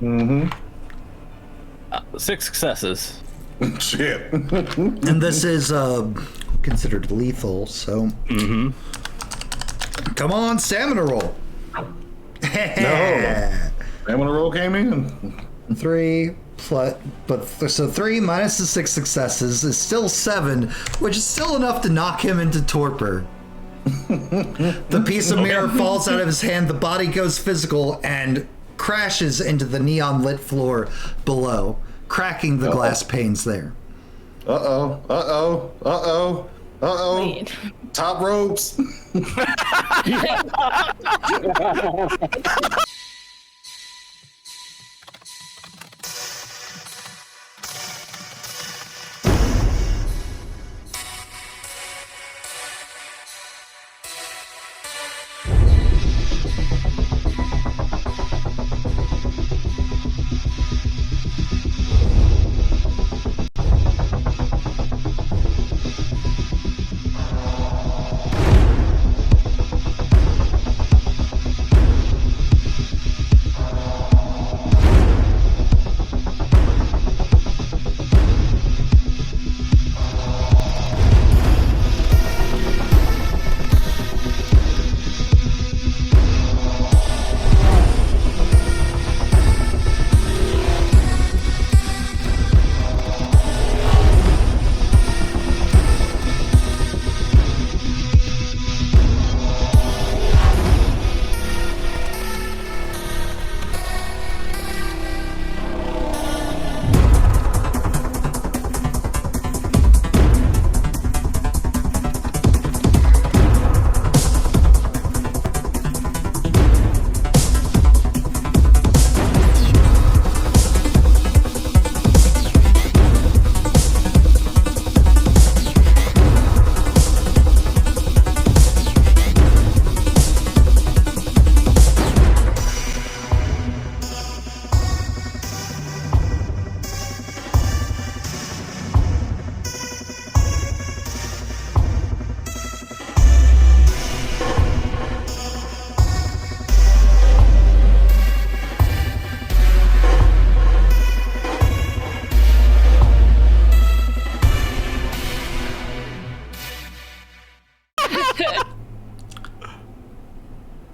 Mm-hmm. 6 successes. Shit. And this is considered lethal, so. Mm-hmm. Come on, stamina roll. No. Stamina roll came in. 3 plus, so 3 minus the 6 successes is still 7, which is still enough to knock him into torpor. The piece of mirror falls out of his hand, the body goes physical and crashes into the neon lit floor below, cracking the glass panes there. Uh-oh. Wait. Top ropes.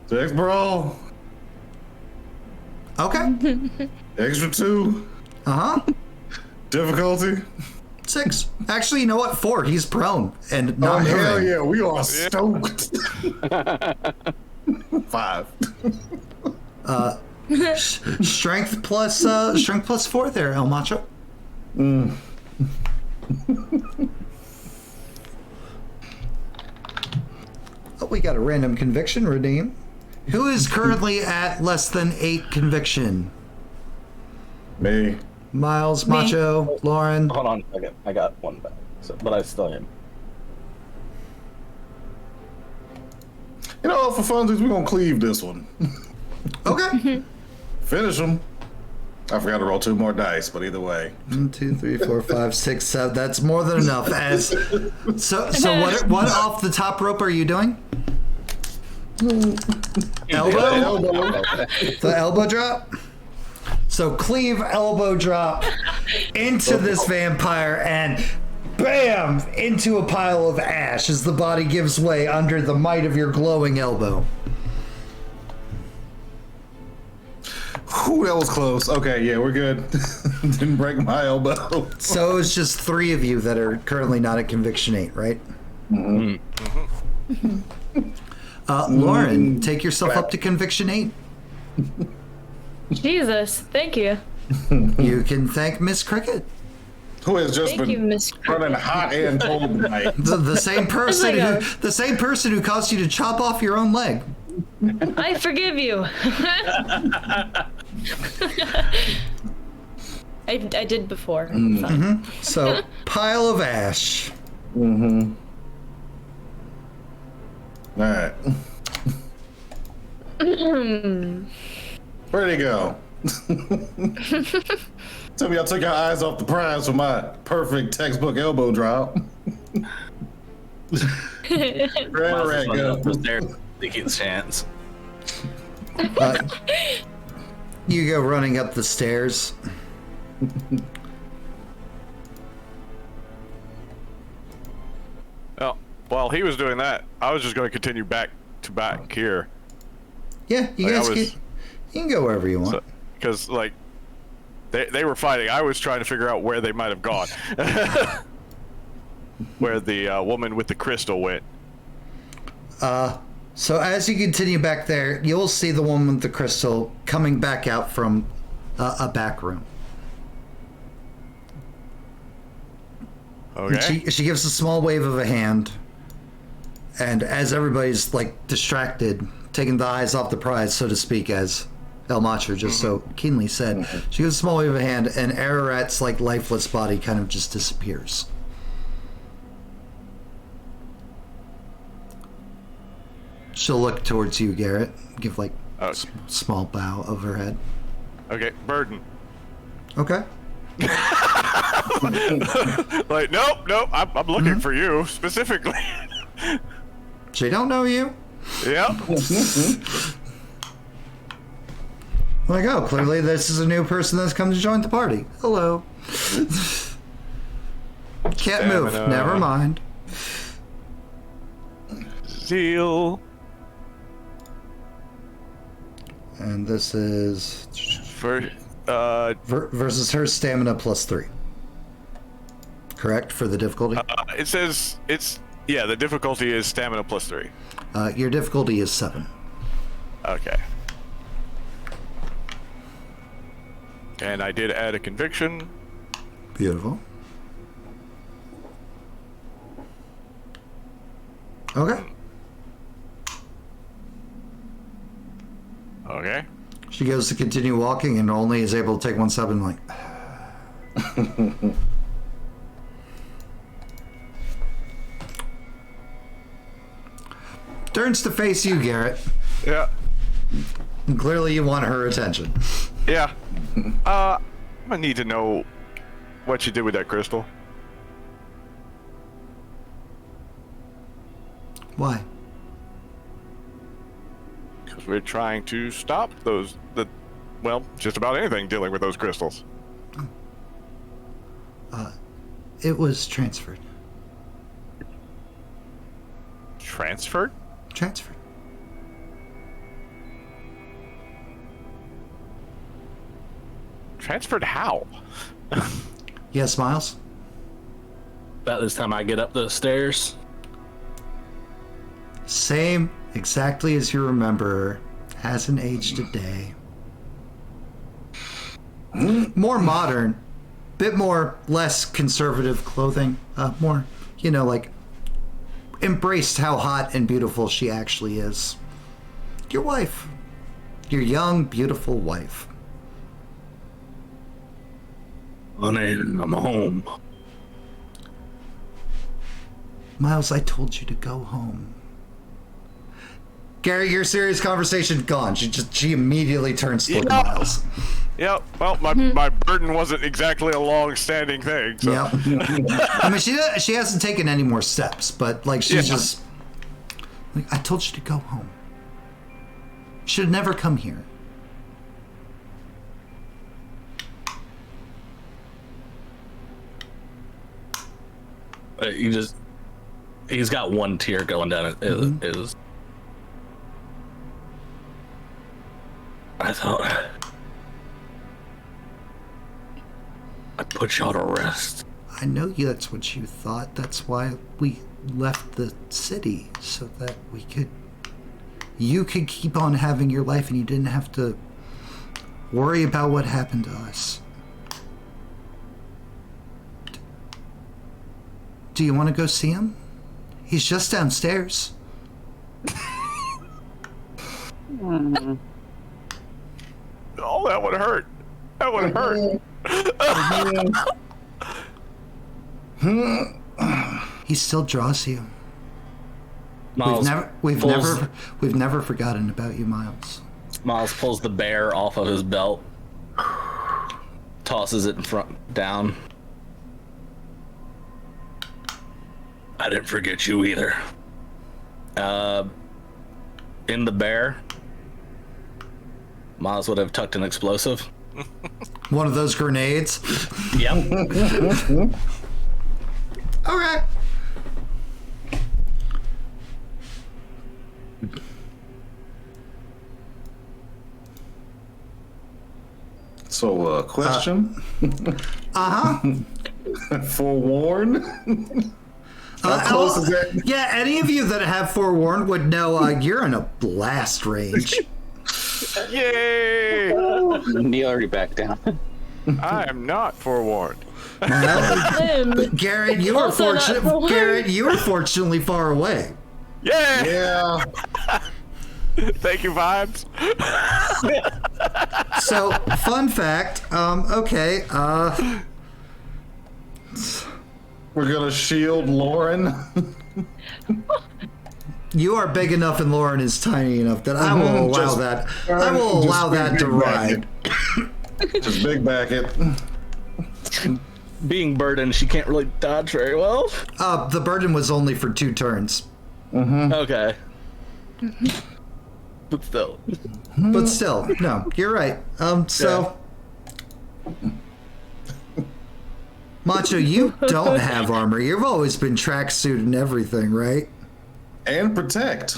Six, bro. Okay. Extra 2. Uh-huh. Difficulty. 6. Actually, you know what? 4. He's prone and Oh, not hell moving. yeah. We are stoked. 5. Strength plus 4 there, El Macho. Oh, we got a random conviction redeem. Who is currently at less than 8 conviction? Me. Miles, Me. Macho, Lauren. Hold on a second. I got 1 back, but I still am. You know, for funsies, we're gonna cleave this one. Okay. Finish them. I forgot to roll 2 more dice, but either way. 1, 2, 3, 4, 5, 6, 7. That's more than enough. So what off the top rope are you doing? Elbow? The elbow drop? So cleave, elbow drop into this vampire and bam! Into a pile of ash as the body gives way under the might of your glowing elbow. Whew, that was close. Okay, yeah, we're good. Didn't break my elbow. So it's just 3 of you that are currently not at Conviction 8, right? Mm-hmm. Lauren, take yourself up to Conviction 8. Jesus, thank you. You can thank Miss Cricket. Who has just Thank you, been Miss running hot and cold tonight. The same person like the same person who caused you to chop off your own leg. I forgive you. I did before. Fine. So, pile of ash. Mm-hmm. All right. Where'd he go? Tell me I took your eyes off the prize for my perfect textbook elbow drop. Rat go. Was there taking a chance. You go running up the stairs. Oh, while he was doing that, I was just going to continue back to back here. Yeah, you Like, guys you can go wherever you want. Because, like, they were fighting. I was trying to figure out where they might have gone. Where the woman with the crystal went. So as you continue back there, you'll see the woman with the crystal coming back out from a back room. Okay. And she gives a small wave of a hand, and as everybody's like distracted, taking the eyes off the prize, so to speak, as El Macho just so keenly said, she gives a small wave of a hand, and Ararat's like lifeless body kind of just disappears. She'll look towards you, Garrett. Give like small bow of her head. Okay, burden. Okay. Like, nope, I'm looking for you specifically. She don't know you. Yep. Like, oh, clearly this is a new person that's come to join the party. Hello. Can't move. Stamina. Never mind. Zeal. And this is For versus her stamina +3. Correct for the difficulty. it says the difficulty is stamina +3. Your difficulty is 7. Okay. And I did add a conviction. Beautiful. Okay. Okay. She goes to continue walking and only is able to take one step and like. Turns to face you, Garrett. Yeah. And clearly you want her attention. Yeah. I need to know what you did with that crystal. Why? Because we're trying to stop just about anything dealing with those crystals. It was transferred. Transferred? Transferred. Transferred how? Yes, Miles? About this time I get up the stairs. Same exactly as you remember her. Hasn't aged a day. More modern. Bit more, less conservative clothing. More, like embraced how hot and beautiful she actually is. Your wife. Your young, beautiful wife. Honey, I'm home. Miles, I told you to go home. Gary, your serious conversation gone. She immediately turns to look at Miles. Yep. Well, my burden wasn't exactly a long-standing thing. So. Yep. I mean, she hasn't taken any more steps, but like she's just like, I told you to go home. Should have never come here. He's got one tear going down his. I thought I put y'all to rest. I know that's what you thought. That's why we left the city, so that you could keep on having your life and you didn't have to worry about what happened to us. Do you want to go see him? He's just downstairs. Oh, that would hurt. That would hurt. He still draws you. Miles We've never forgotten about you, Miles. Miles pulls the bear off of his belt, tosses it in front down. I didn't forget you either. In the bear, Miles would have tucked an explosive. One of those grenades. Yep. Okay. So, question. Forewarn. How close is that? Yeah, any of you that have forewarned would know you're in a blast range. Yay! He already backed down. I am not forewarned. Garrett, you are Also not fortunate. forewarned. Garrett, you are fortunately far away. Yeah! Yeah. Thank you, Vibes. So, fun fact. Okay. We're gonna shield Lauren. You are big enough and Lauren is tiny enough that I will allow Just- that. I will just allow that to big back ride. Just big back it. Being burdened, she can't really dodge very well. The burden was only for 2 turns. Okay. But still. But still, no, you're right. So, Macho, you don't have armor. You've always been tracksuit and everything, right? And protect.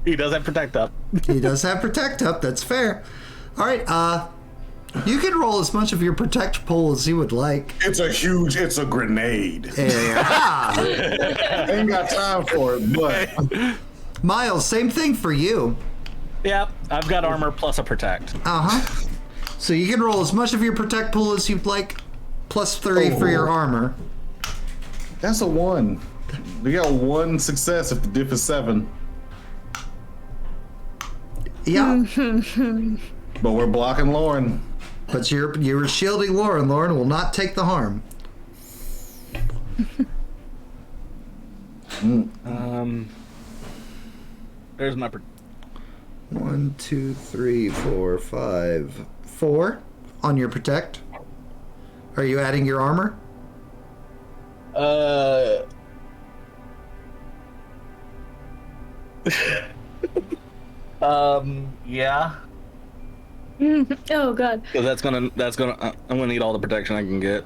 He does have protect up. He does have protect up. That's fair. All right. You can roll as much of your protect pull as you would like. It's a grenade. Yeah. Ain't got time for it, but Miles, same thing for you. Yep. I've got armor plus a protect. So you can roll as much of your protect pull as you'd like, plus 3 for your armor. that's a 1. We got 1 success if the diff is 7. Yeah. But we're blocking Lauren. But you're shielding Lauren. Lauren will not take the harm. There's my 1, 2, 3, 4, 5, 4 on your protect. Are you adding your armor? Yeah. Oh god. Because I'm gonna need all the protection I can get.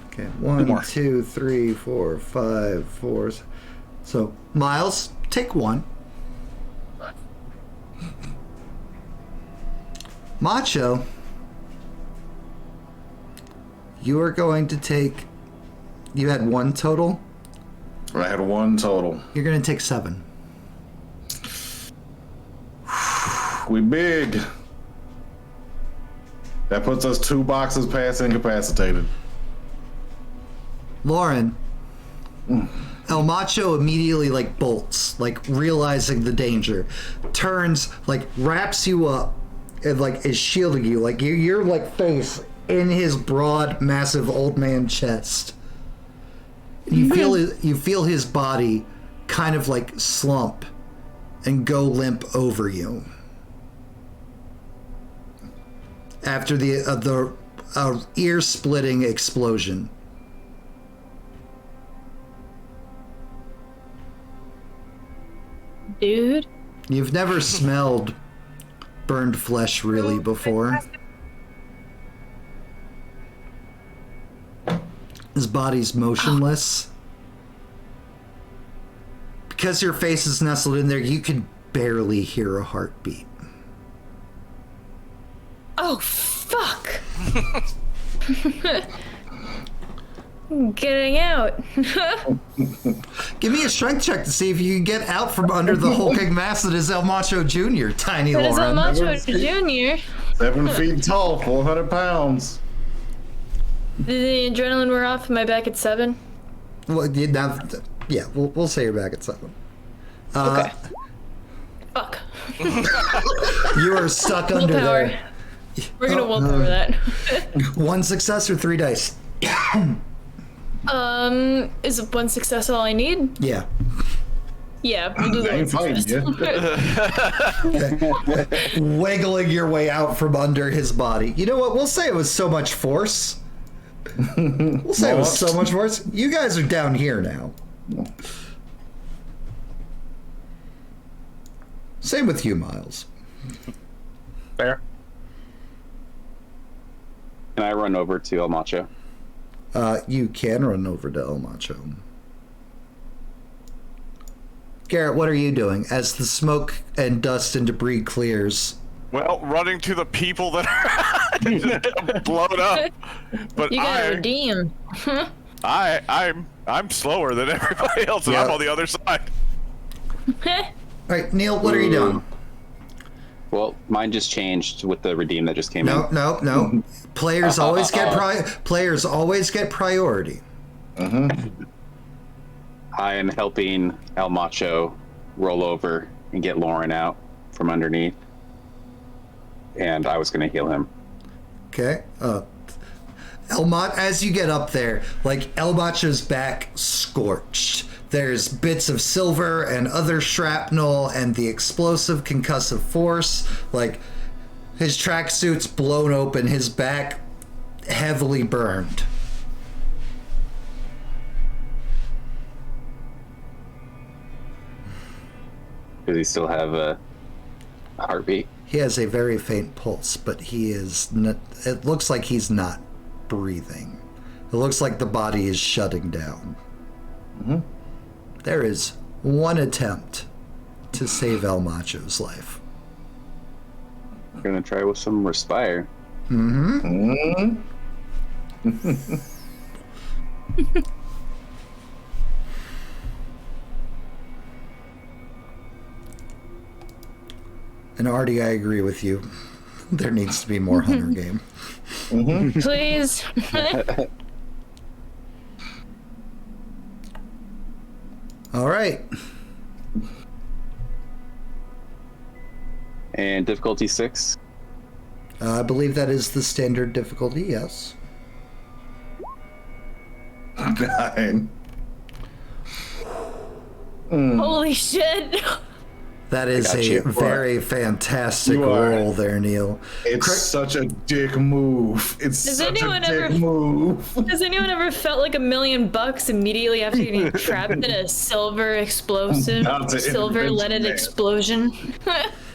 Okay, 1, 2, 3, 4, 5, 4. So, Miles, take 1. Macho, you are going to take. You had 1 total. I had 1 total. You're going to take 7. We big. That puts us 2 boxes past incapacitated. Lauren, El Macho immediately bolts, realizing the danger, turns, wraps you up, and is shielding you, you're face in his broad, massive old man chest. You feel his body kind of slump and go limp over you after the ear-splitting explosion. Dude. You've never smelled burned flesh really before. His body's motionless. Because your face is nestled in there, you can barely hear a heartbeat. Oh, fuck. Getting out. Give me a strength check to see if you can get out from under the hulking mass that is El Macho Jr., tiny That is El Lauren. Macho Jr. 7 feet tall, 400 pounds. Did the adrenaline wear off? Am I back at 7? Well, we'll say you're back at 7. Okay. Fuck. You are stuck under Willpower. there. We're gonna willpower that. 1 success or 3 dice? Is 1 success all I need? Yeah. Yeah, we'll do the I ain't 1 fighting success. you. Wiggling your way out from under his body. You know what? We'll say it was so much force. We'll say it was so much force. You guys are down here now. Same with you, Miles. Fair. Can I run over to El Macho? You can run over to El Macho. Garrett, what are you doing as the smoke and dust and debris clears? Well, running to the people that are blown up. But You gotta redeem. I'm slower than everybody else, and Yeah. I'm on the other side. All right, Neil, what are you doing? Well, mine just changed with the redeem that just came in. No. Players always get priority. I am helping El Macho roll over and get Lauren out from underneath. And I was going to heal him. Okay. As you get up there, like El Macho's back scorched. There's bits of silver and other shrapnel and the explosive concussive force. Like his tracksuit's blown open, his back heavily burned. Does he still have a heartbeat? He has a very faint pulse, but he is not, it looks like he's not breathing. It looks like the body is shutting down. There is one attempt to save El Macho's life. I'm going to try with some Respire. And Artie, I agree with you. There needs to be more Hunter game. Please. All right. And difficulty 6. I believe that is the standard difficulty, yes. 9. Holy shit. That is got a you. very fantastic You are. roll there, Neil. It's such a dick move. It's Does such a anyone dick ever- move. Has anyone ever felt like $1 million immediately after getting trapped in a silver explosive, Not to silver intervention, leaded man. explosion?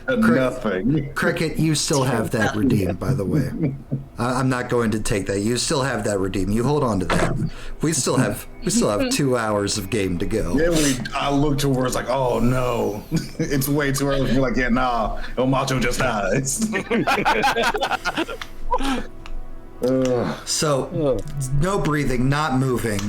Nothing. Cricket, you still have that redeem, by the way. I'm not going to take that. You still have that redeem. You hold on to that. We still have 2 hours of game to go. Then I look towards like, oh no, it's way too early. We're like, yeah, nah, El Macho just dies. So, no breathing, not moving.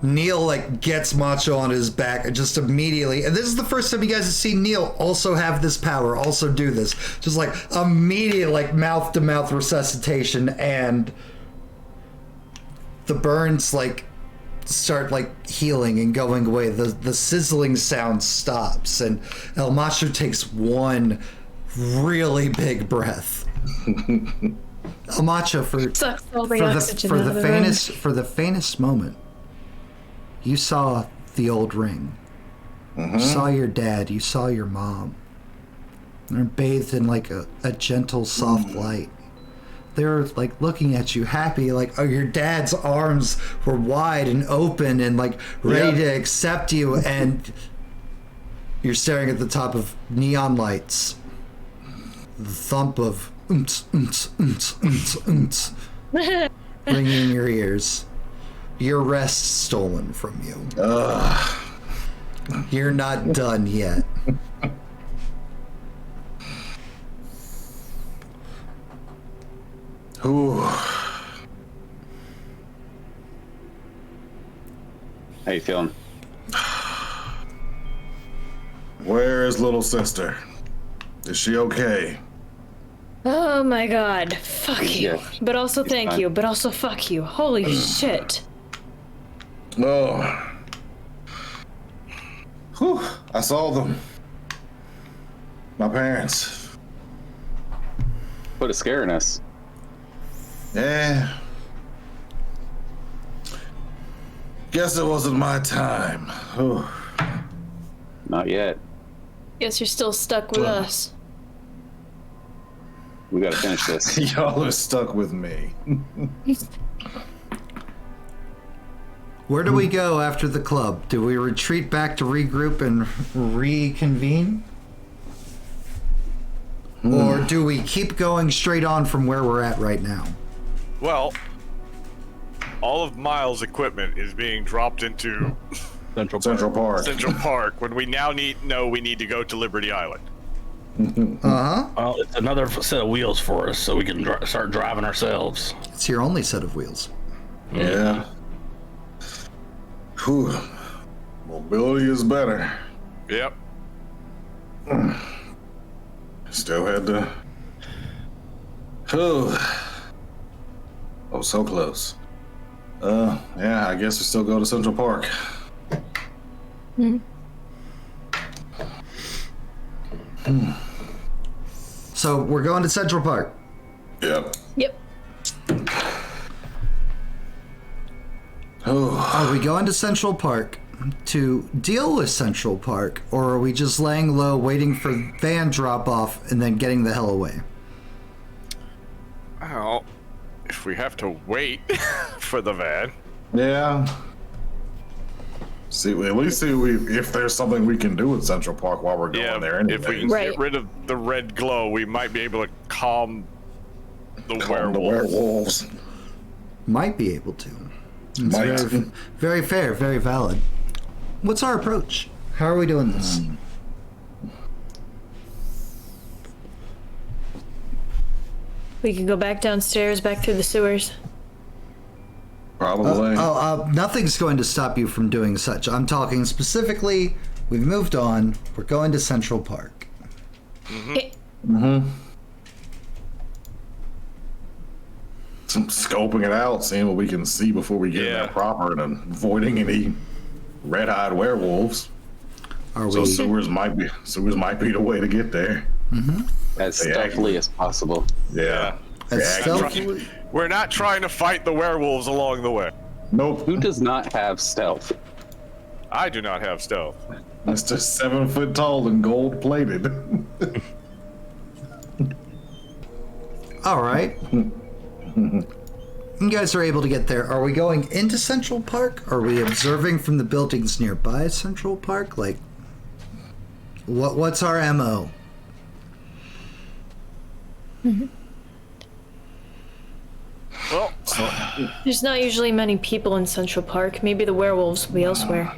Neil like gets Macho on his back and just immediately, and this is the first time you guys have seen Neil also have this power, also do this, just like immediate like mouth to mouth resuscitation, and the burns like start like healing and going away. The sizzling sound stops, and El Macho takes one really big breath. El Macho, for Sucks all the oxygen out of the room. for the faintest moment, you saw the old ring. You saw your dad. You saw your mom. They're bathed in like a gentle, soft light. They were like looking at you, happy. Like your dad's arms were wide and open and like ready to accept you. And you're staring at the top of neon lights. The thump of oomps, oomps, oomps, oomps, oomps ringing in your ears. Your rest stolen from you. You're not done yet. Ooh. How you feeling? Where is little sister? Is she okay? Oh my god. Fuck you. Yeah. But also It's thank fine. you. But also fuck you. Holy shit. Oh. Whew. I saw them. My parents. Put a scare in us. Yeah. Guess it wasn't my time. Whew. Not yet. Guess you're still stuck with us. We gotta finish this. Y'all are stuck with me. Where do we go after the club? Do we retreat back to regroup and reconvene? Or do we keep going straight on from where we're at right now? Well, all of Miles' equipment is being dropped into Central Park. Central Park when we now know we need to go to Liberty Island. Uh-huh. Well, it's another set of wheels for us, so we can start driving ourselves. It's your only set of wheels. Yeah. Whew. Mobility is better. Yep. Still had to. Oh, so close. Yeah, I guess we still go to Central Park. So we're going to Central Park. Yep. Yep. Oh, Are we going to Central Park to deal with Central Park, or are we just laying low, waiting for van drop off, and then getting the hell away? Well, if we have to wait for the van. yeah. See, at least see if there's something we can do at Central Park while we're going there. Anyway. If we can Right. get rid of the red glow, we might be able to calm the werewolves. Might be able to. It's Might. very fair, very valid. What's our approach? How are we doing this? We could go back downstairs, back through the sewers. Probably. Nothing's going to stop you from doing such. I'm talking specifically, we've moved on, we're going to Central Park. Some scoping it out, seeing what we can see before we get in Yeah. there proper, and avoiding any red-eyed werewolves. Are So we? sewers might be the way to get there. As Yeah. stealthily as possible. Yeah. As Yeah, stealthily? We're not trying to fight the werewolves along the way. Nope. Who does not have stealth? I do not have stealth. It's just 7 foot tall and gold plated. All right. You guys are able to get there. Are we going into Central Park? Are we observing from the buildings nearby Central Park? Like, what's our MO? Well, There's not usually many people in Central Park. Maybe the werewolves will be elsewhere.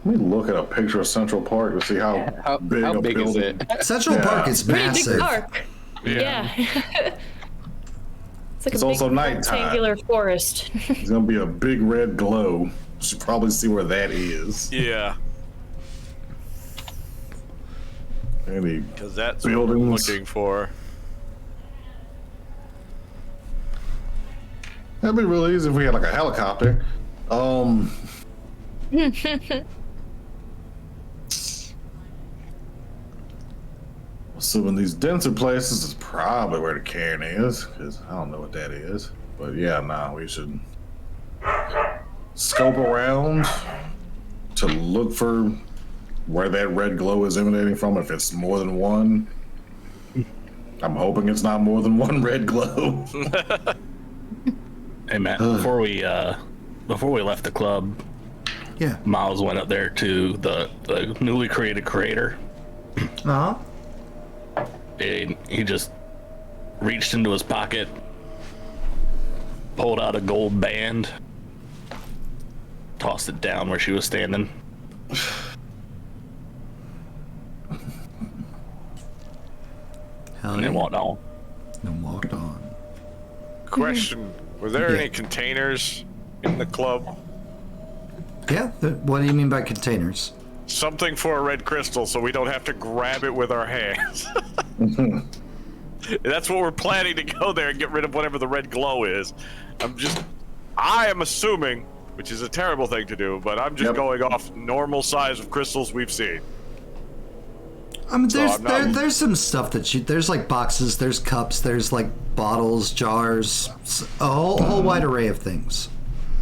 Let me look at a picture of Central Park to see how How big how a big is building. it? Central Yeah. Park is Pretty massive. big park. Yeah. It's like It's a also big nighttime. rectangular forest. There's gonna be a big red glow. You should probably see where that is. yeah, Any because that's what we're buildings? looking for. That'd be really easy if we had like a helicopter. Assuming these denser places is probably where the cairn is, because I don't know what that is. But yeah, we should scope around to look for where that red glow is emanating from. If it's more than one, I'm hoping it's not more than one red glow. Hey Matt, before we left the club, Yeah. Miles went up there to the newly created crater, Uh-huh. and he just reached into his pocket, pulled out a gold band, tossed it down where she was standing. Hell And yeah. then walked on. And walked on. Question: were there Yeah. any containers in the club? Yeah. What do you mean by containers? Something for a red crystal, so we don't have to grab it with our hands. That's what we're planning, to go there and get rid of whatever the red glow is. I am assuming, which is a terrible thing to do, but I'm just Yep. going off normal size of crystals we've seen. I mean, So I'm not- there's some stuff there's like boxes, there's cups, there's like bottles, jars, a whole wide array of things.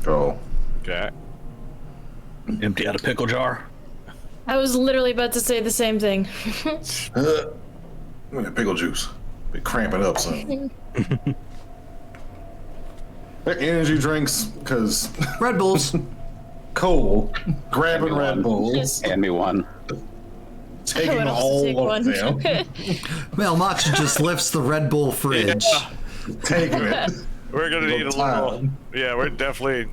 Oh, Okay. Empty out a pickle jar. I was literally about to say the same thing. pickle juice. Be cramping up some. Energy drinks, because Red Bulls. cool. Grabbing Hand me Red one. Bulls, Hand me one. taking Someone else to take all of one. them, Well, Macho just lifts the Red Bull fridge. Yeah, taking it. we're gonna need a little. time. Yeah, we're definitely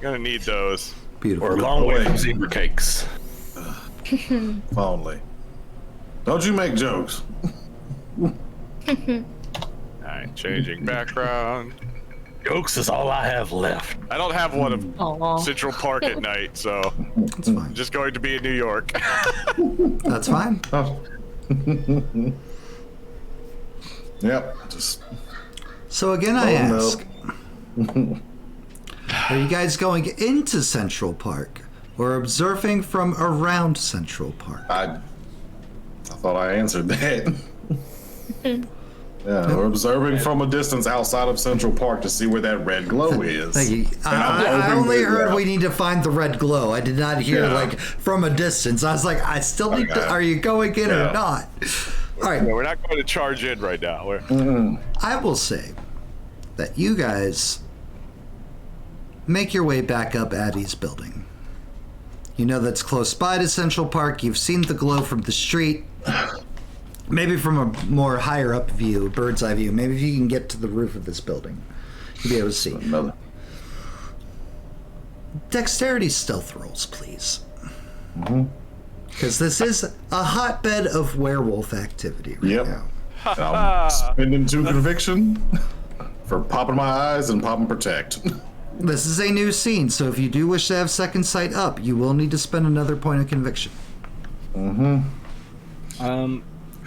gonna need those. Beautiful. We're a long way from zebra cakes. If only. Don't you make jokes. Alright, changing background. Jokes is all I have left. I don't have one of Aw. Central Park at night, so That's fine. just going to be in New York. That's fine. Oh. Yep. Just So again, I Oh, no. ask, are you guys going into Central Park or observing from around Central Park? I thought I answered that. Yeah, we're observing from a distance outside of Central Park to see where that red glow is. Thank you. And I'm I hoping only that- heard yeah. we need to find the red glow. I did not hear Yeah. like from a distance. I was like, I still need to. Okay. Are you going in Yeah. or not? All right. Yeah, we're not going to charge in right now. We're, I will say that you guys make your way back up Addie's building. You know that's close by to Central Park. You've seen the glow from the street. Maybe from a more higher up view, bird's eye view. Maybe if you can get to the roof of this building, you'll be able to see. Another. Dexterity stealth rolls, please. Because this is a hotbed of werewolf activity right Yep. now. And I'm spending 2 conviction for popping my eyes and popping protect. This is a new scene, so if you do wish to have second sight up, you will need to spend another point of conviction.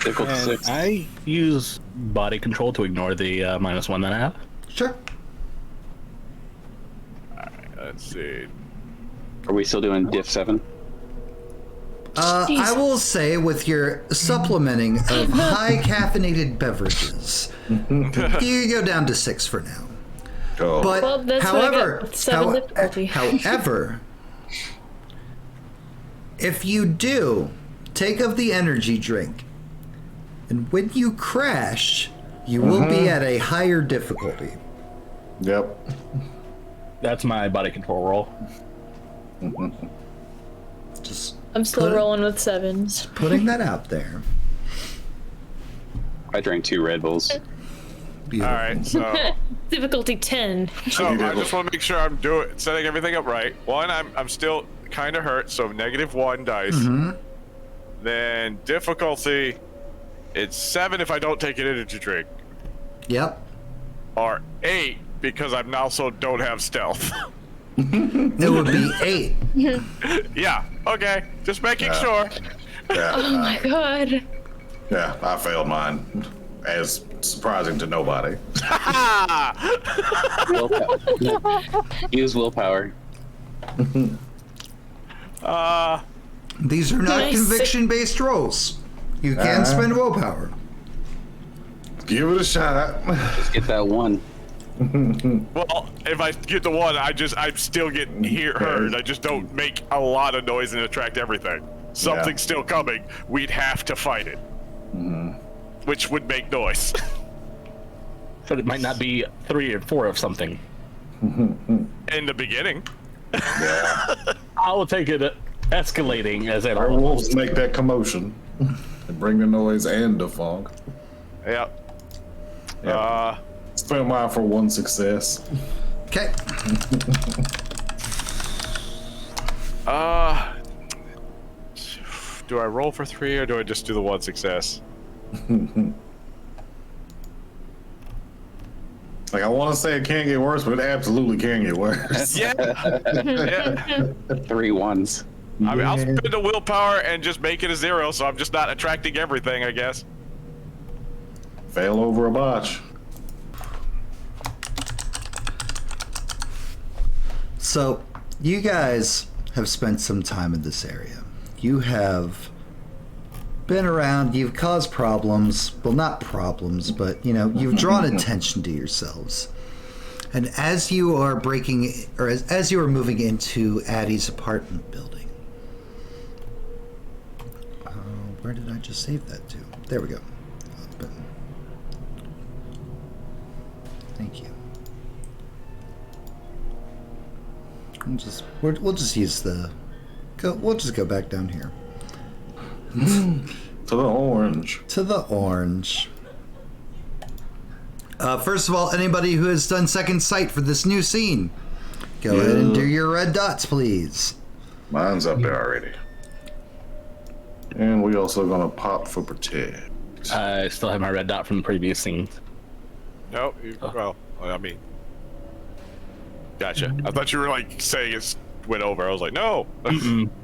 Difficult And 6. I use body control to ignore the -1 that I have. Sure. let's see. Are we still doing diff 7? I will say with your supplementing of high caffeinated beverages, you go down to 6 for now. Oh. But Well, that's what I however, got with 7 difficulty. however, if you do take of the energy drink, and when you crash, you will be at a higher difficulty. Yep. That's my body control roll. Just I'm still Put it- rolling with 7s. putting that out there. I drank 2 Red Bulls. Beautiful. Alright, so Difficulty 10. so I just want to make sure I'm setting everything up right. One, I'm still kind of hurt, so -1 dice. Then difficulty, it's 7 if I don't take an energy drink, Yep. or 8 because I also don't have stealth. It would be 8. Yeah, okay, just making sure. Yeah. Oh my god. Yeah, I failed mine. As surprising to nobody. Willpower. Use willpower. These are not Nice. conviction-based rolls. You can spend willpower. Give it a shot. Just get that 1. Well, if I get the 1, I'm still getting heard. I just don't make a lot of noise and attract everything. Something's still coming. We'd have to fight it, which would make noise. So it might not be 3 or 4 of something. In the beginning. I will take it escalating as it Our rolls. wolves make that commotion and bring the noise and the fog. Yep. Yeah. Spend mine for 1 success. Okay. Do I roll for 3 or do I just do the 1 success? Like, I want to say it can't get worse, but it absolutely can get worse. Yeah. Yeah. 3 1s. I mean, I'll spend a willpower and just make it a 0, so I'm just not attracting everything, I guess. Fail over a botch. So, you guys have spent some time in this area. You have been around, you've caused problems. Well, not problems, but, you've drawn attention to yourselves. And as you are as you are moving into Addie's apartment building, where did I just save that to? There we go. Thank you. We'll just use the. We'll just go back down here. To the orange. To the orange. First of all, anybody who has done second sight for this new scene, go ahead and do your red dots, please. Mine's up there already. And we also gonna pop for protect. I still have my red dot from the previous scene. No, well, I mean, gotcha. I thought you were like saying it went over. I was like, no.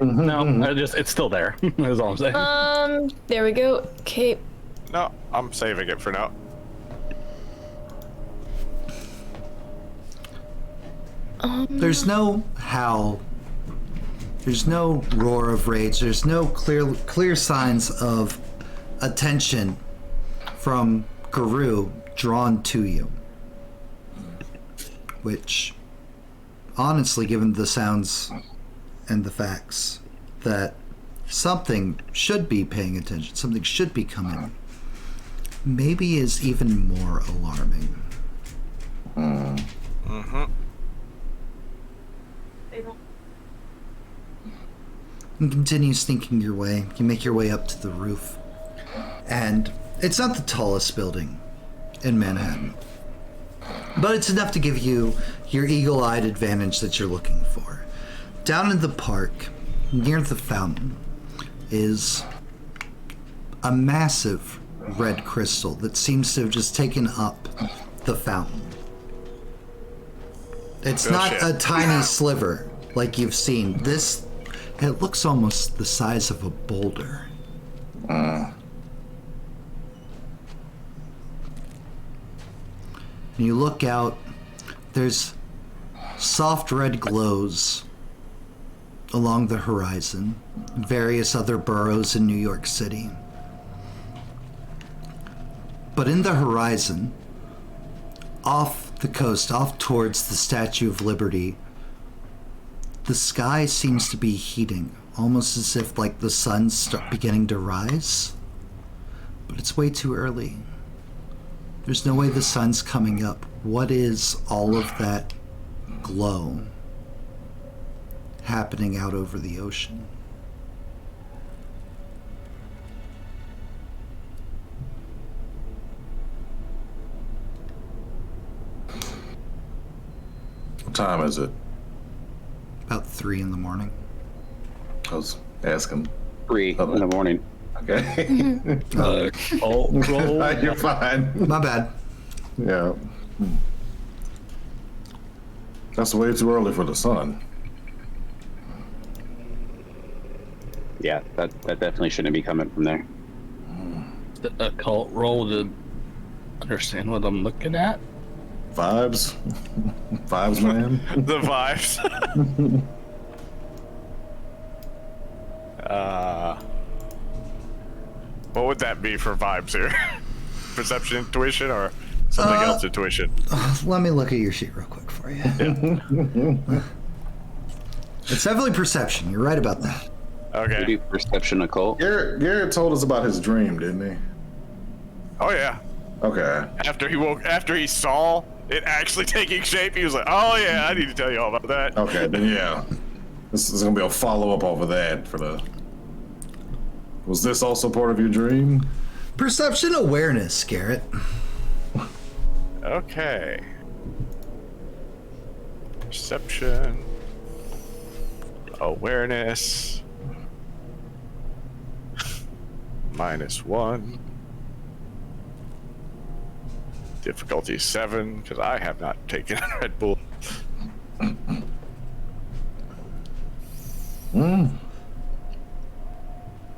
No, it's still there. That's all I'm saying. There we go. Okay. No, I'm saving it for now. There's no howl. There's no roar of rage. There's no clear signs of attention from Guru drawn to you. Which, honestly, given the sounds and the facts, that something should be paying attention, something should be coming, maybe is even more alarming. You continue sneaking your way. You make your way up to the roof. And it's not the tallest building in Manhattan, but it's enough to give you your eagle-eyed advantage that you're looking for. Down in the park, near the fountain, is a massive red crystal that seems to have just taken up the fountain. It's not a tiny sliver like you've seen. It looks almost the size of a boulder. You look out, there's soft red glows along the horizon, various other boroughs in New York City. But in the horizon, off the coast, off towards the Statue of Liberty, the sky seems to be heating, almost as if like the sun's beginning to rise. But it's way too early. There's no way the sun's coming up. What is all of that glow happening out over the ocean? What time is it? About 3 in the morning. I was asking. 3 in the morning. Okay. Roll. You're fine. My bad. Yeah. That's way too early for the sun. Yeah, that definitely shouldn't be coming from there. The occult roll to understand what I'm looking at. Vibes? Vibes, man? The vibes. What would that be for vibes here? Perception, intuition, or something else intuition? Let me look at your sheet real quick for you. It's definitely perception. You're right about that. Okay. We do perception occult. Garrett told us about his dream, didn't he? Oh yeah. Okay. After he saw it actually taking shape, he was like, "Oh yeah, I need to tell you all about that." Okay, then yeah. This is gonna be a follow-up over that for the... Was this also part of your dream? Perception awareness, Garrett. Okay. Perception. Awareness. -1. Difficulty 7, because I have not taken Red Bull.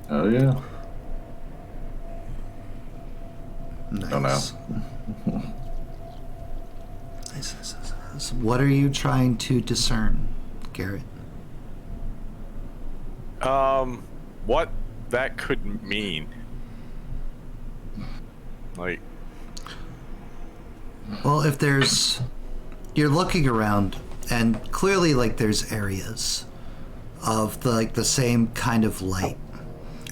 Oh yeah. Nice. Oh no. Nice. So what are you trying to discern, Garrett? What that could mean. Like, Well, if you're looking around, and clearly, like, there's areas of the same kind of light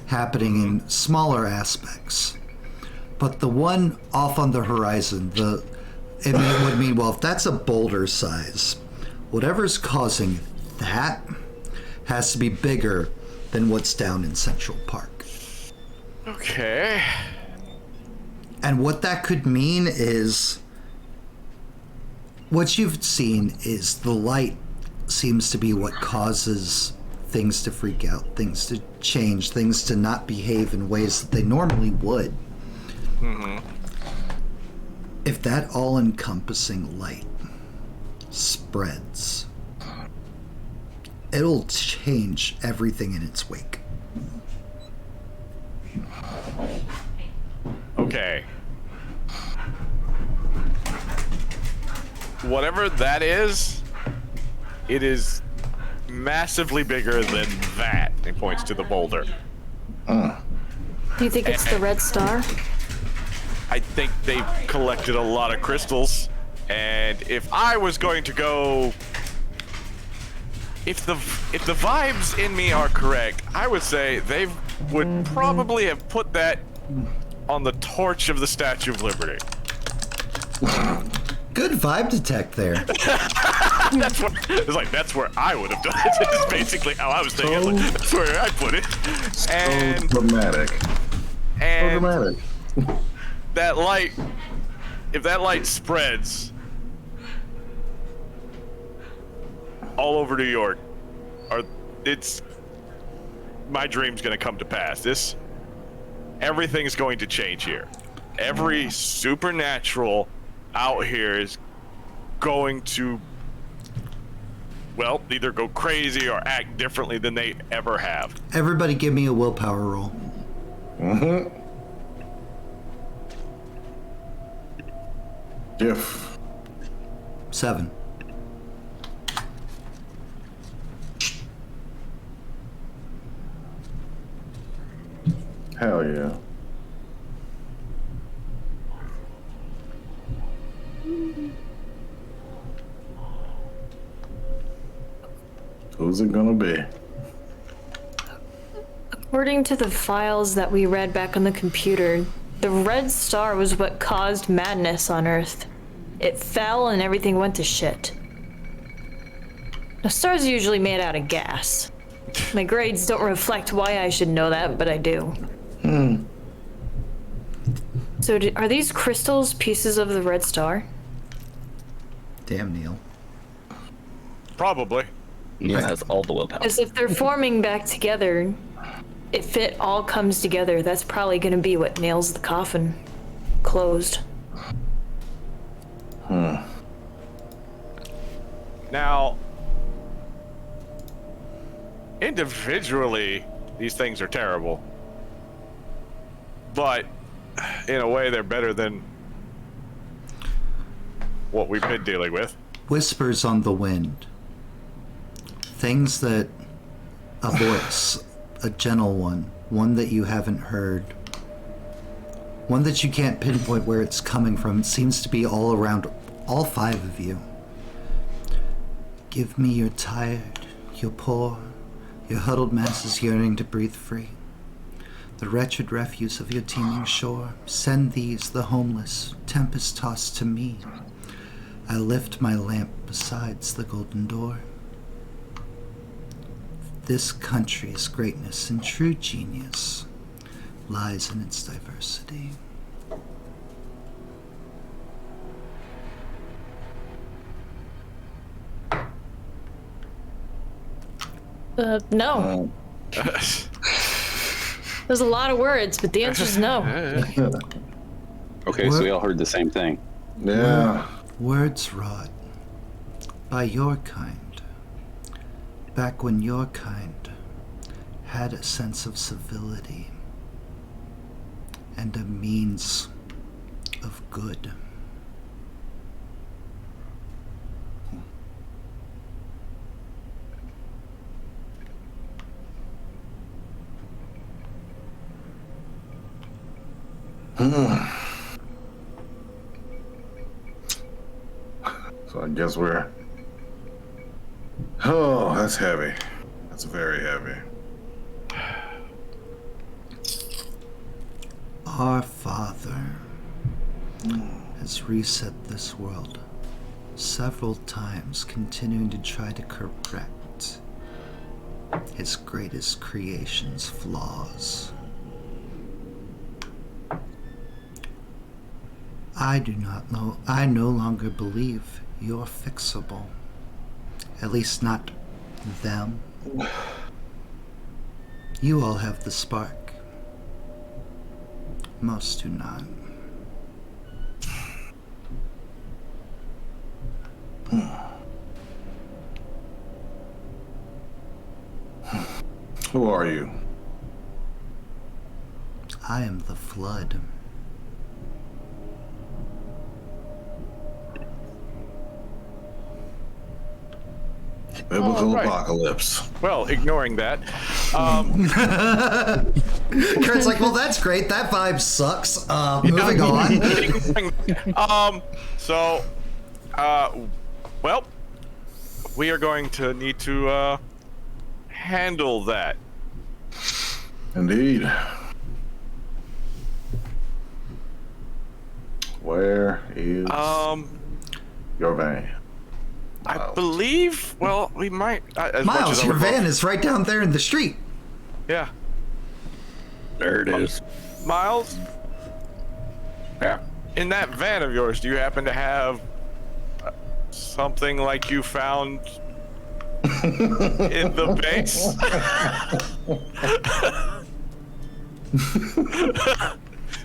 happening in smaller aspects. But the one off on the horizon, would mean, well, if that's a boulder size, whatever's causing that has to be bigger than what's down in Central Park. Okay. And what that could mean is, what you've seen is the light seems to be what causes things to freak out, things to change, things to not behave in ways that they normally would. Mm-hmm. If that all-encompassing light spreads, it'll change everything in its wake. Okay. Whatever that is, it is massively bigger than that. He points to the boulder. Do you think it's the red star? I think they've collected a lot of crystals, and if I was going to go, if the vibes in me are correct, I would say they would probably have put that on the torch of the Statue of Liberty. Good vibe detect there. That's what it's like. That's where I would have done it. It's basically how I was thinking. Like, that's where I put it. And dramatic. And dramatic. that light, if that light spreads all over New York, it's my dream's gonna come to pass. Everything's going to change here. Every supernatural out here is going to, well, either go crazy or act differently than they ever have. Everybody give me a willpower roll. Mm-hmm. Diff. 7. Hell yeah. Who's it gonna be? According to the files that we read back on the computer, the red star was what caused madness on Earth. It fell and everything went to shit. Now, stars are usually made out of gas. My grades don't reflect why I should know that, but I do. So are these crystals pieces of the red star? Damn, Neil. Probably. Yeah, it has all the willpower. Because if they're forming back together, if it all comes together, that's probably going to be what nails the coffin closed. Now, individually, these things are terrible. But in a way, they're better than what we've been dealing with. Whispers on the wind. Things that a voice, a gentle one that you haven't heard, one that you can't pinpoint where it's coming from. It seems to be all around all 5 of you. Give me your tired, your poor, your huddled masses yearning to breathe free. The wretched refuse of your teeming shore. Send these, the homeless, tempest-tossed to me. I lift my lamp besides the golden door. This country's greatness and true genius lies in its diversity. No. There's a lot of words, but the answer is no. Okay, so we all heard the same thing. Yeah. Words wrought by your kind, back when your kind had a sense of civility and a means of good. So I guess we're... Oh, that's heavy. That's very heavy. Our Father, has reset this world several times, continuing to try to correct its greatest creation's flaws. I no longer believe you're fixable. At least not them. You all have the spark. Most do not. Who are you? I am the Flood. Biblical right. apocalypse. Well, ignoring that, Kurt's like, well, that's great. That vibe sucks. Moving on. Well, we are going to need to handle that. Indeed. Where is your van? I believe. Well, we might. As much Miles, as I your would love- van is right down there in the street. Yeah, There it is. Miles. Yeah. In that van of yours, do you happen to have something like you found in the base?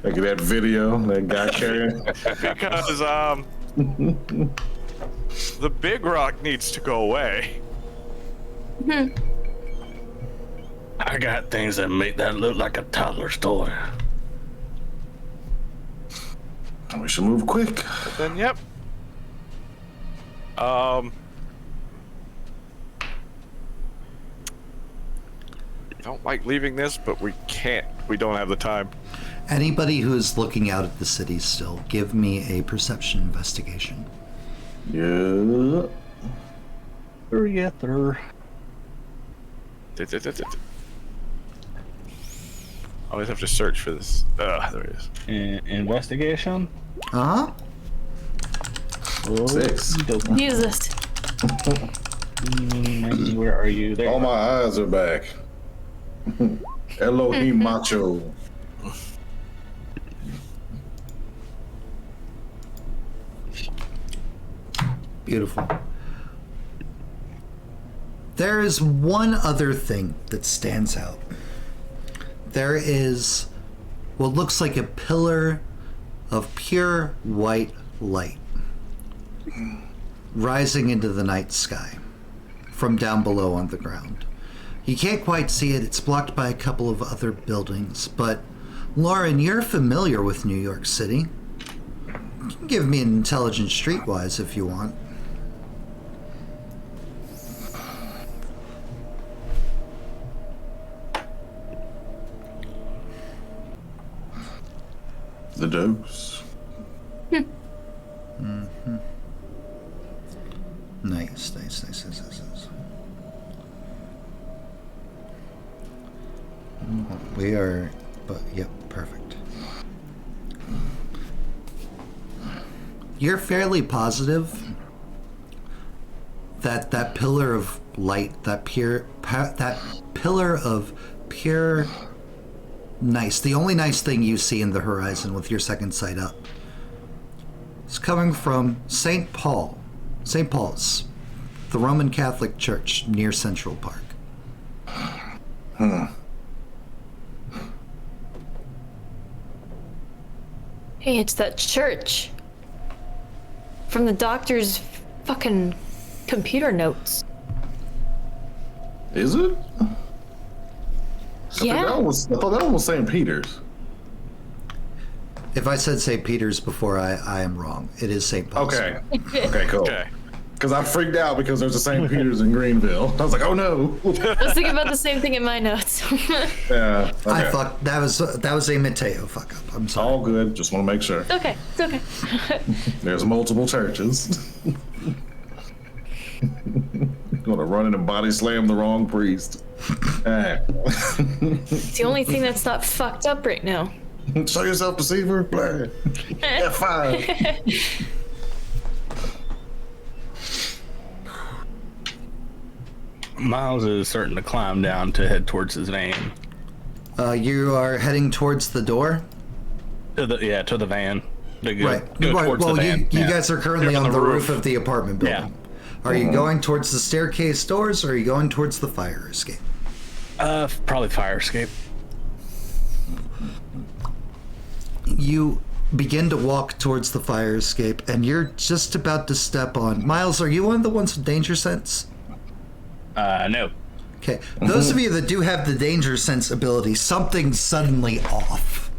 Look at that video that guy carrying. Because the big rock needs to go away. I got things that make that look like a toddler's toy. We should move quick. Then yep. Don't like leaving this, but we can't. We don't have the time. Anybody who is looking out at the city still, give me a perception investigation. Yeah. I always have to search for this. There it is. Investigation? Uh-huh. 6. Jesus. Where are you? There. All my eyes are back. Elohim macho. Beautiful. There is one other thing that stands out. There is what looks like a pillar of pure white light rising into the night sky from down below on the ground. You can't quite see it. It's blocked by a couple of other buildings, but Lauren, you're familiar with New York City. You can give me an intelligence streetwise if you want. The dose. Mm-hmm. Nice. We are, but yep, perfect. You're fairly positive that that pillar of light, that pillar of pure nice, the only nice thing you see in the horizon with your second sight up, is coming from St. Paul's, the Roman Catholic Church near Central Park. Hey, it's that church. From the doctor's fucking computer notes. Is it? Yeah. I thought that one was St. Peter's. If I said St. Peter's before, I am wrong. It is St. Paul's. Okay. Okay, cool. Okay. Because I freaked out because there's a St. Peter's in Greenville. I was like, oh no. I was thinking about the same thing in my notes. Yeah. Okay. I fucked. That was a Mateo fuck up. I'm sorry. All good. Just want to make sure. Okay, it's okay. There's multiple churches. Gonna run in and body slam the wrong priest. It's the only thing that's not fucked up right now. Show yourself, deceiver. Play. F5. Miles is starting to climb down to head towards his van. You are heading towards the door? To the van. To go, Right. go towards Well, the van. you guys are currently They're on the roof of the apartment building. Yeah. Are you going towards the staircase doors, or are you going towards the fire escape? Probably fire escape. You begin to walk towards the fire escape, and you're just about to step on. Miles, are you one of the ones with danger sense? No. Okay. Those of you that do have the danger sense ability, something's suddenly off.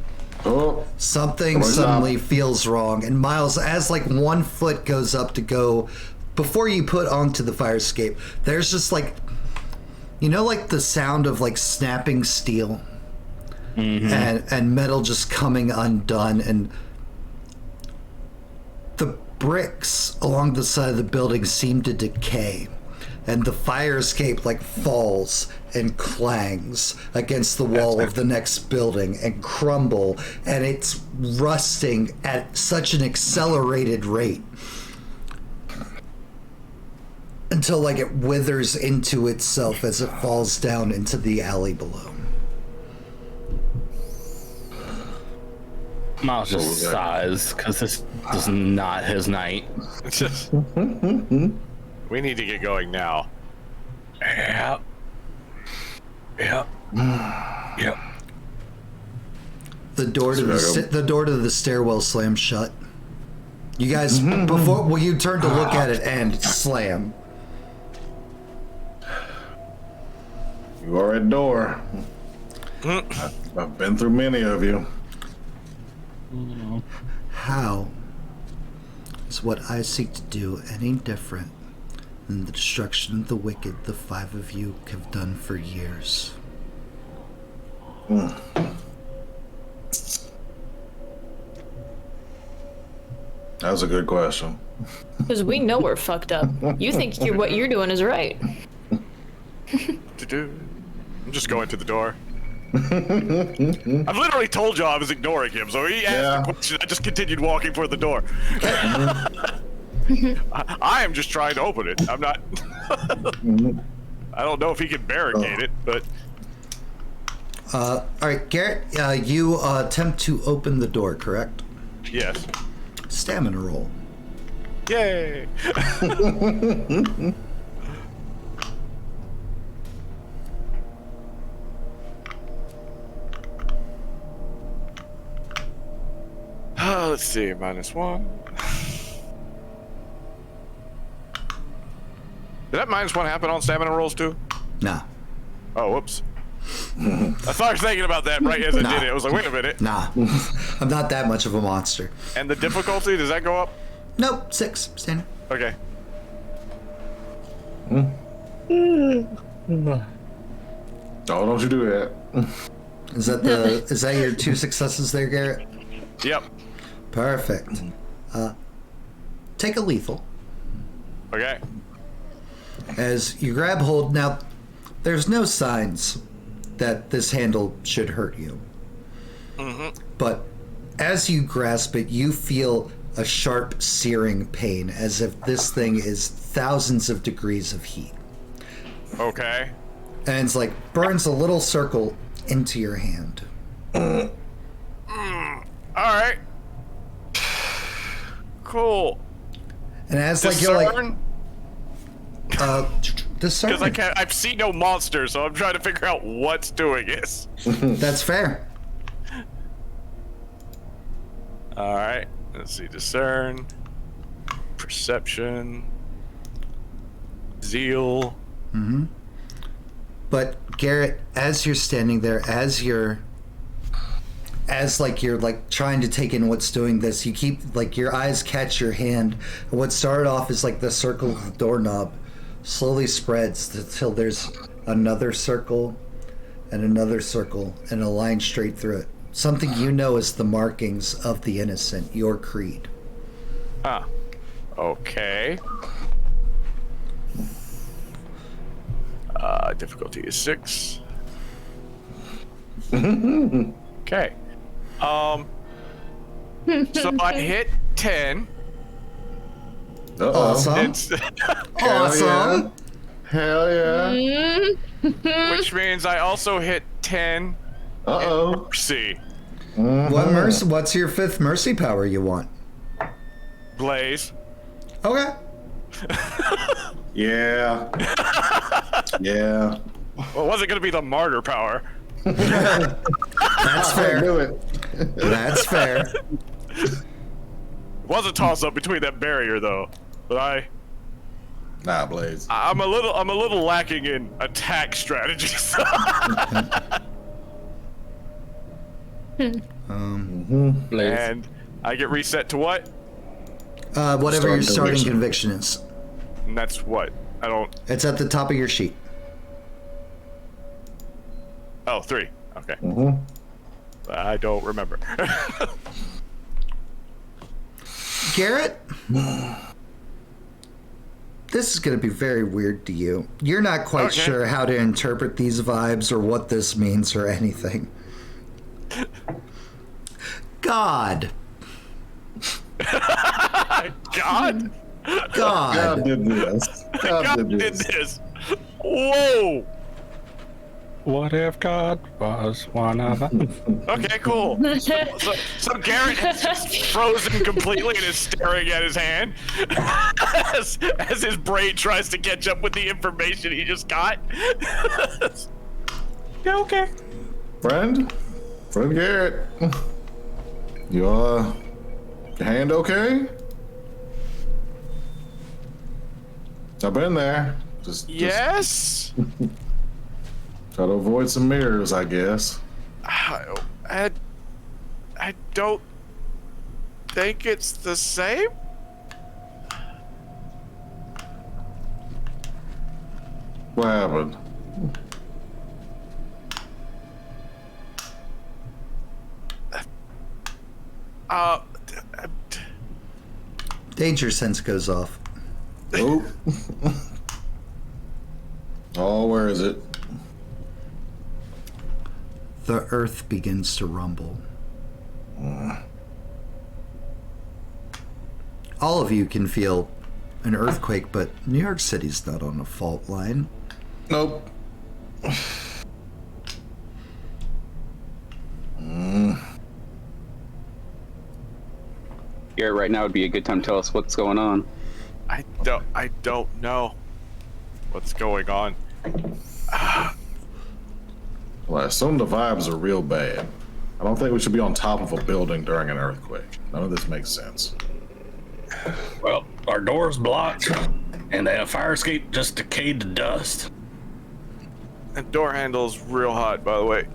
Oh, Something suddenly feels wrong. And Miles, as like one foot goes up to go, before you put onto the fire escape, there's just like, like the sound of like snapping steel and metal just coming undone, and the bricks along the side of the building seem to decay. And the fire escape like falls and clangs against the wall of the next building and crumble, and it's rusting at such an accelerated rate until like it withers into itself as it falls down into the alley below. Miles just sighs because this is not his night. We need to get going now. Yep. The door to the door to the stairwell slams shut. You guys, before you turn to look at it and slam. you are at door. I've been through many of you. How is what I seek to do any different than the destruction of the wicked the five of you have done for years? That's a good question. Because we know we're fucked up. You think what you're doing is right. I'm just going to the door. I've literally told you I was ignoring him, so he asked the question. I just continued walking for the door. I am just trying to open it. I'm not. I don't know if he can barricade it, but. All right, Garrett, you attempt to open the door, correct? Yes. Stamina roll. Yay! Let's see, -1. Did that -1 happen on stamina rolls too? Nah. Oh, whoops. I thought I was thinking about that right as I did it. I was like, wait a minute. Nah. I'm not that much of a monster. And the difficulty, does that go up? Nope, 6. Standard. Okay. Oh, don't you do that. Is that your 2 successes there, Garrett? Yep. Perfect. Take a lethal. Okay. As you grab hold, now there's no signs that this handle should hurt you. But as you grasp it, you feel a sharp searing pain, as if this thing is thousands of degrees of heat. Okay. And it's like burns a little circle into your hand. All right. Cool. And as Discern? like you're like discern. Because I've seen no monster, so I'm trying to figure out what's doing this. That's fair. All right. Let's see. Discern. Perception. Zeal. But Garrett, as you're standing there, as you're trying to take in what's doing this, you keep like your eyes catch your hand, and what started off as like the circle of the doorknob slowly spreads until there's another circle and another circle and a line straight through it. Something you know is the markings of the innocent, your creed. Ah. Okay. Difficulty is 6. Okay. So I hit 10. Awesome. It's, Awesome. Hell yeah. which means I also hit 10. Mercy. What mercy? What's your 5th mercy power you want? Blaze. Okay. Yeah. Yeah. Well, it wasn't gonna be the martyr power. That's I fair. knew it. That's fair. It was a toss up between that barrier though. But Nah, Blaze. I'm a little lacking in attack strategies. And I get reset to what? Whatever your starting Starting conviction is. And that's what? I don't. It's at the top of your sheet. Oh, 3. Okay. I don't remember. Garrett? This is going to be very weird to you. You're not quite Okay. sure how to interpret these vibes or what this means or anything. God. God? God God. did this. God did this. Whoa. What if God was one of us? Okay, cool. So Garrett has just frozen completely and is staring at his hand as his brain tries to catch up with the information he just got. Yeah, okay. Friend Garrett. Your hand okay? I've been there. Just Yes. try to avoid some mirrors, I guess. I don't think it's the same. What happened? Danger sense goes off. Oh. Oh, where is it? The earth begins to rumble. All of you can feel an earthquake, but New York City's not on a fault line. Nope. Garrett, right now would be a good time to tell us what's going on. I don't know what's going on. Well, I assume the vibes are real bad. I don't think we should be on top of a building during an earthquake. None of this makes sense. Well, our door's blocked, and the fire escape just decayed to dust. And door handle's real hot, by the way.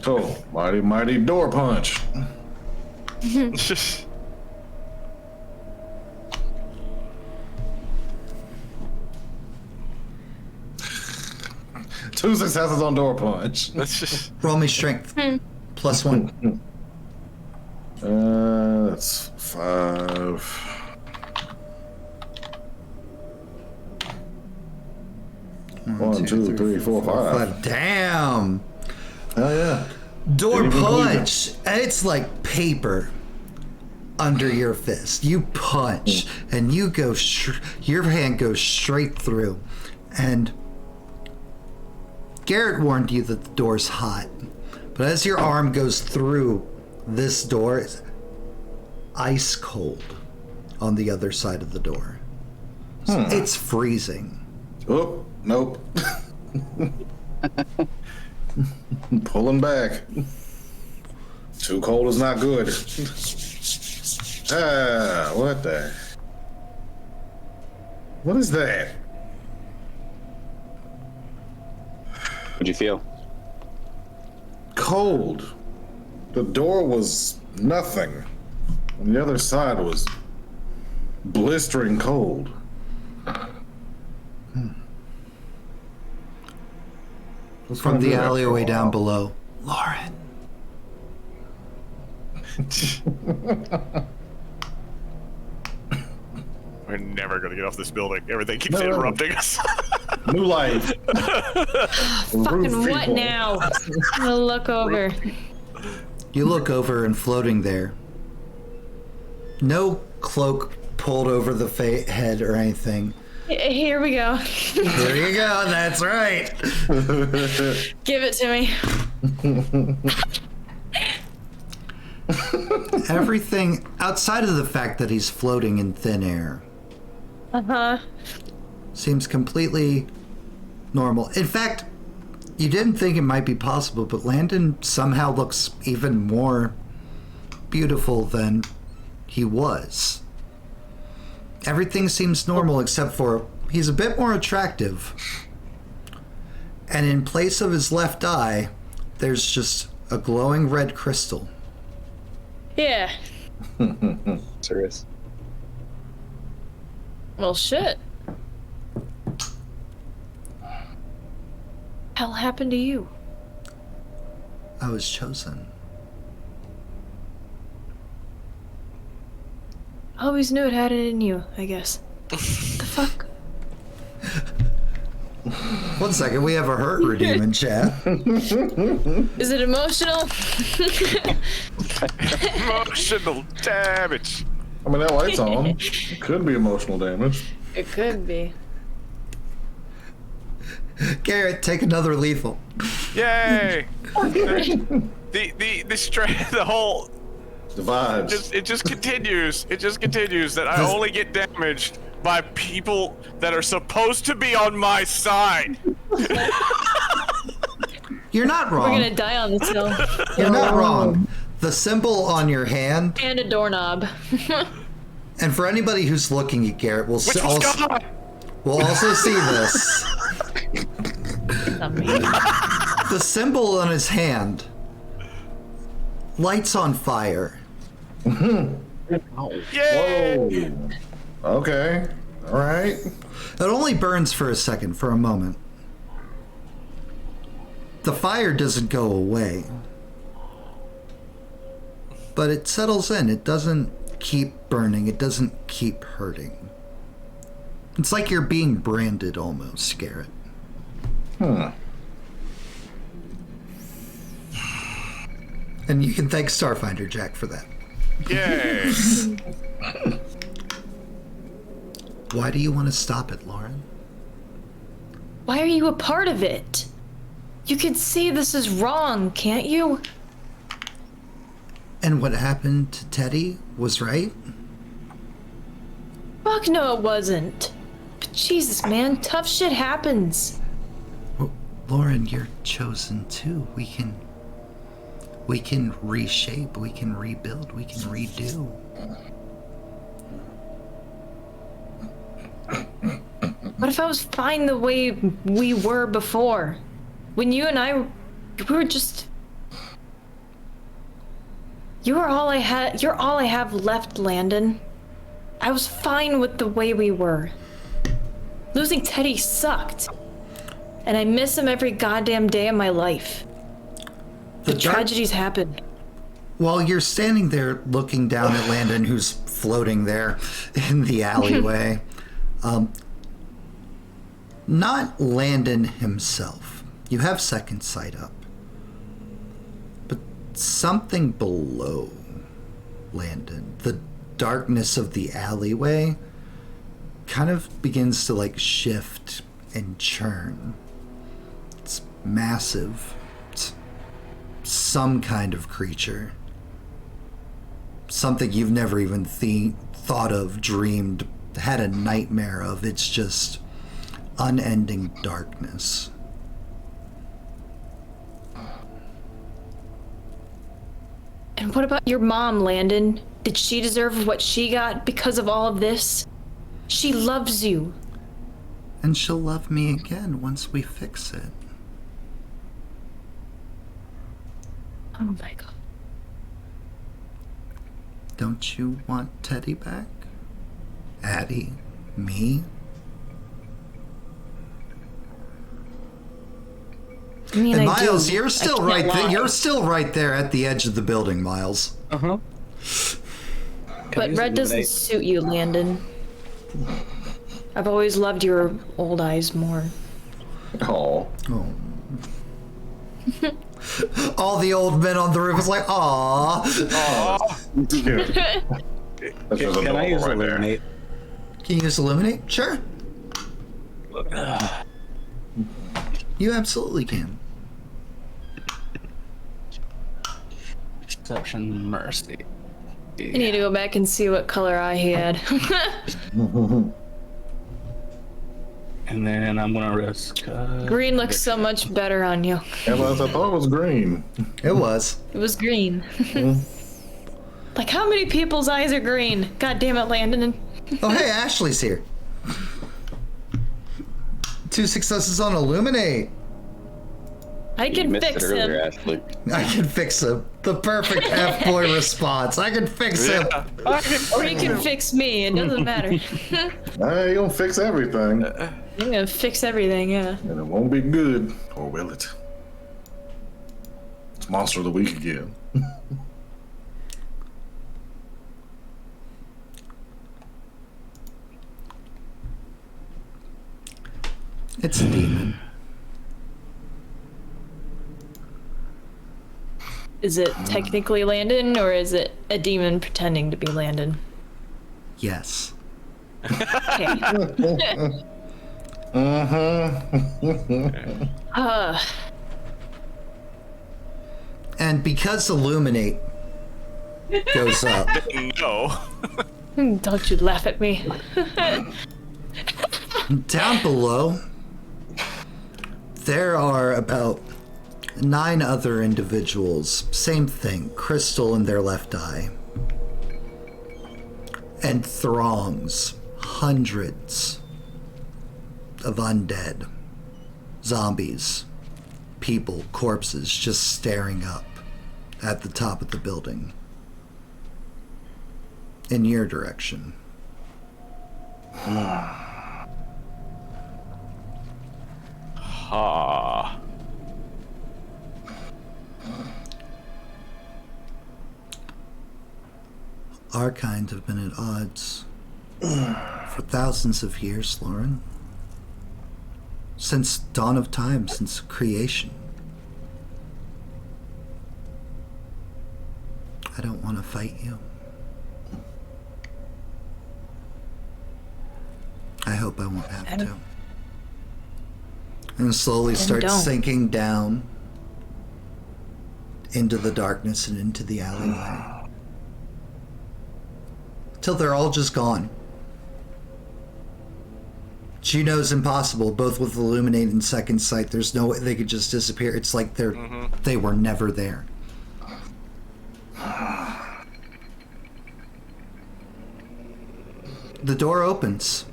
Oh, mighty door punch. 2 successes on door punch. That's just Roll me strength. +1. That's 5. One, two, three, four, five. Damn. Hell yeah. Door Didn't even believe it. punch. It's like paper under your fist. You punch, and you go. Your hand goes straight through, and Garrett warned you that the door's hot, but as your arm goes through this door, it's ice cold on the other side of the door. So it's freezing. Oh, nope. Pulling back. Too cold is not good. What the? What is that? What'd you feel? Cold. The door was nothing. And the other side was blistering cold. From the alleyway down below, Lauren. we're never gonna get off this building. Everything keeps No. interrupting us. New life. Fucking what now? I'm gonna look over. You look over and floating there. No cloak pulled over the head or anything. Here we go. There you go, that's right. Give it to me. Everything outside of the fact that he's floating in thin air seems completely normal. In fact, you didn't think it might be possible, but Landon somehow looks even more beautiful than he was. Everything seems normal except for he's a bit more attractive. And in place of his left eye, there's just a glowing red crystal. Yeah. Serious. Well, shit. Hell happened to you? I was chosen. I always knew it had it in you, I guess. The fuck? 1 second, we have a hurt redeem in chat. Is it emotional? Emotional damage. I mean, that light's on. It could be emotional damage. It could be. Garrett, take another lethal. Yay! the whole The vibes. it just continues. It just continues that I only get damaged by people that are supposed to be on my side. You're not wrong. We're gonna die on this hill. You're not wrong. The symbol on your hand, And a doorknob. and for anybody who's looking at Garrett, will Which was also, God. will also see this. Not me. The symbol on his hand lights on fire. Yay! Okay. All right. It only burns for a second, for a moment. The fire doesn't go away. But it settles in. It doesn't keep burning. It doesn't keep hurting. It's like you're being branded almost, Garrett. And you can thank Starfinder Jack for that. Yay! Why do you want to stop it, Lauren? Why are you a part of it? You can see this is wrong, can't you? And what happened to Teddy was right? Fuck no, it wasn't. But Jesus, man, tough shit happens. Well, Lauren, you're chosen too. We can reshape, we can rebuild, we can redo. What if I was fine the way we were before? When you and I, we were just... You were all I had. You're all I have left, Landon. I was fine with the way we were. Losing Teddy sucked. And I miss him every goddamn day of my life. The tragedies happen. While you're standing there looking down at Landon, who's floating there in the alleyway, not Landon himself. You have second sight up. But something below Landon, the darkness of the alleyway, kind of begins to like shift and churn. It's massive. It's some kind of creature. Something you've never even thought of, dreamed, had a nightmare of. It's just unending darkness. And what about your mom, Landon? Did she deserve what she got because of all of this? She loves you. And she'll love me again once we fix it. Oh my god. Don't you want Teddy back? Addie? Me? I mean, And I Miles, do. you're still I right can't there. lie. You're still right there at the edge of the building, Miles. But red doesn't suit you, Landon. I've always loved your old eyes more. Oh. Oh. All the old men on the roof is like, "Aw." That's just Can I use right there. illuminate? Can you use illuminate? Sure. You absolutely can. Perception, mercy. I need to go back and see what color eye he had. And then I'm gonna risk. Green looks so much better on you. Unless I thought it was green. It was. It was green. Like, how many people's eyes are green? God damn it, Landon. Oh, hey, Ashley's here. 2 successes on illuminate. I You can missed fix it earlier, him. Ashley. I can fix him. The perfect F-boy response. I can fix him. Or he can fix me. It doesn't matter. You don't fix everything. I'm gonna fix everything, yeah. And it won't be good. Or will it? It's Monster of the Week again. It's a demon. Is it technically Landon, or is it a demon pretending to be Landon? Yes. Okay. And because illuminate goes up, No. Don't you laugh at me. down below, there are about 9 other individuals. Same thing, crystal in their left eye. And throngs, hundreds of undead, zombies, people, corpses just staring up at the top of the building in your direction. Ah. Our kind have been at odds for thousands of years, Lauren. Since dawn of time, since creation. I don't want to fight you. I hope I won't have to. And slowly starts don't. sinking down into the darkness and into the alleyway. Till they're all just gone. She knows impossible, both with Illuminate and Second Sight. There's no way they could just disappear. It's like they were never there. The door opens.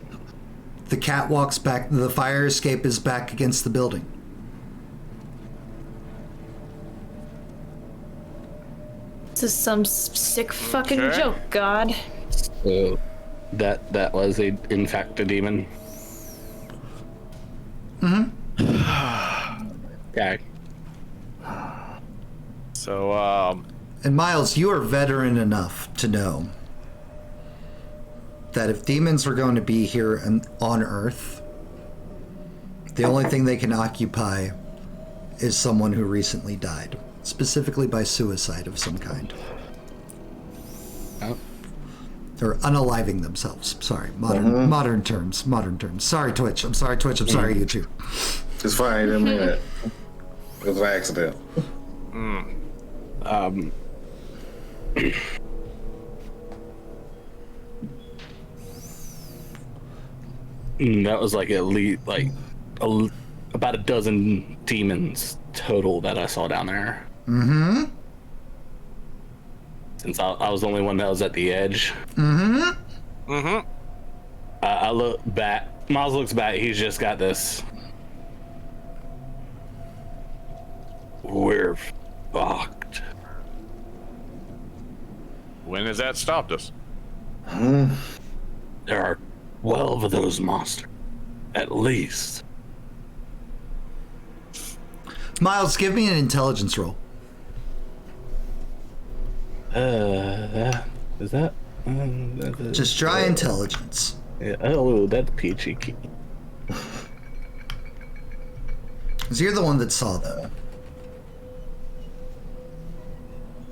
The cat walks back. The fire escape is back against the building. This is some sick fucking Okay. joke, God. So that was in fact a demon. Okay. So, And Miles, you are veteran enough to know that if demons were going to be here on Earth, the only thing they can occupy is someone who recently died, specifically by suicide of some kind. Oh. Or unaliving themselves. Sorry, modern terms. Sorry, Twitch. I'm sorry, Twitch. I'm sorry, YouTube. It's fine. I didn't mean it. It was an accident. That was like at least like about a dozen demons total that I saw down there. Mm-hmm. Since I was the only one that was at the edge. mm-hmm. I look back. Miles looks back. He's just got this. We're fucked. When has that stopped us? There are 12 of those monsters, at least. Miles, give me an intelligence roll. Is that? Just try intelligence. Yeah, oh, that's peachy key. Because you're the one that saw them.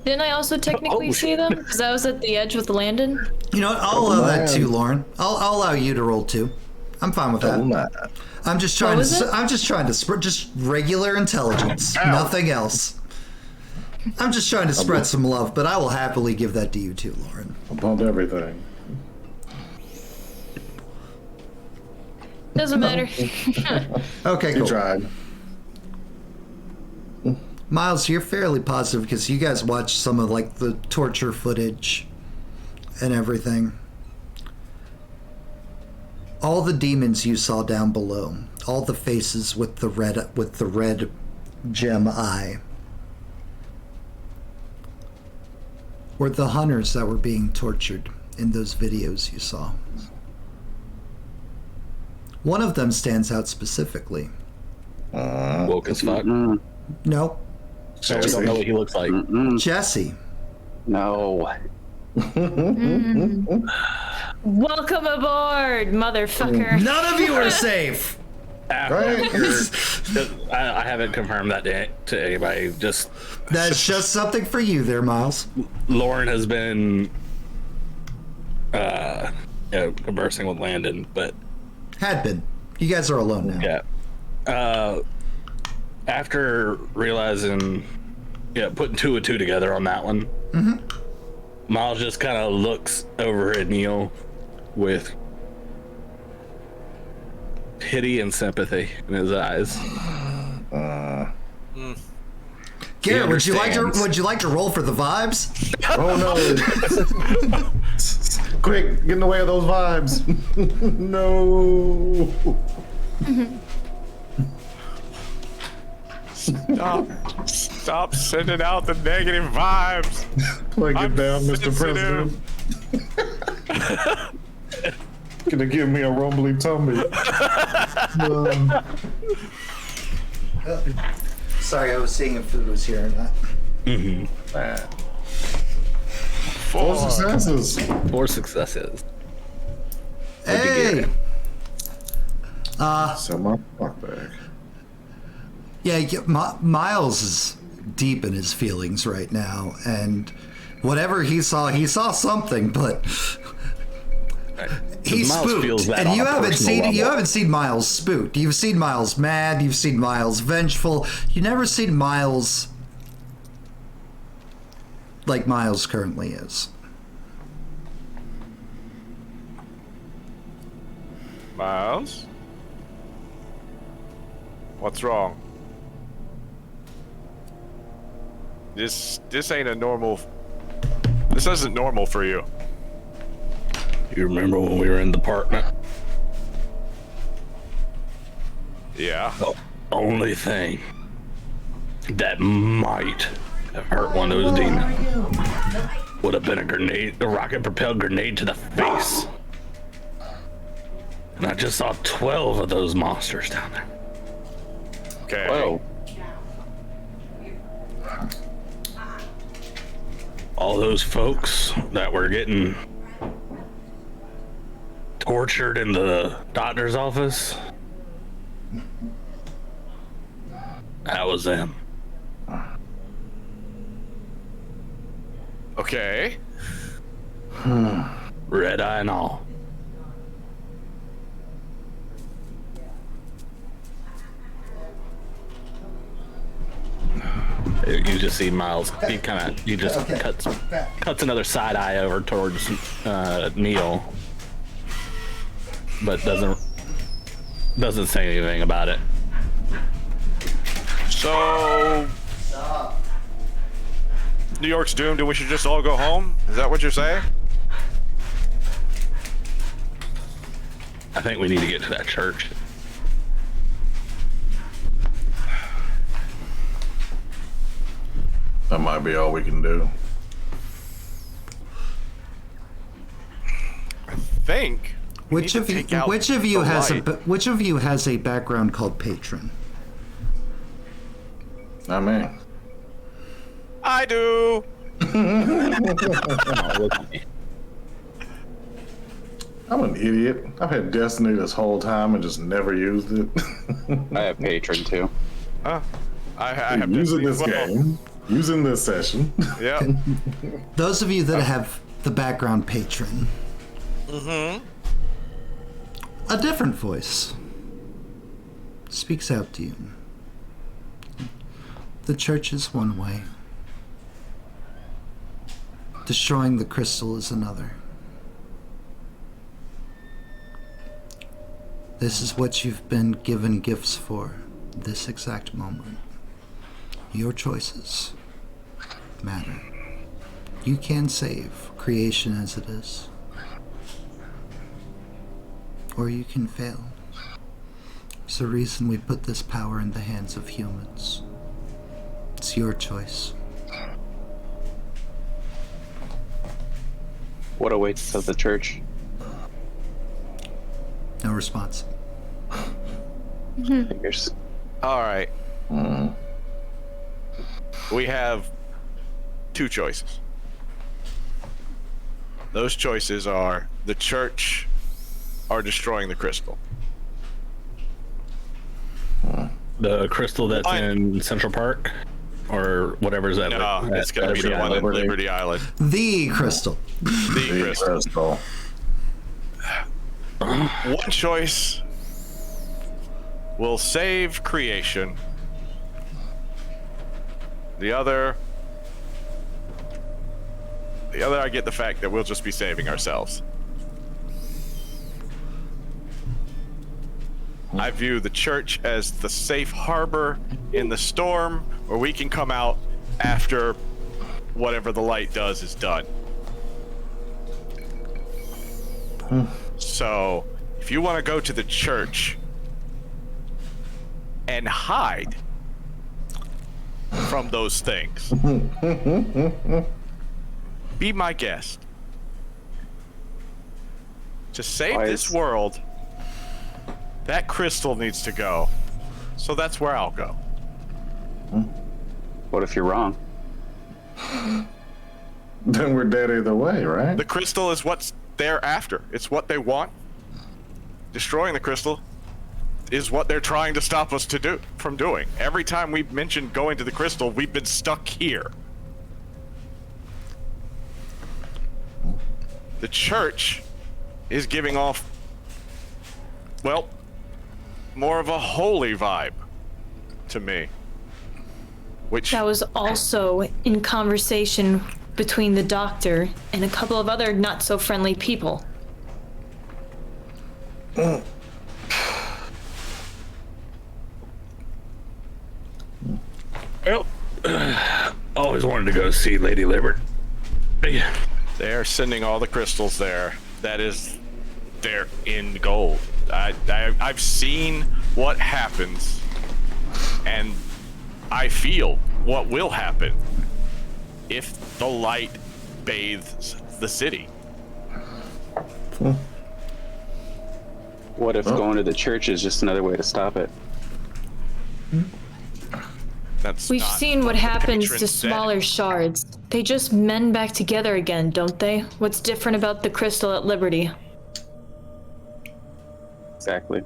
Didn't I also technically see them? Because I was at the edge with the Landon. You know what? I'll allow that too, Lauren. I'll allow you to roll 2. I'm fine with that. I'm just trying to spread just regular intelligence, nothing else. I'm just trying to spread some love, but I will happily give that to you too, Lauren. I bumped everything. Doesn't matter. Okay, You cool. tried. Miles, you're fairly positive because you guys watched some of like the torture footage and everything. All the demons you saw down below, all the faces with the red gem eye, were the hunters that were being tortured in those videos you saw. One of them stands out specifically. Woke as fuck. No, I don't know what he looks like. Jesse. No. Welcome aboard, motherfucker. None of you are safe. Right? I haven't confirmed that to anybody. Just That's just something for you there, Miles. Lauren has been conversing with Landon, but Had been. You guys are alone now. yeah. After realizing, putting 2 and 2 together on that one, Miles just kind of looks over at Neil with pity and sympathy in his eyes. Garrett, would you like to roll for the vibes? Oh no! Quick, get in the way of those vibes. No. Stop sending out the negative vibes. Plug it down, Mr. sensitive. President. Gonna give me a rumbly tummy. Sorry, I was seeing if food was here or not. 4 successes. 4 successes. Hey! So my fuck bag. Yeah, Miles is deep in his feelings right now, and whatever he saw something, but he's Miles feels spooked. that And on you a haven't personal level. seen Miles spooked. You've seen Miles mad, you've seen Miles vengeful. You've never seen Miles like Miles currently is. Miles? What's wrong? This ain't a normal... This isn't normal for you. You remember when we were in the apartment? Yeah. The only thing that might have hurt one of those demons would have been a rocket-propelled grenade to the face. And I just saw 12 of those monsters down there. Okay. Whoa. All those folks that were getting tortured in the doctor's office, that was them. Okay. Red eye and all. You just see Miles. He just cuts another side eye over towards Neil, but doesn't say anything about it. So... New York's doomed and we should just all go home? Is that what you're saying? I think we need to get to that church. That might be all we can do. I think. Which of you has a background called patron? Not me. I do. Oh, look at me. I'm an idiot. I've had Destiny this whole time and just never used it. I have patron too. Huh? I have Using Destiny this as well. game. Using this session. Yeah. Those of you that have the background patron. A different voice speaks out to you. The church is one way. Destroying the crystal is another. This is what you've been given gifts for this exact moment. Your choices matter. You can save creation as it is. Or you can fail. There's a reason we put this power in the hands of humans. It's your choice. What awaits of the church? No response. Fingers. All right. We have two choices. Those choices are the church or destroying the crystal. The crystal that's in Central Park, or whatever's that. No, it's going to be the one in Liberty Island. The crystal. The crystal. One choice will save creation. The other, I get the fact that we'll just be saving ourselves. I view the church as the safe harbor in the storm where we can come out after whatever the light does is done. So, if you want to go to the church and hide from those things, be my guest. To save this world, that crystal needs to go. So that's where I'll go. What if you're wrong? Then we're dead either way, right? The crystal is what's they're after. It's what they want. Destroying the crystal is what they're trying to stop us from doing. Every time we've mentioned going to the crystal, we've been stuck here. The church is giving off, well, more of a holy vibe to me. Which That was also in conversation between the doctor and a couple of other not so friendly people. Well, always wanted to go see Lady Liberty. they're sending all the crystals there. That is their end goal. I've seen what happens, and I feel what will happen if the light bathes the city. What if going to the church is just another way to stop it? We've seen what happens to said. smaller shards. They just mend back together again, don't they? What's different about the crystal at Liberty? Exactly.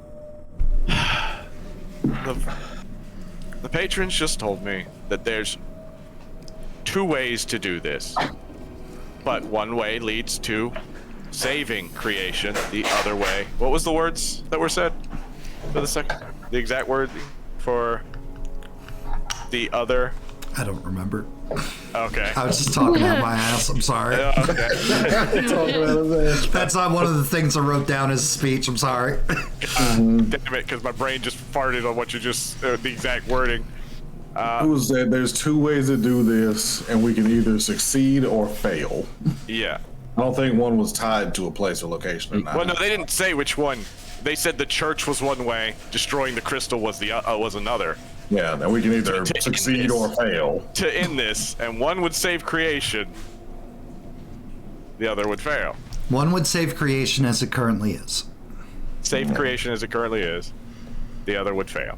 The patrons just told me that there's 2 ways to do this, but one way leads to saving creation. The other way, what was the words that were said for the exact word for the other? I don't remember. Okay. I was just talking out my ass. I'm sorry. Okay. That's not one of the things I wrote down as a speech. I'm sorry. Damn it, because my brain just farted on what you just, the exact wording. Who said there's 2 ways to do this, and we can either succeed or fail? Yeah. I don't think one was tied to a place or location or not. Well, no, they didn't say which one. They said the church was one way, destroying the crystal was was another. Yeah, then we can either succeed or fail. To end this, and one would save creation, the other would fail. One would save creation as it currently is. Save creation as it currently is, the other would fail.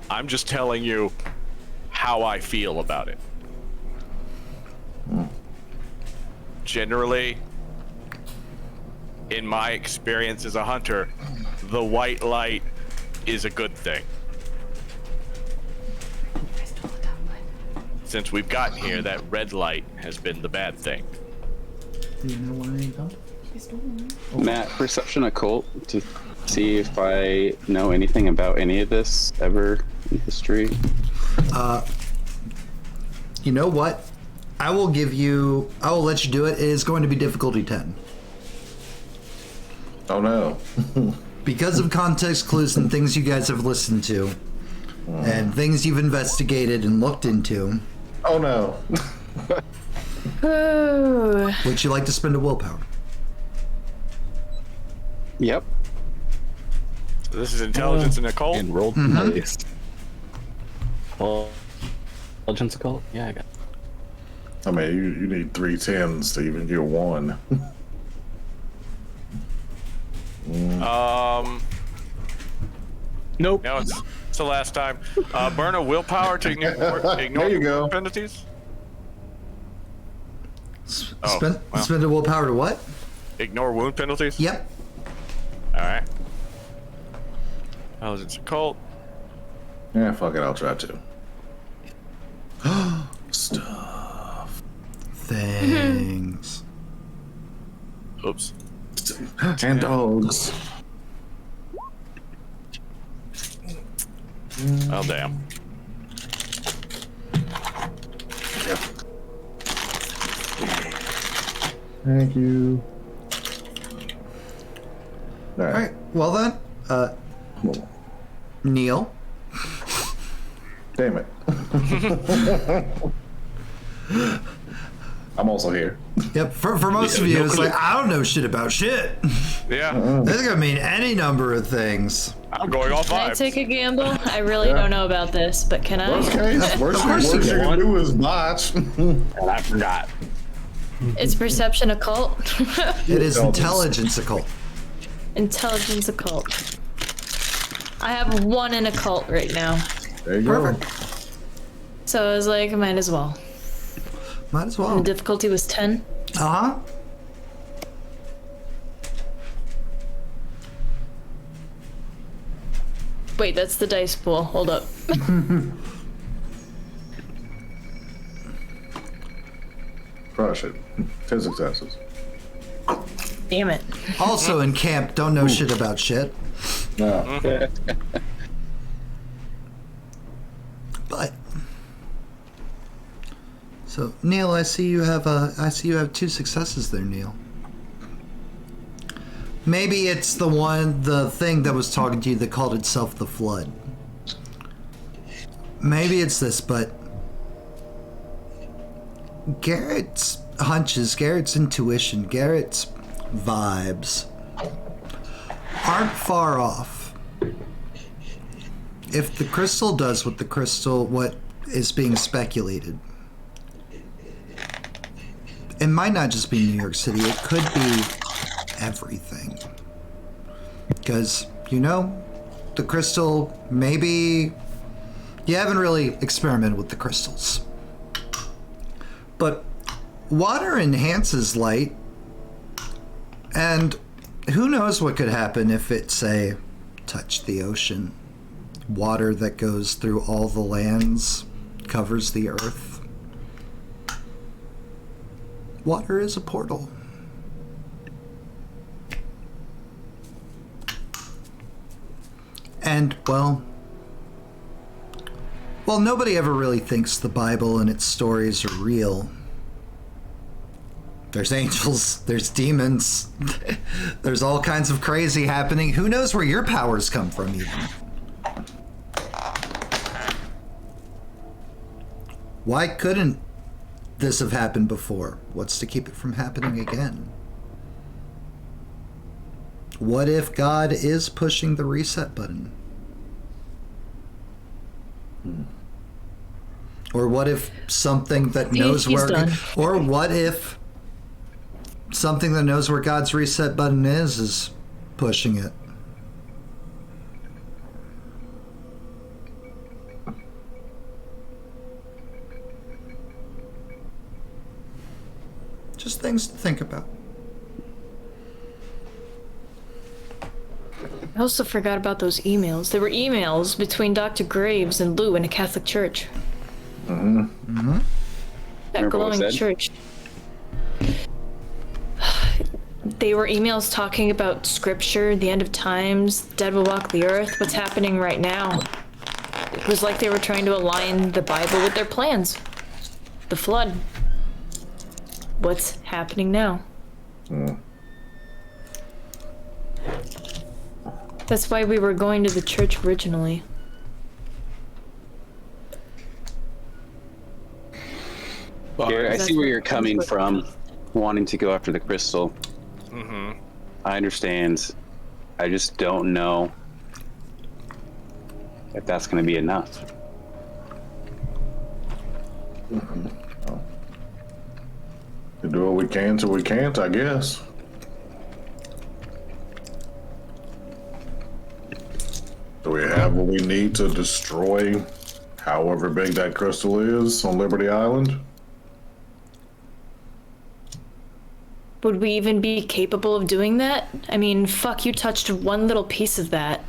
I'm just telling you how I feel about it. Generally, in my experience as a hunter, the white light is a good thing. since we've gotten here, that red light has been the bad thing. Do you know why you don't? Matt, perception occult to see if I know anything about any of this ever in history. You know what? I will let you do it. It is going to be difficulty 10. Oh no. Because of context clues and things you guys have listened to, and things you've investigated and looked into. Oh no. Ooh. Would you like to spend a willpower? Yep. So this is intelligence and occult. And rolled dice. Well, intelligence occult? Yeah, I got it. I mean, you need 3 10s to even get 1. Nope. No, it's the last time. Burn a willpower to ignore There you go. penalties. Oh, well. Spend a willpower to what? Ignore wound penalties. Yep. All right. Intelligence occult. Yeah, fuck it, I'll try to. Stuff. Things. Oops. And dogs. Oh damn. Yep. Thank you. All All right. right. Well then, Well, Neil. damn it. I'm also here. Yep. For most of you, it's like I don't know shit about shit. Yeah. This is gonna mean any number of things. I'm going off Can I vibes. take a gamble? I really don't know about this, but can I? Worst case, worst course you you can. can do is botch. And I forgot. It's perception occult. It is intelligence occult. Intelligence occult. I have 1 in occult right now. There you go. Perfect. So I was like, might as well. Might as The well. difficulty was 10. Uh huh. Wait, that's the dice pool. Hold up. Crush it. 10 successes. Damn it. Also in camp, don't know shit about shit. No. But so Neil, I see you have 2 successes there, Neil. Maybe it's the thing that was talking to you that called itself the Flood. Maybe it's this, but Garrett's hunches, Garrett's intuition, Garrett's vibes aren't far off. If the crystal does what is being speculated, it might not just be New York City, it could be everything. Because, the crystal, maybe you haven't really experimented with the crystals. But water enhances light, and who knows what could happen if it, say, touched the ocean. Water that goes through all the lands, covers the earth. Water is a portal. And, well, nobody ever really thinks the Bible and its stories are real. There's angels, there's demons, there's all kinds of crazy happening. Who knows where your powers come from, even? Why couldn't this have happened before? What's to keep it from happening again? What if God is pushing the reset button? Or what if something that knows he's where... done. Or what if something that knows where God's reset button is pushing it? Just things to think about. I also forgot about those emails. There were emails between Dr. Graves and Lou in a Catholic church. That Remember what it glowing said? church. They were emails talking about scripture, the end of times, dead will walk the earth, what's happening right now. It was like they were trying to align the Bible with their plans. The flood. What's happening now? That's why we were going to the church originally. Gary, I see where you're coming from, wanting to go after the crystal. I understand. I just don't know if that's going to be enough. We do what we can till we can't, I guess. Do we have what we need to destroy however big that crystal is on Liberty Island? Would we even be capable of doing that? I mean, fuck, you touched one little piece of that.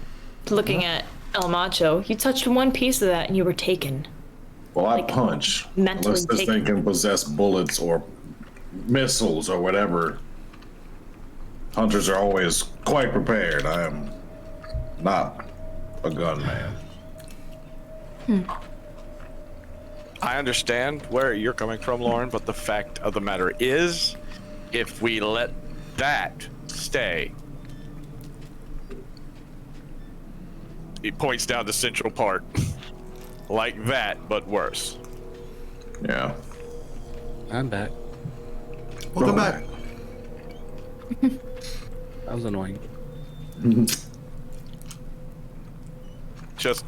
Looking at El Macho, you touched one piece of that and you were taken. Well, I punch. mentally Unless this taken. thing can possess bullets or missiles or whatever. Hunters are always quite prepared. I am not a gunman. I understand where you're coming from, Lauren, but the fact of the matter is, if we let that stay, he points down the central part, like that, but worse. Yeah. I'm back. Welcome back. That was annoying. Just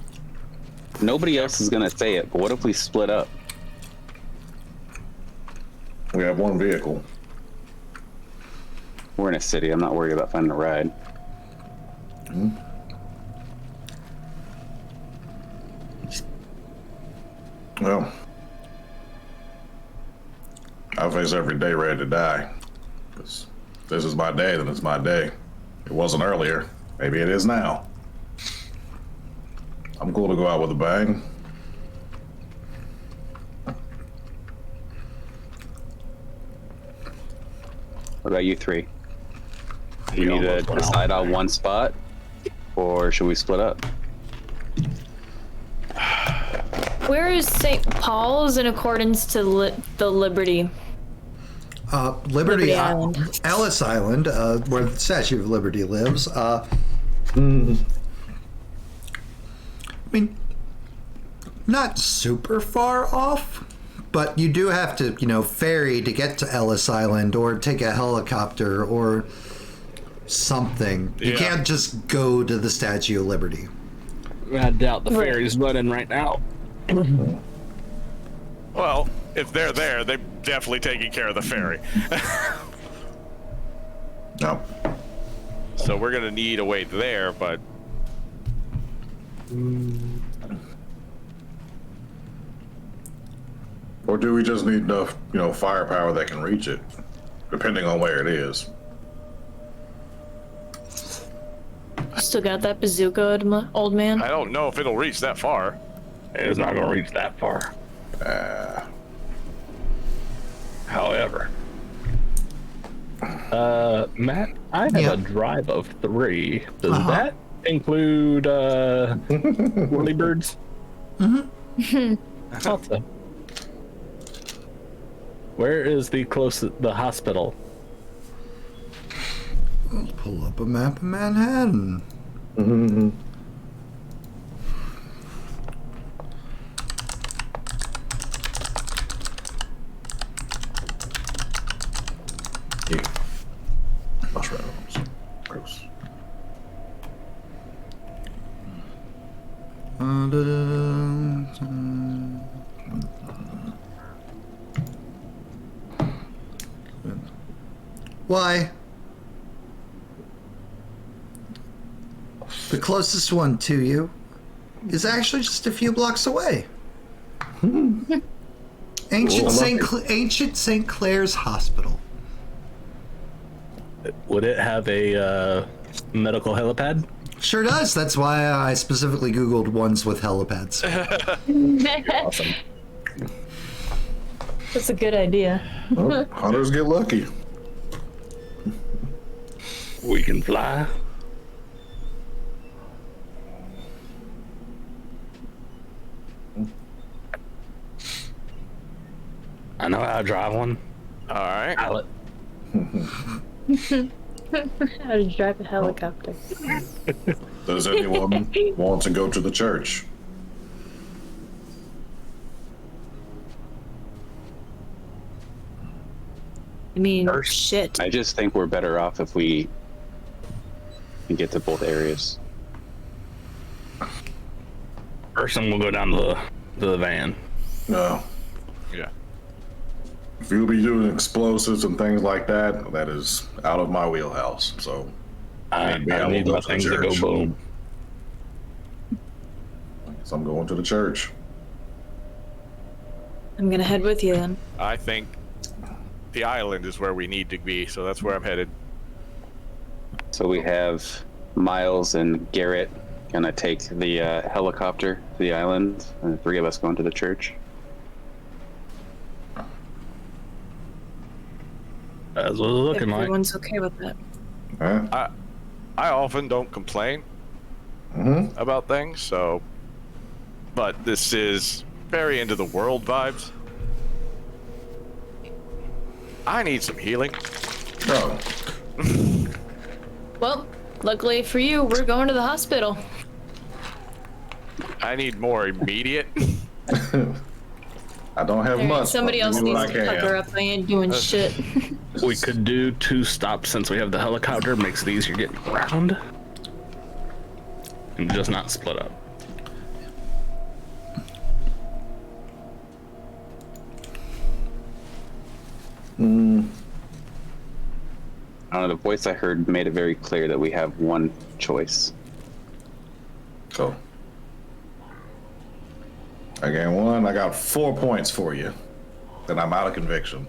Nobody else is going to say it, but what if we split up? We have one vehicle. We're in a city. I'm not worried about finding a ride. Well, I face every day ready to die. If this is my day, then it's my day. It wasn't earlier. Maybe it is now. I'm cool to go out with a bang. What about you three? Do We you need to almost went out. decide on one spot, or should we split up? Where is St. Paul's in accordance to the Liberty? Liberty Island. Ellis Island, where the Statue of Liberty lives. I mean, not super far off, but you do have to, ferry to get to Ellis Island or take a helicopter or something. You Yeah. can't just go to the Statue of Liberty. I doubt the Right. ferry's running right now. well, if they're there, they're definitely taking care of the ferry. No. So we're gonna need a way there, but Or do we just need enough, firepower that can reach it, depending on where it is? Still got that bazooka, old man? I don't know if it'll reach that far. It's not gonna reach that far. However, Matt, I have Yeah. a drive of 3. Does that include whirly birds? Mm-hmm. Thought so. Where is the hospital? Let's pull up a map of Manhattan. Yeah. Mushrooms. Gross. Why? The closest one to you is actually just a few blocks away. Ancient St. Clair's Hospital. Would it have a medical helipad? Sure does. That's why I specifically Googled ones with helipads. Awesome. That's a good idea. Well, hunters get lucky. We can fly. I know how to drive one. All right. Pilot. How to drive a helicopter. Does anyone want to go to the church? I mean, shit. I just think we're better off if we can get to both areas. First, then we'll go down to the van. No. Yeah. If you'll be doing explosives and things like that, that is out of my wheelhouse. So I will need go my to the things to go church. boom. So I'm going to the church. I'm gonna head with you then. I think the island is where we need to be, so that's where I'm headed. So we have Miles and Garrett gonna take the helicopter to the island, and the three of us going to the church. That's what it's looking like. Everyone's okay with that. Huh? I often don't complain about things, so. But this is very end of the world vibes. I need some healing. Oh, Well, luckily for you, we're going to the hospital. I need more immediate. I don't have Alright, much. somebody but else do what needs I to pucker up. I ain't doing shit. We could do 2 stops since we have the helicopter. Makes it easier getting around. And just not split up. I don't know, the voice I heard made it very clear that we have one choice. So I gain 1. I got 4 points for you. Then I'm out of conviction.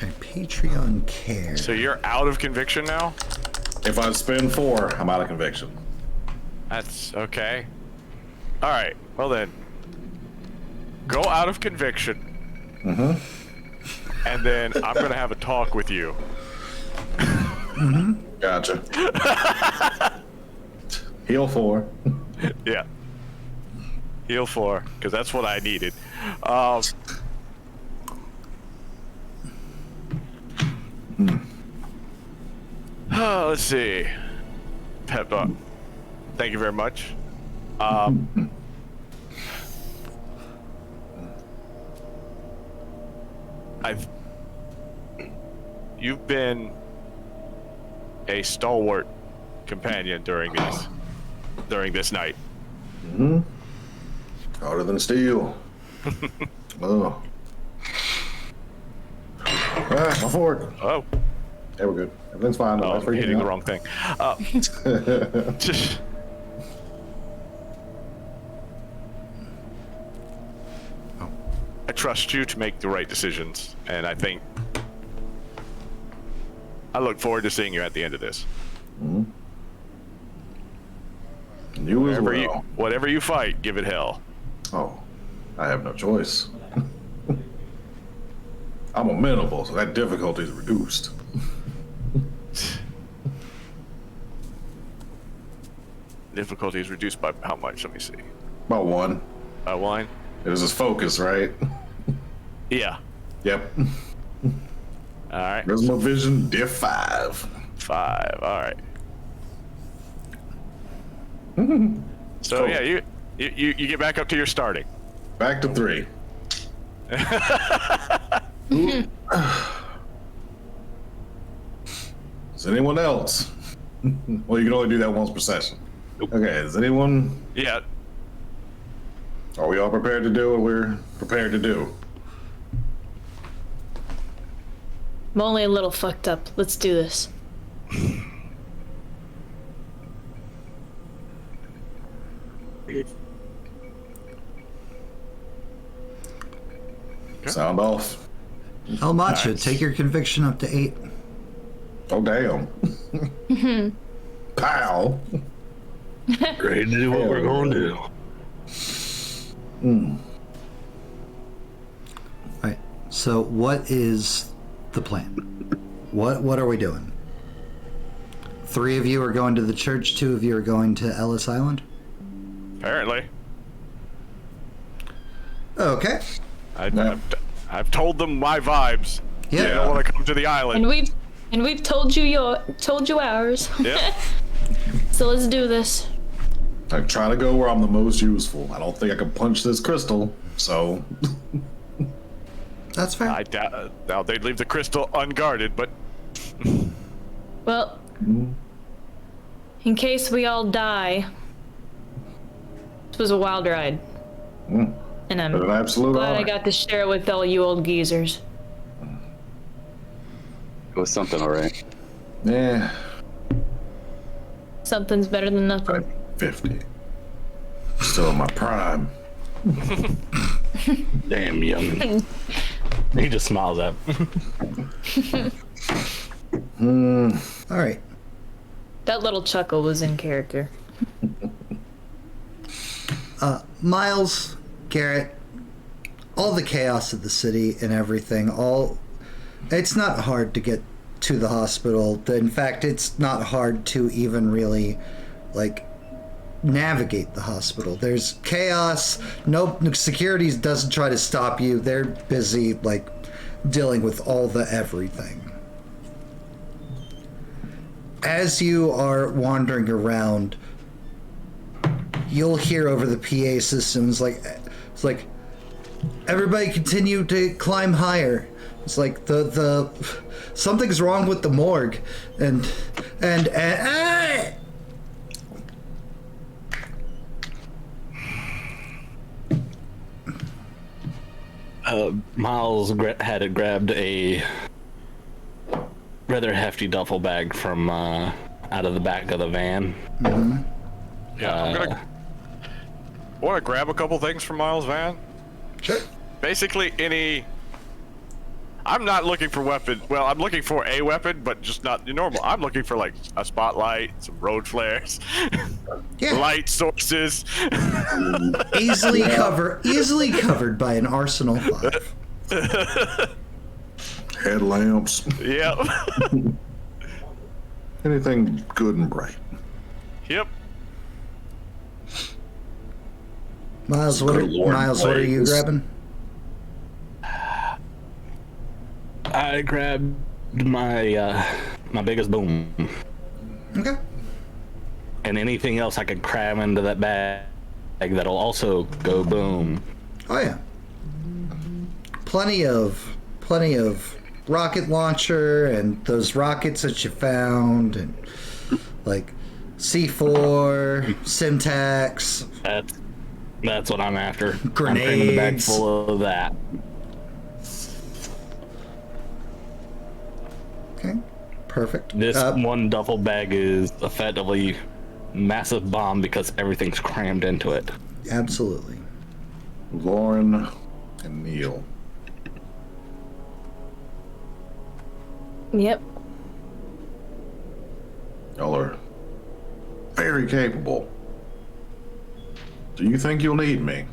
And Patreon care. So you're out of conviction now? If I spend 4, I'm out of conviction. That's okay. All right. Well then, go out of conviction. And then I'm gonna have a talk with you. Gotcha. Heal 4. Yeah. Heal 4, because that's what I needed. Let's see. Pep talk. Thank you very much. You've been a stalwart companion during this night. Harder than steel. Oh. Ah, my fork. Oh, Yeah, we're good. Everything's fine. oh, Nobody's I'm freaking hitting the out. wrong thing. Just, I trust you to make the right decisions, and I think I look forward to seeing you at the end of this. You as well. Whatever you fight, give it hell. Oh, I have no choice. I'm amenable, so that difficulty is reduced. Difficulty is reduced by how much? Let me see. About 1. By 1? It was his focus, right? Yeah. Yep. All right. Charisma vision, diff 5. 5. All right. So Cool. yeah, you get back up to your starting. Back to 3. Is anyone else? Well, you can only do that once per session. Okay, is anyone... Yeah. Are we all prepared to do what we're prepared to do? I'm only a little fucked up. Let's do this. Sound off. El Macho, Nice. take your conviction up to 8. Oh, damn. Pow. Ready to do what we're going to do. So what is the plan? What are we doing? 3 of you are going to the church, 2 of you are going to Ellis Island? Apparently. Okay. I've told them my vibes. Yeah. They don't want to come to the island. And we've told you ours. Yep. So let's do this. I try to go where I'm the most useful. I don't think I can punch this crystal, so. That's fair. I doubt they'd leave the crystal unguarded, but Well, in case we all die, this was a wild ride. And I'm An absolute glad I honor. got to share it with all you old geezers. It was something, all right. Yeah. Something's better than nothing. I'm 50. Still in my prime. Damn young. He just smiles at him. All right. That little chuckle was in character. Miles, Garrett, all the chaos of the city and everything, it's not hard to get to the hospital. In fact, it's not hard to even really, navigate the hospital. There's chaos. No, security doesn't try to stop you. They're busy, dealing with all the everything. As you are wandering around, you'll hear over the PA systems it's like everybody continue to climb higher. It's like the something's wrong with the morgue, and Miles had grabbed a rather hefty duffel bag from out of the back of the van. yeah, I'm gonna want to grab a couple things from Miles' van. Sure. Basically, I'm not looking for weapon. Well, I'm looking for a weapon, but just not normal. I'm looking for a spotlight, some road flares, Yeah. light sources. Easily covered by an Arsenal 5. Headlamps. Yep. Anything good and bright. Yep. Miles, what Good Lord, what are you please. grabbing? I grabbed my my biggest boom Okay. and anything else I could cram into that bag that'll also go boom. Oh yeah. Plenty of rocket launcher and those rockets that you found, and C4, Simtax. That's what I'm after. I'm cramming the bag Grenades. full of that. Okay. Perfect. This one duffel bag is effectively massive bomb because everything's crammed into it. Absolutely. Lauren and Neil. Yep. Y'all are very capable. Do you think you'll need me?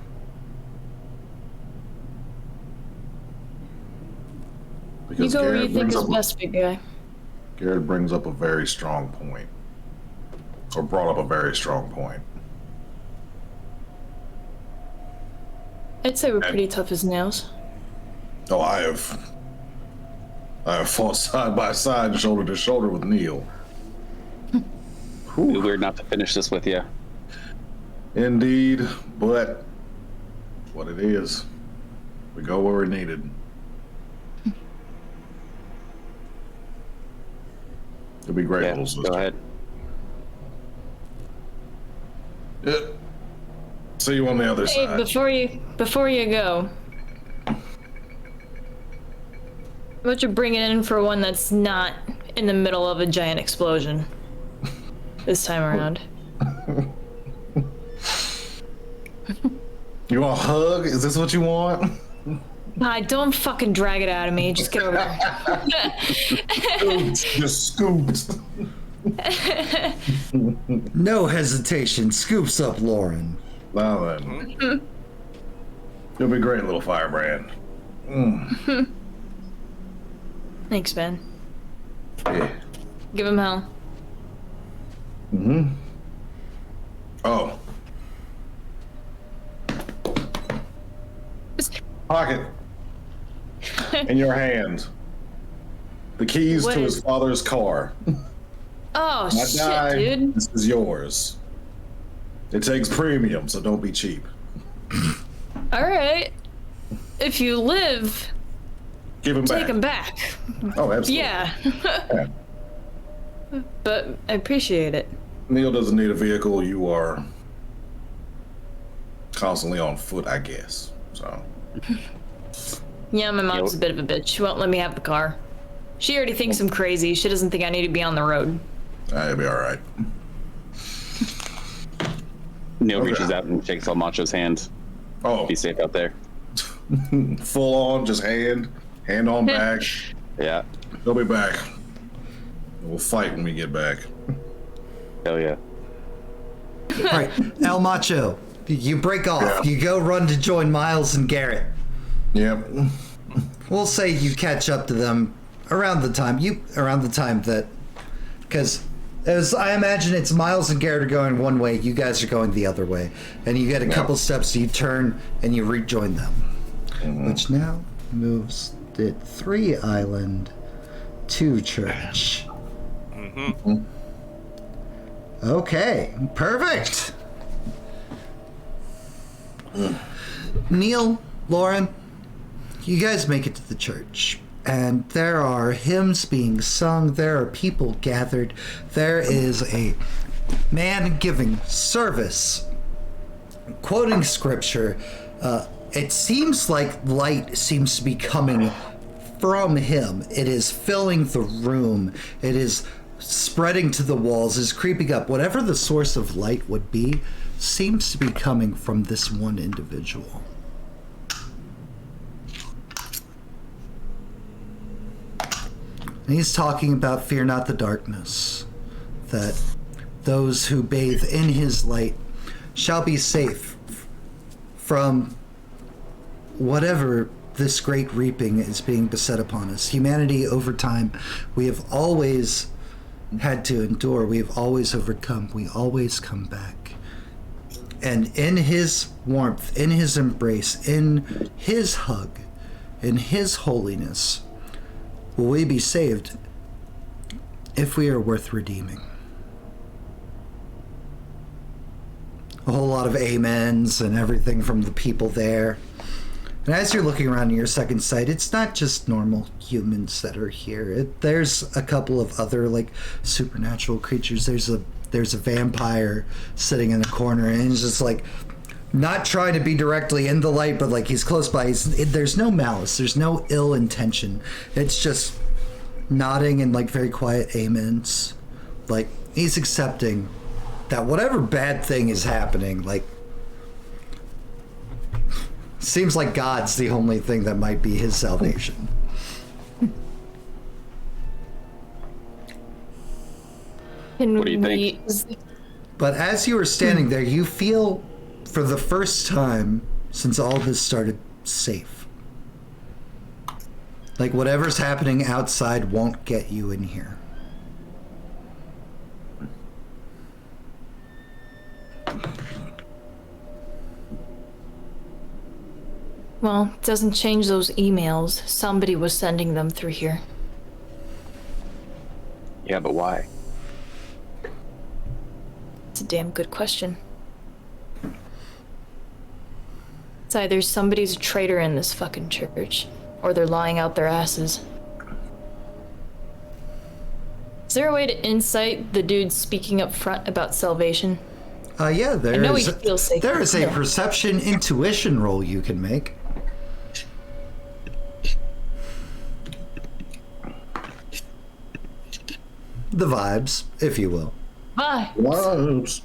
You Because go where you Garrett think brings is up best, big guy. Garrett brings up a very strong point. Or brought up a very strong point. I'd say we're pretty tough as nails. Oh, I have fought side by side, shoulder to shoulder with Neil. It'd be weird not to finish this with you. Indeed, but what it is, we go where we're needed. It'll be great, Yeah, little sister. go ahead. Yeah. See you on the other Hey, side. before you go, how about you bring it in for one that's not in the middle of a giant explosion this time around? You want a hug? Is this what you want? Don't fucking drag it out of me. Just get over there. Just scoops. No hesitation. Scoops up Lauren. Now then. You'll be great, little firebrand. Thanks, Ben. Yeah. Give him hell. Oh. Pocket. In your hand. The keys What to is- his father's car. Oh, Not shit, die. dude. This is yours. It takes premium, so don't be cheap. All right. If you live, Give him back. take him back. Oh, absolutely. Yeah. Yeah. But I appreciate it. Neil doesn't need a vehicle. You are constantly on foot, I guess. So. Yeah, my mom's a bit of a bitch. She won't let me have the car. She already thinks I'm crazy. She doesn't think I need to be on the road. It'll be all right. Neil reaches out and shakes El Macho's hand. Oh, Be safe out there. full on, just hand on back. Yeah. He'll be back. We'll fight when we get back. Hell yeah. All right, El Macho, you break off. Yeah. You go run to join Miles and Garrett. Yep. We'll say you catch up to them around the time that, because as I imagine it's Miles and Garrett are going one way, you guys are going the other way, and you get a couple steps, you turn and you rejoin them, which now moves it 3 island, 2 church. Okay, perfect. Neil, Lauren, you guys make it to the church, and there are hymns being sung, there are people gathered, there is a man giving service, quoting scripture. It seems like light seems to be coming from him. It is filling the room. It is spreading to the walls, is creeping up. Whatever the source of light would be, seems to be coming from this one individual. And he's talking about fear not the darkness, that those who bathe in his light shall be safe from whatever this great reaping is being beset upon us. Humanity, over time, we have always had to endure. We have always overcome. We always come back. And in his warmth, in his embrace, in his hug, in his holiness, will we be saved if we are worth redeeming. A whole lot of amens and everything from the people there. And as you're looking around in your second sight, it's not just normal humans that are here. There's a couple of other like supernatural creatures. There's a vampire sitting in the corner, and he's just like not trying to be directly in the light, but like he's close by. There's no malice. There's no ill intention. It's just nodding and like very quiet amens. Like he's accepting that whatever bad thing is happening, like, seems like God's the only thing that might be his salvation. What do you think? But as you are standing there, you feel, for the first time since all this started, safe. Like whatever's happening outside won't get you in here. Well, it doesn't change those emails. Somebody was sending them through here. Yeah, but why? It's a damn good question. It's either somebody's a traitor in this fucking church, or they're lying out their asses. Is there a way to insight the dude speaking up front about salvation? Yeah, I know he feels safe. there is a perception intuition roll you can make. The vibes, if you will. Bye. Whoops.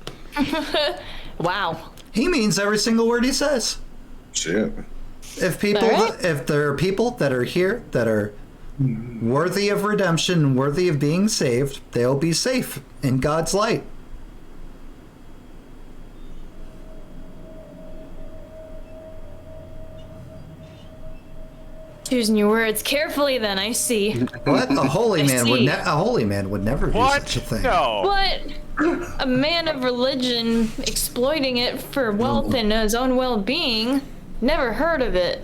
Wow. He means every single word he says. Shit. If there are people that are here that are worthy of redemption, worthy of being saved, they'll be safe in God's light. Choosing your words carefully, then. I see. What? A holy I man would see. a holy man would never do What? such a thing. No. What? A man of religion exploiting it for wealth and his own well-being? Never heard of it.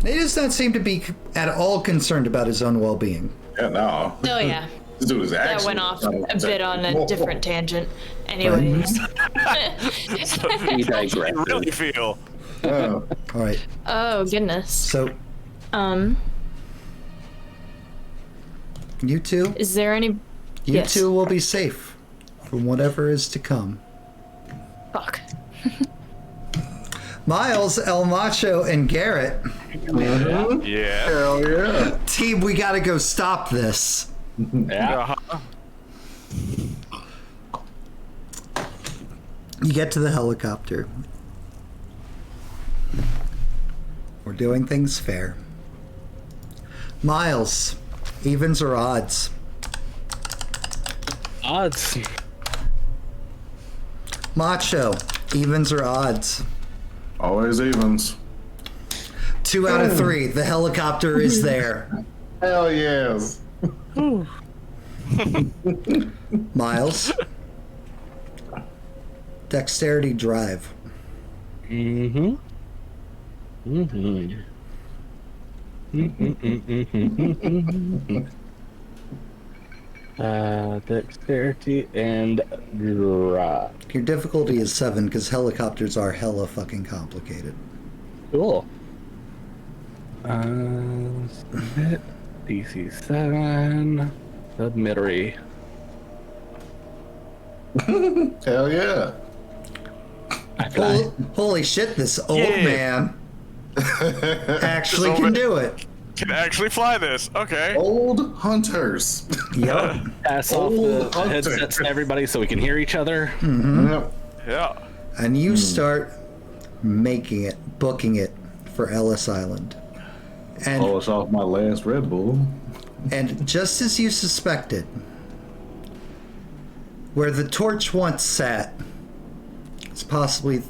He does not seem to be at all concerned about his own well-being. Yeah, no. Oh yeah. This dude is That actually went off a bit on a different tangent. Anyways. We digress. You really feel. Oh. All right. Oh goodness. So Um, you two, is there any? Yes. two will be safe from whatever is to come. Fuck. Miles, El Macho, and Garrett. Yeah. Hell yeah. Team, we gotta go stop this. Yeah. Uh-huh. You get to the helicopter. We're doing things fair. Miles, evens or odds? Odds. Macho, evens or odds? Always evens. 2 out of 3. The helicopter is there. Hell yes. Miles. Dexterity drive. Mm-hmm. Dexterity and drive. Your difficulty is 7 because helicopters are hella fucking complicated. Cool. Submit. DC 7. Submittery. Hell yeah. I fly. Holy shit, this old Yeah. man actually This can old do it. Can actually fly this. Okay. Old hunters. Yep. Pass off the Oh, headsets to everybody so we can hear each other. Yep. Yeah. And you start making it, booking it for Ellis Island. And Polish off my last Red Bull. And just as you suspected, where the torch once sat is possibly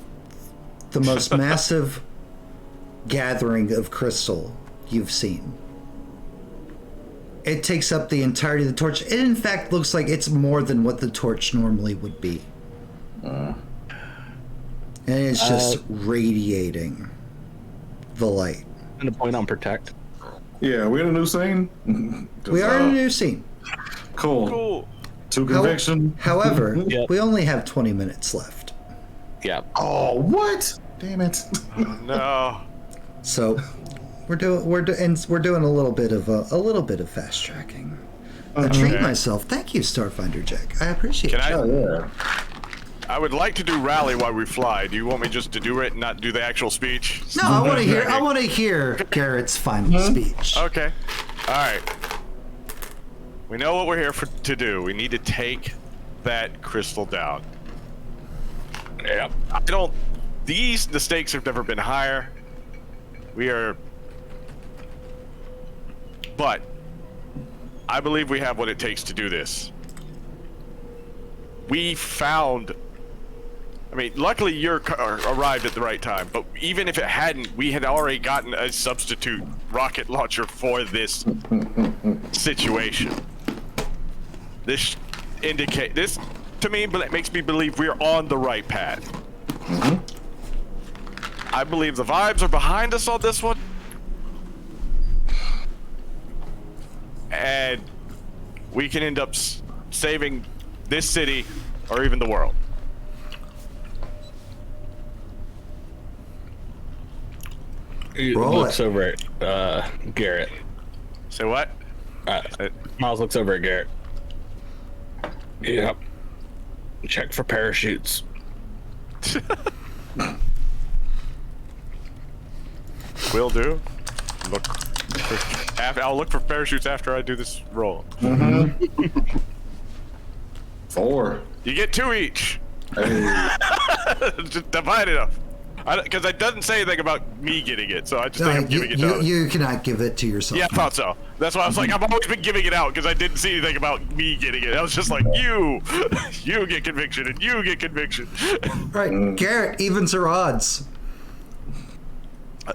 the most massive gathering of crystal you've seen. It takes up the entirety of the torch. It in fact looks like it's more than what the torch normally would be. And it's just radiating the light. And a point on protect. Yeah, we in a new scene? We are in a new scene. Cool. Cool. 2 conviction. However, Yep. we only have 20 minutes left. Yeah. Oh, what? Damn it. No. So we're doing a little bit of fast tracking. I treat myself. Thank you, Starfinder Jack. I appreciate Can it. I? Oh, yeah. I would like to do rally while we fly. Do you want me just to do it and not do the actual speech? No, I want to hear Garrett's final speech. Okay. All right. We know what we're here to do. We need to take that crystal down. Yeah. The stakes have never been higher. But I believe we have what it takes to do this. Luckily you're arrived at the right time, but even if it hadn't, we had already gotten a substitute rocket launcher for this situation. This to me makes me believe we're on the right path. I believe the vibes are behind us on this one. And we can end up saving this city or even the world. He Roll looks it. over at Garrett. Say what? Miles looks over at Garrett. Yep. Check for parachutes. Will do. I'll look for parachutes after I do this roll. 4. You get 2 each. Hey. Just divide it up. Because it doesn't say anything about me getting it, so I just think I'm giving it to others. You cannot give it to yourself. Yeah, I thought so. That's why I was like, I've always been giving it out because I didn't see anything about me getting it. I was just like, you get conviction and you get conviction. Right, Garrett, evens or odds?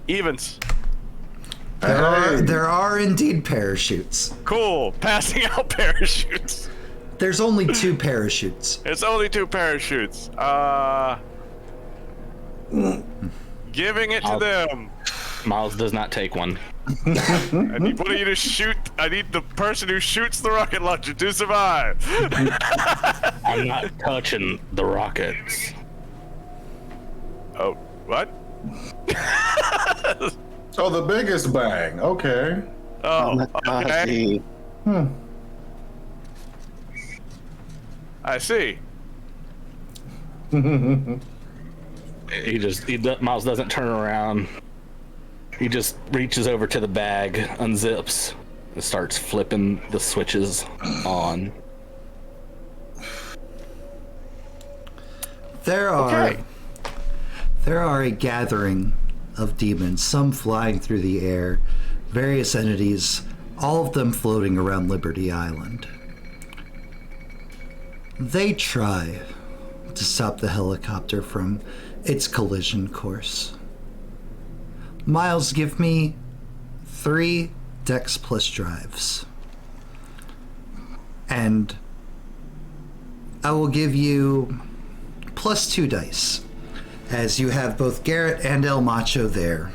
Evens. There are indeed parachutes. Cool. Passing out parachutes. There's only 2 parachutes. It's only 2 parachutes. Giving it to them. Miles does not take one. I need one of you to shoot. I need the person who shoots the rocket launcher to survive. I'm not touching the rockets. Oh, what? Oh, the biggest bang. Okay. Oh, okay. I see. Miles doesn't turn around. He just reaches over to the bag, unzips, and starts flipping the switches on. There are a gathering of demons, some flying through the air, various entities, all of them floating around Liberty Island. They try to stop the helicopter from its collision course. Miles, give me 3 Dex plus drives. And I will give you plus 2 dice, as you have both Garrett and El Macho there,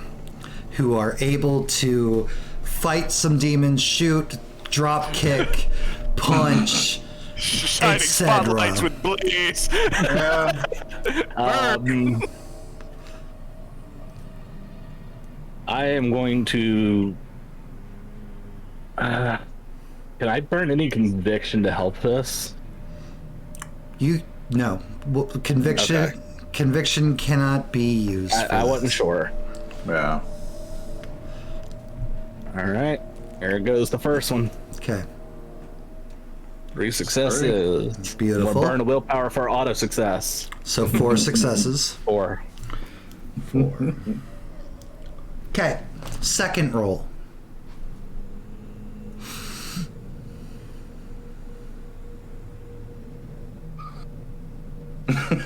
who are able to fight some demons, shoot, drop kick, punch, Shining etc. spotlights with blaze. I am going to. Can I burn any conviction to help this? No. Well, conviction. Okay. Conviction cannot be used. I wasn't sure. Yeah. All right, here goes the first one. Okay. 3 successes. Beautiful. We'll burn the willpower for auto success. So 4 successes. 4. Okay. Second roll.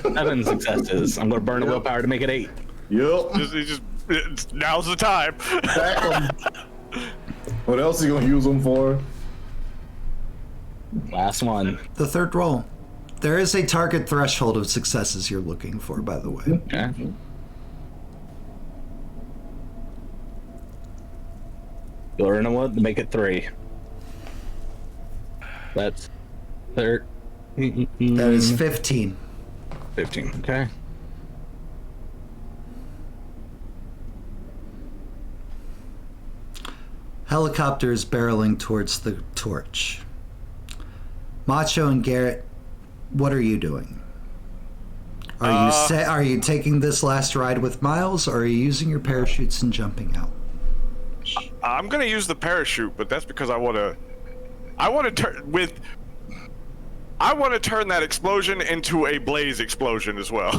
Seven successes. I'm going to burn the willpower to make it 8. Yep. Now's the time. Back 'em. What else are you gonna use them for? Last one. The third roll. There is a target threshold of successes you're looking for, by the way. Okay. Burn a wood to make it 3. That's 13. That is 15. 15. Okay. Helicopter is barreling towards the torch. Macho and Garrett, what are you doing? Are you taking this last ride with Miles, or are you using your parachutes and jumping out? I'm gonna use the parachute, but that's because I want to turn that explosion into a blaze explosion as well.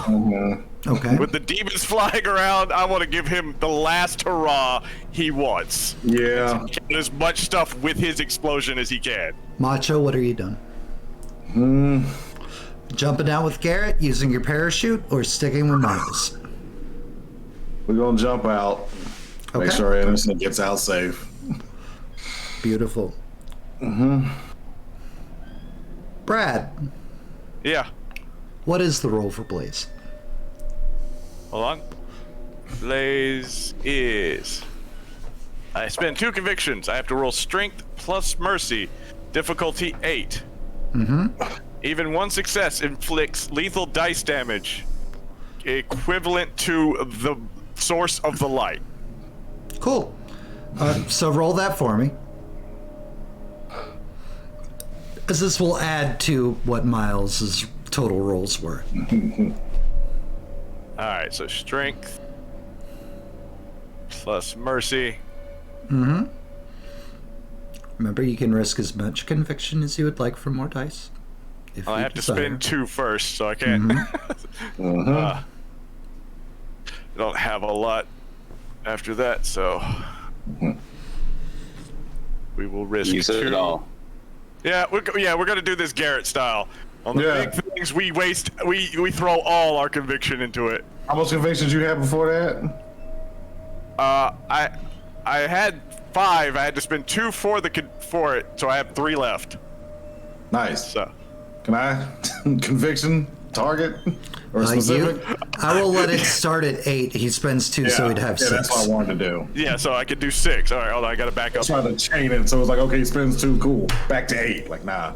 Okay. With the demons flying around, I want to give him the last hurrah he wants. Yeah. Get as much stuff with his explosion as he can. Macho, what are you doing? Jumping out with Garrett, using your parachute, or sticking with Miles? We're gonna jump out. Make Okay. sure Innocent gets out safe. Beautiful. Brad, Yeah. what is the roll for Blaze? Hold on. Blaze is... I spend 2 convictions. I have to roll strength plus mercy. Difficulty 8. Even 1 success inflicts lethal dice damage equivalent to the source of the light. Cool. So roll that for me. Because this will add to what Miles' total rolls were. Alright, so strength plus mercy. Remember, you can risk as much conviction as you would like for more dice. If I you have to desire. spend 2 first, so I can't. I don't have a lot after that, so we will risk Use 2. it all. Yeah, we're gonna do this Garrett style. On the big things, we throw all our conviction into it. How much convictions you had before that? I I had 5. I had to spend 2 for it, so I have 3 left. Nice. So, Can I conviction target or specific? I will let it start at 8. He spends 2, so he'd have 6. That's what I wanted to do. yeah, so I could do 6. All right, hold on, I gotta back I up. tried to chain it, so it was like, okay, he spends 2, cool. Back to 8. Like, nah.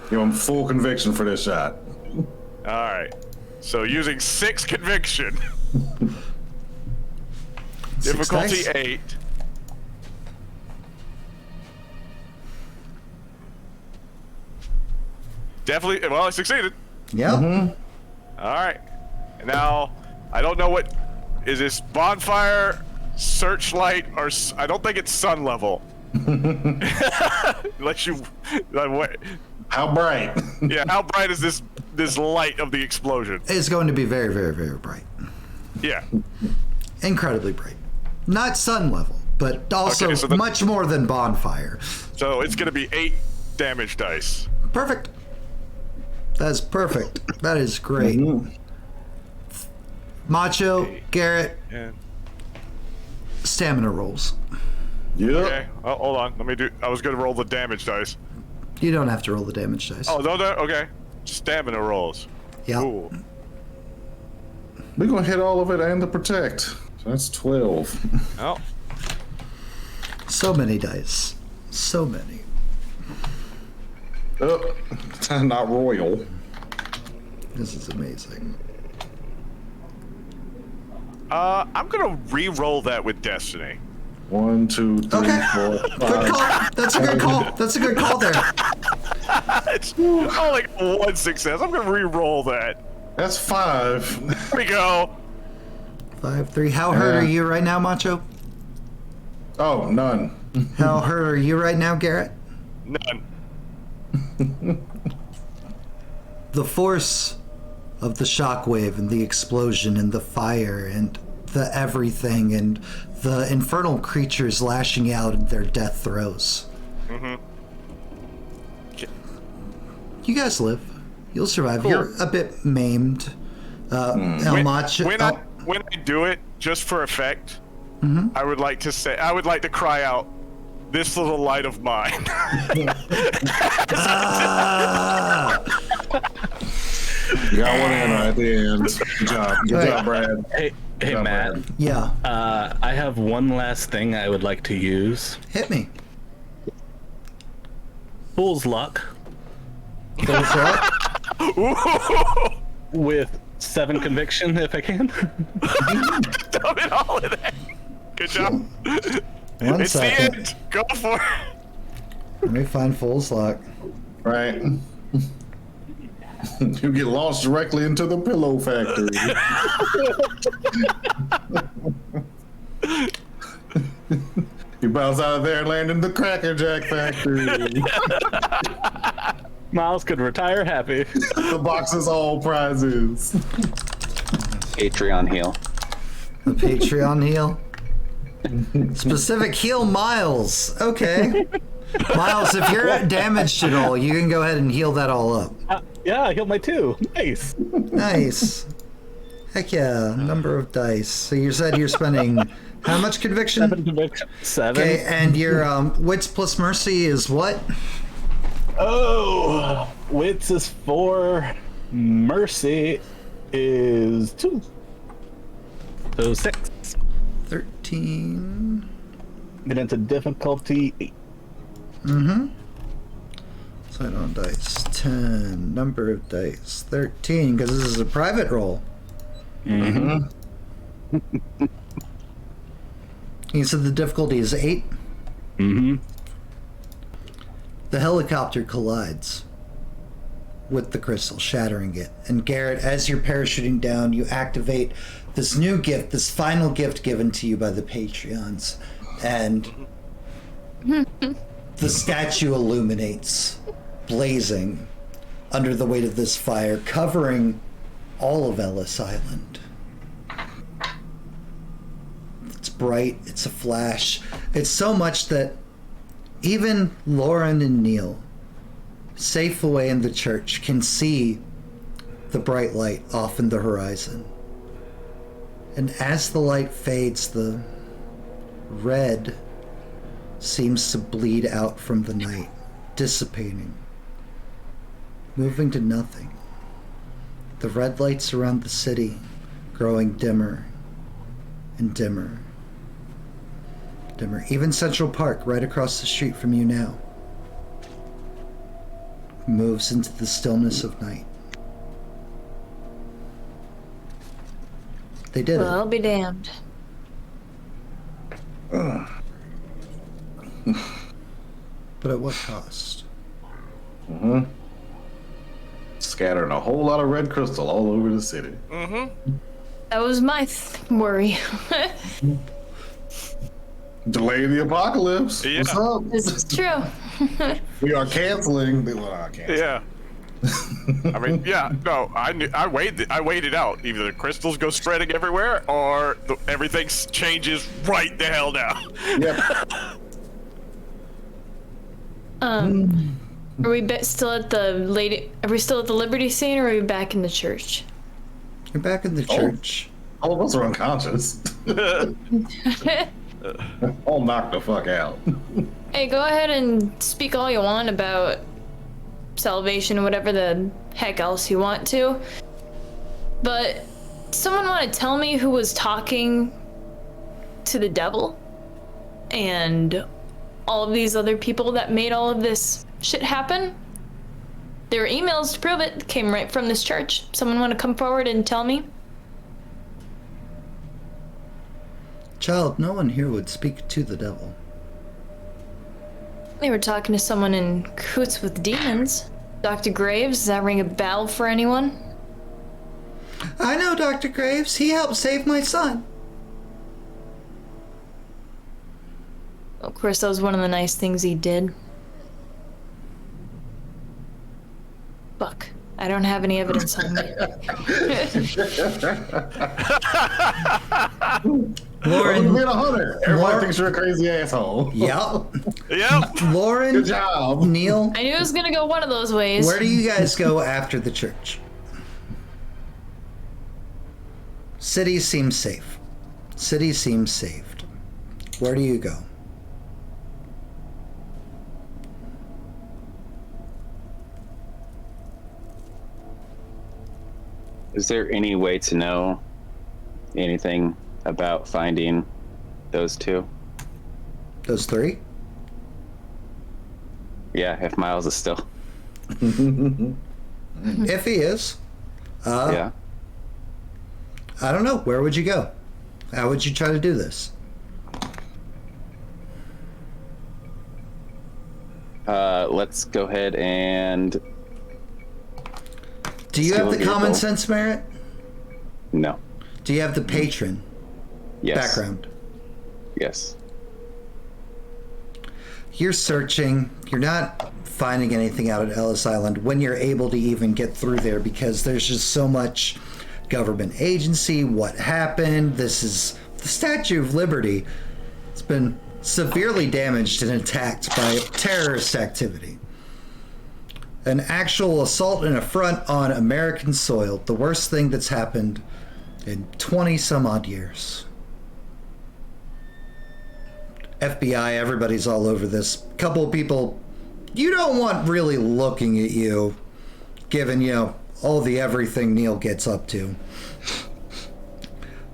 Give him full conviction for this shot. All right, so using 6 conviction. Difficulty dice? 8. Definitely. Well, I succeeded. Yeah. All right. And now, I don't know what is this bonfire, searchlight, or I don't think it's sun level. Unless you, what? How bright? Yeah. How bright is this light of the explosion? It's going to be very, very, very bright. Yeah. Incredibly bright. Not sun level, but also Okay, so much more than bonfire. So it's gonna be 8 damage dice. Perfect. That's perfect. That is great. Macho, Garrett, And stamina rolls. Yep. okay. Oh, hold on. Let me do. I was gonna roll the damage dice. You don't have to roll the damage dice. Oh no. Okay. Stamina rolls. yeah. Cool. We're gonna hit all of it and the protect. So that's 12. Oh. So many dice. So many. Oh, not royal. This is amazing. I'm gonna re-roll that with Destiny. 1, 2, 3, Okay. 4, 5. Good call. That's a good call. That's a good call there. It's only 1 success. I'm gonna re-roll that. That's 5. Here we go. 5, 3. How hurt are you right now, Macho? Oh, none. How hurt are you right now, Garrett? None. The force of the shockwave and the explosion and the fire and the everything and the infernal creatures lashing out in their death throes. You guys live. You'll survive. Cool. You're a bit maimed. El Macho. When I do it, just for effect, I would like to cry out, "This little light of mine." You got one in right at the end. Good job. Good job, Brad. Hey, job, Matt. Brad. Yeah. I have one last thing I would like to use. Hit me. Fool's luck Goes up. with 7 conviction, if I can. Dump it all in there. Good job. One It's second. the end. Go for it. Let me find Fool's Luck. Right. You get launched directly into the pillow factory. You bounce out of there and land in the Cracker Jack factory. Miles could retire happy. The box is all prizes. Patreon heal. The Patreon heal. Specific heal Miles. Okay. Miles, if you're damaged at all, you can go ahead and heal that all up. Yeah, I healed my 2. Nice. Nice. Heck yeah. Number of dice. So you said you're spending how much conviction? 7 conviction. 7. Okay, and your wits plus mercy is what? Oh, wits is 4. Mercy is 2. So 6. 13. Get into difficulty 8. Side on dice. 10. Number of dice. 13, because this is a private roll. You said the difficulty is 8? The helicopter collides with the crystal, shattering it. And Garrett, as you're parachuting down, you activate this new gift, this final gift given to you by the Patreons. And the statue illuminates, blazing under the weight of this fire, covering all of Ellis Island. It's bright, it's a flash. It's so much that even Lauren and Neil, safe away in the church, can see the bright light off in the horizon. And as the light fades, the red seems to bleed out from the night, dissipating, moving to nothing. The red lights around the city growing dimmer and dimmer. Dimmer. Even Central Park, right across the street from you now, moves into the stillness of night. They did Well, it. I'll be damned. But at what cost? Scattering a whole lot of red crystal all over the city. That was my worry. Delay the apocalypse. Yeah. What's up? This is true. We are canceling. They will not cancel. Yeah. I mean, yeah, no, I waited out. Either the crystals go spreading everywhere, or everything changes right the hell now. Yep. Are we still at the Are we still at the Liberty scene, or are we back in the church? You're back in the church. All of us are unconscious. All knocked the fuck out. Hey, go ahead and speak all you want about salvation or whatever the heck else you want to. But someone want to tell me who was talking to the devil and all of these other people that made all of this shit happen? There are emails to prove it. Came right from this church. Someone want to come forward and tell me? Child, no one here would speak to the devil. They were talking to someone in cahoots with demons. Dr. Graves, does that ring a bell for anyone? I know Dr. Graves. He helped save my son. Of course, that was one of the nice things he did. Fuck. I don't have any evidence on me. Lauren. Being a hunter. Everybody thinks you're a crazy asshole. Yep. Yep. Lauren. Good job. Neil. I knew it was gonna go one of those ways. Where do you guys go after the church? City seems safe. City seems saved. Where do you go? Is there any way to know anything about finding those two? Those three? Yeah, if Miles is still. If he is. Yeah. I don't know. Where would you go? How would you try to do this? Let's go ahead and... Do you Steal have a the common vehicle. sense merit? No. Do you have the patron Yes. background? Yes. You're searching. You're not finding anything out at Ellis Island when you're able to even get through there, because there's just so much government agency. What happened? This is the Statue of Liberty. It's been severely damaged and attacked by terrorist activity. An actual assault and affront on American soil. The worst thing that's happened in 20 some odd years. FBI, everybody's all over this. Couple of people you don't want really looking at you, given, you know, all the everything Neil gets up to.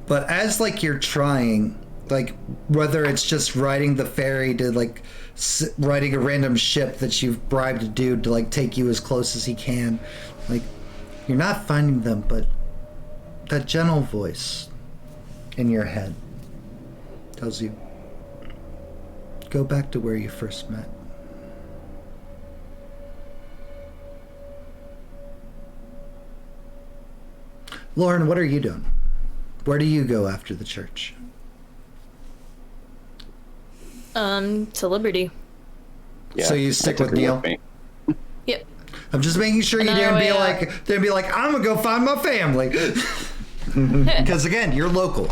But as, like, you're trying, like, whether it's just riding the ferry to, like, riding a random ship that you've bribed a dude to, like, take you as close as he can, like, you're not finding them, but that gentle voice in your head tells you, go back to where you first met. Lauren, what are you doing? Where do you go after the church? To Liberty. Yeah, So you stick with Neil? me. Yep. I'm just making sure you And didn't be I, like, I'm gonna go find my family. Because again, you're local.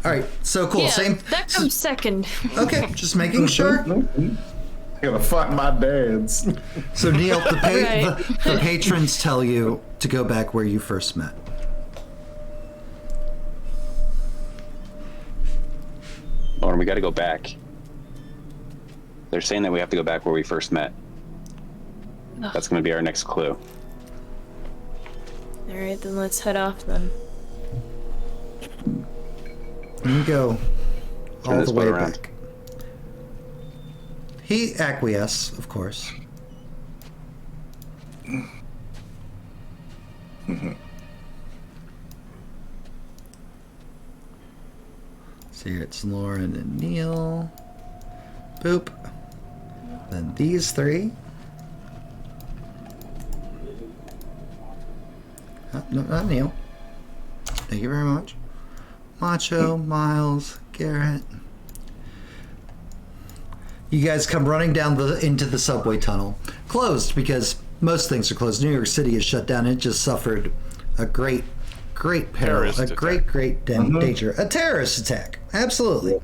All right, so cool. Yeah, Same. that comes second. Okay, just making sure. I gotta find my dad's. So Neil, Right. the patrons tell you to go back where you first met. Or We got to go back. They're saying that we have to go back where we first met. That's going to be our next clue. All right, then let's head off then. You go Turn all this the way boat around. back. He acquiesced, of course. So here it's Lauren and Neil. Boop. Then these three. No, not Neil. Thank you very much. Macho, Miles, Garrett. You guys come running down into the subway tunnel. Closed because most things are closed. New York City is shut down. It just suffered a great peril. Terrorist A attack. great danger. A terrorist attack. Absolutely.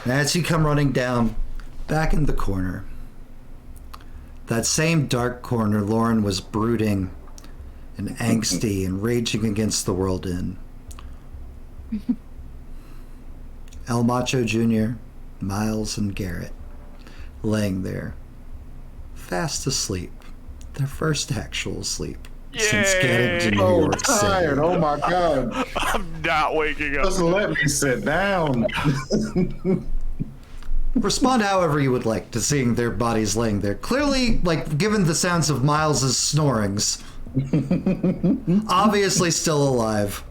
As you come running down, back in the corner, that same dark corner Lauren was brooding and angsty and raging against the world in. El Macho Jr., Miles, and Garrett laying there, fast asleep. Their first actual sleep since getting to New Oh, York City. tired. Oh my God. I'm not waking up. Just let me sit down. Respond however you would like to seeing their bodies laying there. Clearly, like, given the sounds of Miles's snorings, obviously still alive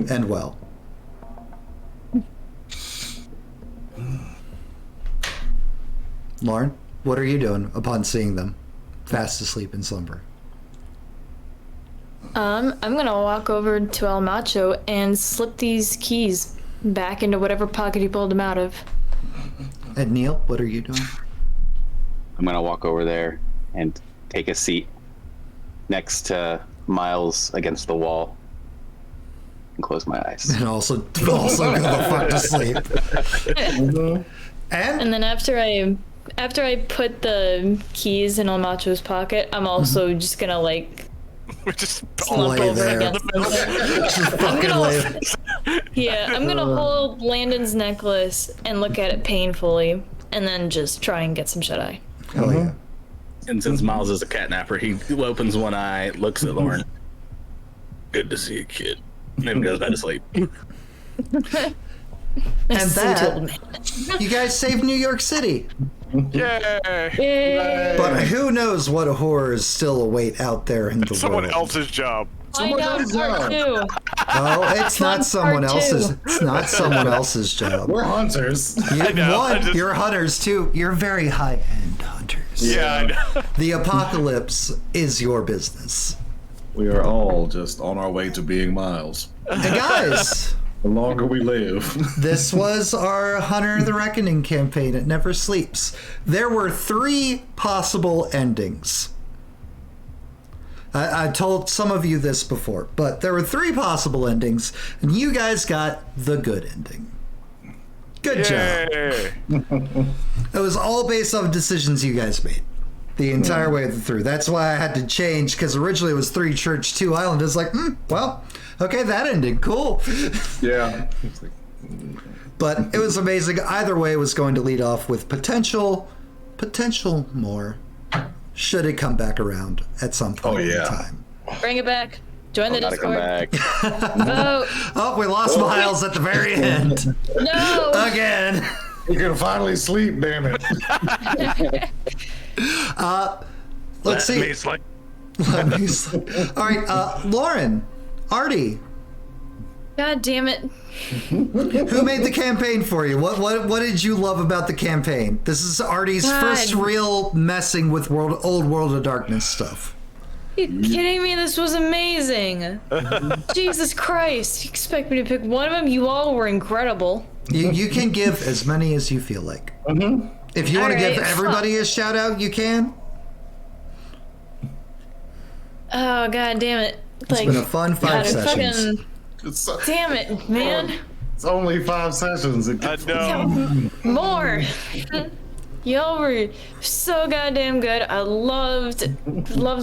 and well. Lauren, what are you doing upon seeing them fast asleep in slumber? I'm gonna walk over to El Macho and slip these keys back into whatever pocket he pulled them out of. And Neil, what are you doing? I'm going to walk over there and take a seat next to Miles against the wall and close my eyes. And also go the fuck to sleep. And And then after I put the keys in El Macho's pocket, I'm also just gonna like We're just slump lay over there. against them. fucking lay. Yeah, I'm gonna hold Landon's necklace and look at it painfully, and then just try and get some shut eye. Hell yeah. And since Miles is a catnapper, he opens one eye, looks at Lauren. Good to see you, kid. Then goes back to sleep. And that, you guys saved New York City. Yay! But who knows what horrors still await out there in the Someone world. else's job. Find out else's part job. 2. Oh, it's not Fun someone part else's. two. It's not someone else's job. We're hunters. You're, know, I just- you're hunters too. You're very high-end hunters. Yeah, I know. The apocalypse is your business. We are all just on our way to being Miles. And guys, The longer we live. this was our Hunter the Reckoning campaign. It never sleeps. There were 3 possible endings. I told some of you this before, but there were 3 possible endings, and you guys got the good ending. Good job. Yay! It was all based on decisions you guys made the entire way through. That's why I had to change, because originally it was 3 church, 2 island. It's like, well, okay, that ended. Cool. Yeah. But it was amazing. Either way, it was going to lead off with potential more, should it come back around at some point in time. Bring it back. Join the Gotta come Discord. back. Vote. Oh, we lost Miles at the very end. No. Again. We can finally sleep, damn it. Let's see. All right, Lauren, Artie, God damn it. who made the campaign for you? What did you love about the campaign? This is Artie's first real messing with old World of Darkness stuff. You kidding me? This was amazing. Jesus Christ. You expect me to pick one of them? You all were incredible. You can give as many as you feel like. If you want to give Alright, everybody a shout out, you can. Oh, god damn it. It's been a fun 5 sessions. Damn it, man. It's only 5 sessions. I know. More. Y'all were so goddamn good. I loved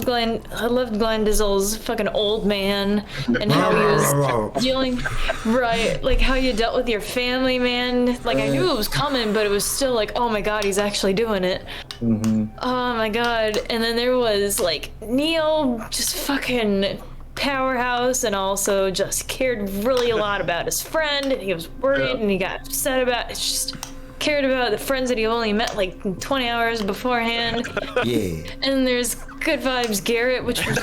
Glenn Dizzle's fucking old man and how he was dealing, right? Like how you dealt with your family, man. Like I knew it was coming, but it was still like, oh my god, he's actually doing it. Oh my god. And then there was like Neil, just fucking powerhouse, and also just cared really a lot about his friend, and he was worried and he got upset about it. It's just cared about the friends that he only met like 20 hours beforehand. Yeah. And there's Good Vibes Garrett, which was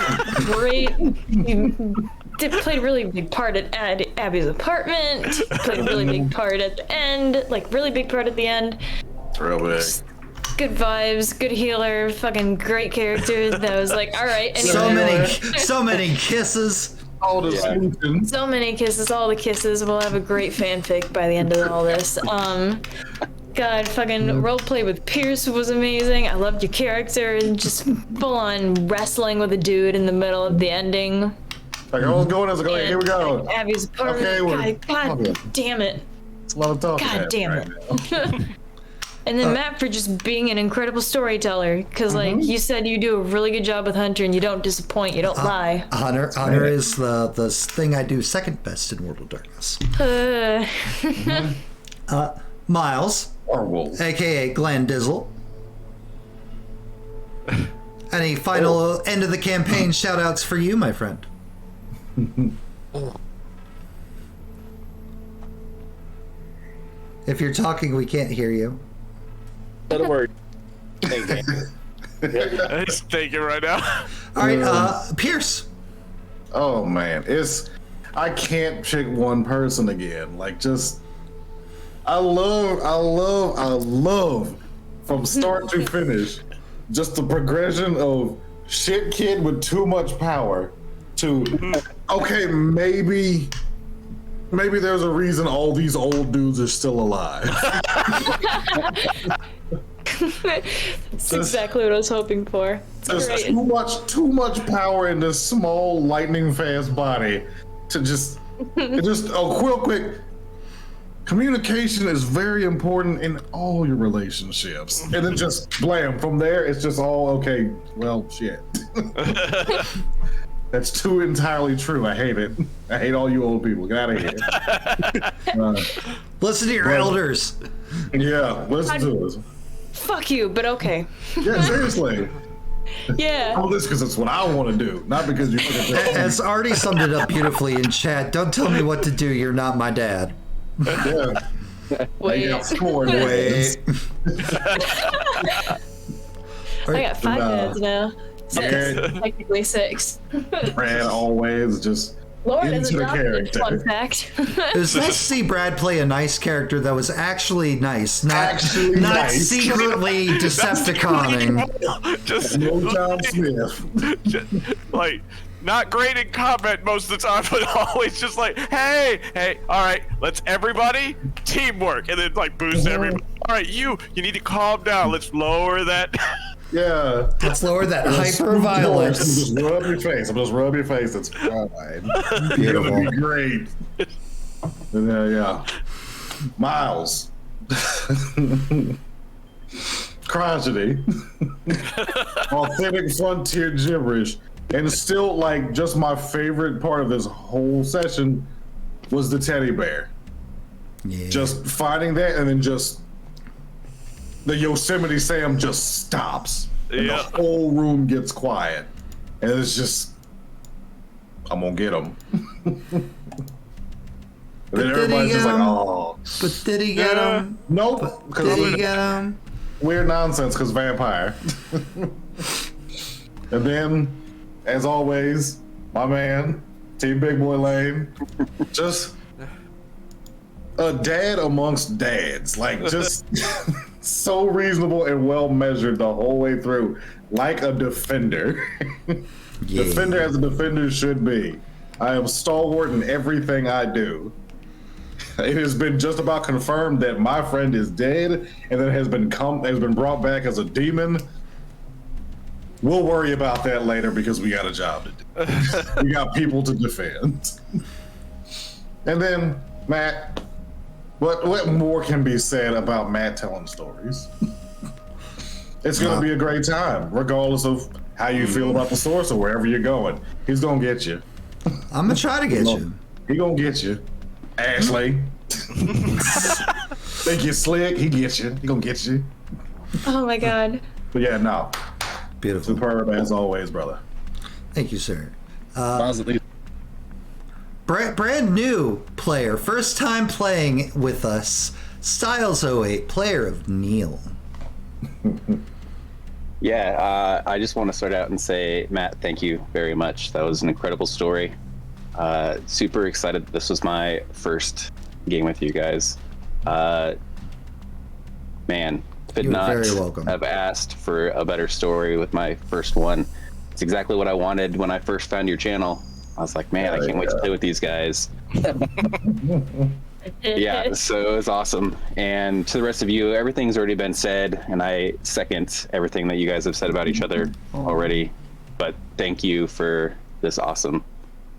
great. He played a really big part at Abby's apartment. Played a really big part at the end, like really big part at the end. Real big. Good vibes, good healer, fucking great character. That was like, all right. Anyway. So many kisses. All the solutions. So many kisses, all the kisses. We'll have a great fanfic by the end of all this. God, fucking roleplay with Pierce was amazing. I loved your character and just full on wrestling with a dude in the middle of the ending. Like I was going, here we go. Like, Abby's apartment. Okay, God damn it. It's a lot of talking. God damn it. And then Matt for just being an incredible storyteller, because like you said, you do a really good job with Hunter, and you don't disappoint, you don't lie. Hunter is the thing I do second best in World of Darkness. Miles, aka Glenn Dizzle. Any final end of the campaign shout outs for you, my friend? If you're talking, we can't hear you. Not a word. He's thinking right now. All right, Pierce. Oh man, I can't pick one person again. Like just, I love from start to finish, just the progression of shit kid with too much power to, okay, maybe there's a reason all these old dudes are still alive. That's exactly what I was hoping for. There's too much power in this small lightning fast body to just real quick. Communication is very important in all your relationships, and then just blam. From there, it's just all okay. Well, shit. That's too entirely true. I hate it. I hate all you old people. Get out of here. Listen to your elders. Yeah, listen to us. Fuck you, but okay. Yeah, seriously. Yeah. All this because it's what I want to do, not because you fucking. As Artie summed it up beautifully in chat, don't tell me what to do. You're not my dad. Yeah. Wait. Wait. I got 5 minutes now. Okay. Technically 6. Brad always just Lauren into is the adopted, character. fun fact. It was nice to see Brad play a nice character that was actually nice, not nice. secretly Decepticoning. Just No John Smith. like not great in combat most of the time, but always just like, hey, all right, let's everybody teamwork, and then like boost everybody. All right, you need to calm down. Let's lower that. Yeah. Let's lower that hyper violence. Just rub your face. Just rub your face. It's fine. Beautiful. It'll be great. Yeah. Miles. Crotchety. Authentic frontier gibberish. And still, like, just my favorite part of this whole session was the teddy bear. Yeah. Just finding that, and then just the Yosemite Sam just stops. And the whole room gets quiet. And it's just, I'm gonna get him. And then everybody's just like, oh. But did he get him? Nope. Did he get him? Weird nonsense, because vampire. And then, as always, my man, Team Big Boy Lane, just a dad amongst dads. Like, just so reasonable and well measured the whole way through, like a defender. Yeah. Defender as a defender should be. I am stalwart in everything I do. It has been just about confirmed that my friend is dead, and then has been brought back as a demon. We'll worry about that later because we got a job to do. We got people to defend. And then Matt, what more can be said about Matt telling stories? It's gonna be a great time, regardless of how you feel about the source or wherever you're going. He's gonna get you. I'm gonna try to get you. He gonna get you. Ashley. Think you're slick, he gets you. He gonna get you. Oh my god. But yeah, no. Beautiful. Superb as always, brother. Thank you, sir. Positively. Brand new player, first time playing with us. Styles08, player of Neil. Yeah, I just want to start out and say, Matt, thank you very much. That was an incredible story. Super excited that this was my first game with you guys. Man, could You're not very welcome. have asked for a better story with my first one. It's exactly what I wanted when I first found your channel. I was like, man, I can't wait to play with these guys. Yeah, so it was awesome. And to the rest of you, everything's already been said, and I second everything that you guys have said about each other already. But thank you for this awesome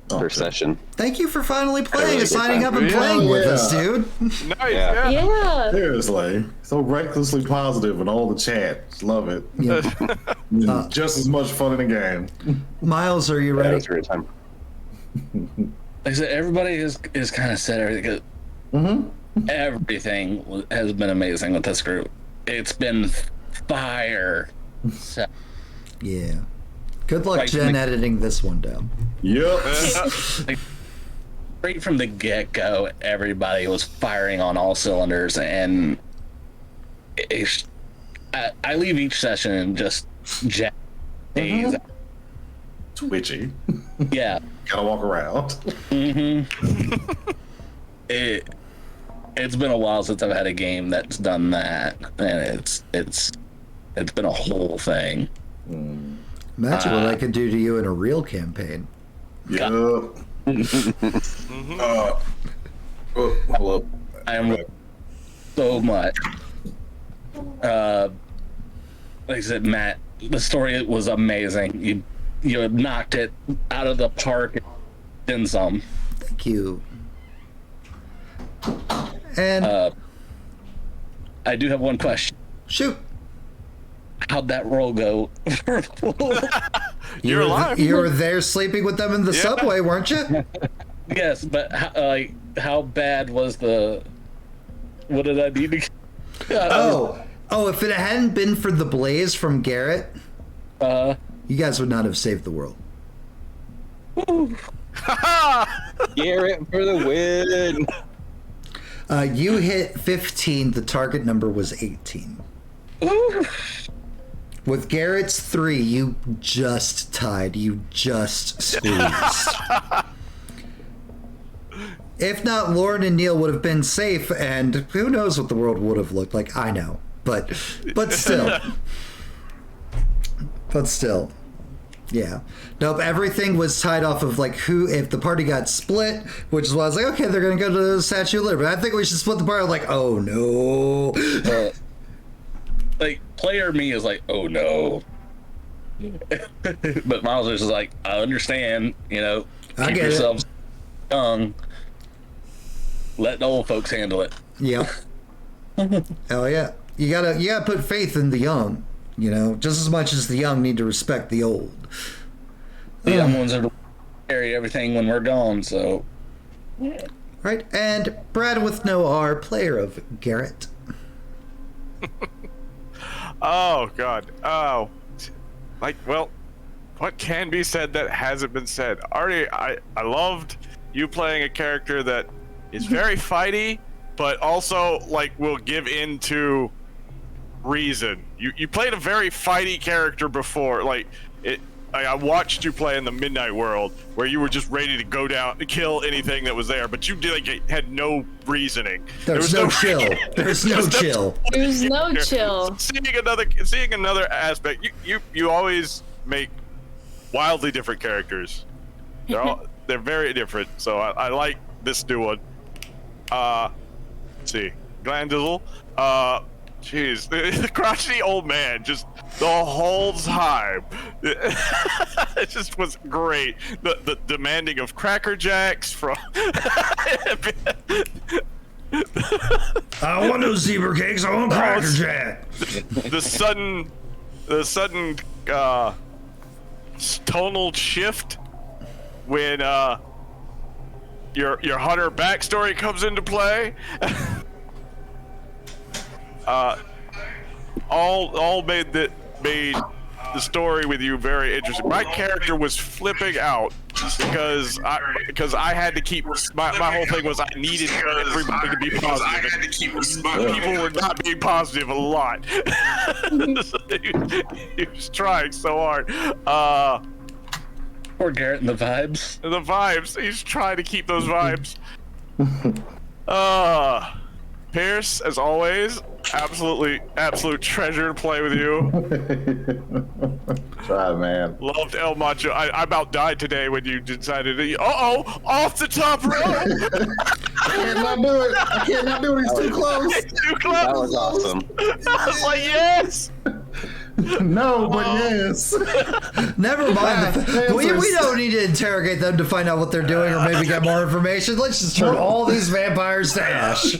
first session. Thank you for finally playing really and good signing time. up and playing with us, dude. Nice. Yeah. Yeah. Seriously. So recklessly positive in all the chat. Just love it. Yeah. Just as much fun in the game. Miles, are you Yeah, it ready? was a great time. Like I said, everybody is kind of said everything. Everything has been amazing with this group. It's been fire. So, Yeah. Good luck, Like, Jen, like- editing this one down. Yep. like, right from the get-go, everybody was firing on all cylinders, and I leave each session just jacked. Twitchy. Yeah. Gotta walk around. It's been a while since I've had a game that's done that, and it's been a whole thing. Imagine what I could do to you in a real campaign. Yep. Hello. I am so much. Like I said, Matt, the story was amazing. You knocked it out of the park, then some. Thank you. And I do have one question. shoot. How'd that roll go? You're alive. You were there sleeping with them in the subway, weren't you? Yes, but how bad was the? What did I need to? Oh, if it hadn't been for the blaze from Garrett, you guys would not have saved the world. Garrett for the win. You hit 15. The target number was 18. With Garrett's 3, you just tied. You just squeezed. If not, Lauren and Neil would have been safe, and who knows what the world would have looked like. I know, but still. But still. Yeah. Nope, everything was tied off of, like, if the party got split, which is why I was like, okay, they're going to go to the Statue of Liberty. I think we should split the party. I'm like, oh, no. Like, player me is like, oh no. But Miles is just like, I understand, I keep get yourselves young. Let the old folks handle it. Yep. Hell yeah. You gotta put faith in the young, just as much as the young need to respect the old. The young ones are to carry everything when we're gone, so. Right, and Brad with no R, player of Garrett. Oh God. Oh. Well, what can be said that hasn't been said? Artie, I loved you playing a character that is very fighty, but also will give in to reason. You played a very fighty character before. I watched you play in the Midnight World, where you were just ready to go down, kill anything that was there, but you had no reasoning. There's no chill. There's no chill. There's no chill. Seeing another aspect, you always make wildly different characters. They're very different. So I like this new one. Let's see, Glandizzle. Jeez, the crotchety old man just the whole time. It just was great. The demanding of Cracker Jacks from. I want no zebra cakes. I want Cracker Jack. The sudden tonal shift when your hunter backstory comes into play. all made the story with you very interesting. My character was flipping out because I had to keep my whole thing was I needed everybody to be positive. People were not being positive a lot. He was trying so hard. Poor Garrett and the vibes. The vibes. He's trying to keep those vibes. Pierce, as always, absolute treasure to play with you. Try, man. Loved El Macho. I about died today when you decided to. Off the top row. I cannot do it. I cannot do it. He's too close. Too close. That was awesome. I was like, yes. No, but yes. Never mind. We don't need to interrogate them to find out what they're doing or maybe get more information. Let's just turn all these vampires to ash.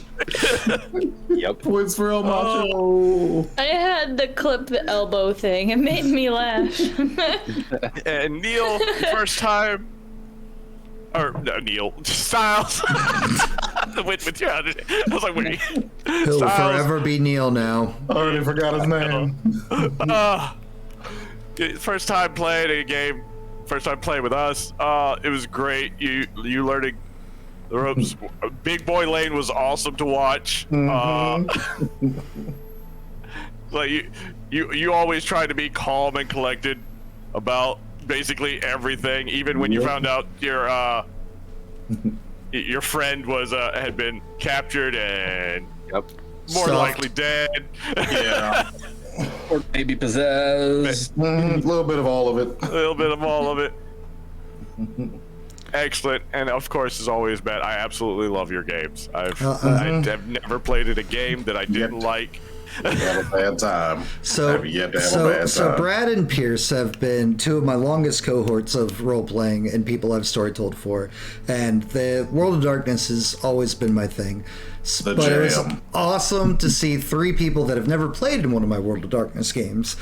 Yep. Points for El Macho. I had the clip elbow thing. It made me laugh. And Neil, first time. Or no, Neil Styles. Went with you. I was like, wait. He'll Styles. forever be Neil now. I already forgot his name. First time playing a game. First time playing with us. It was great. You learning the ropes. Big Boy Lane was awesome to watch. Like you always try to be calm and collected about basically everything, even when you found out your friend was had been captured and more Stuffed. likely dead. Yeah. Or maybe possessed. A little bit of all of it. A little bit of all of it. Excellent, and of course, as always, Matt, I absolutely love your games. I've never played in a game that I didn't like. Have a bad time. So Brad and Pierce have been two of my longest cohorts of role playing and people I've story told for, and the World of Darkness has always been my thing. But it was awesome to see three people that have never played in one of my World of Darkness games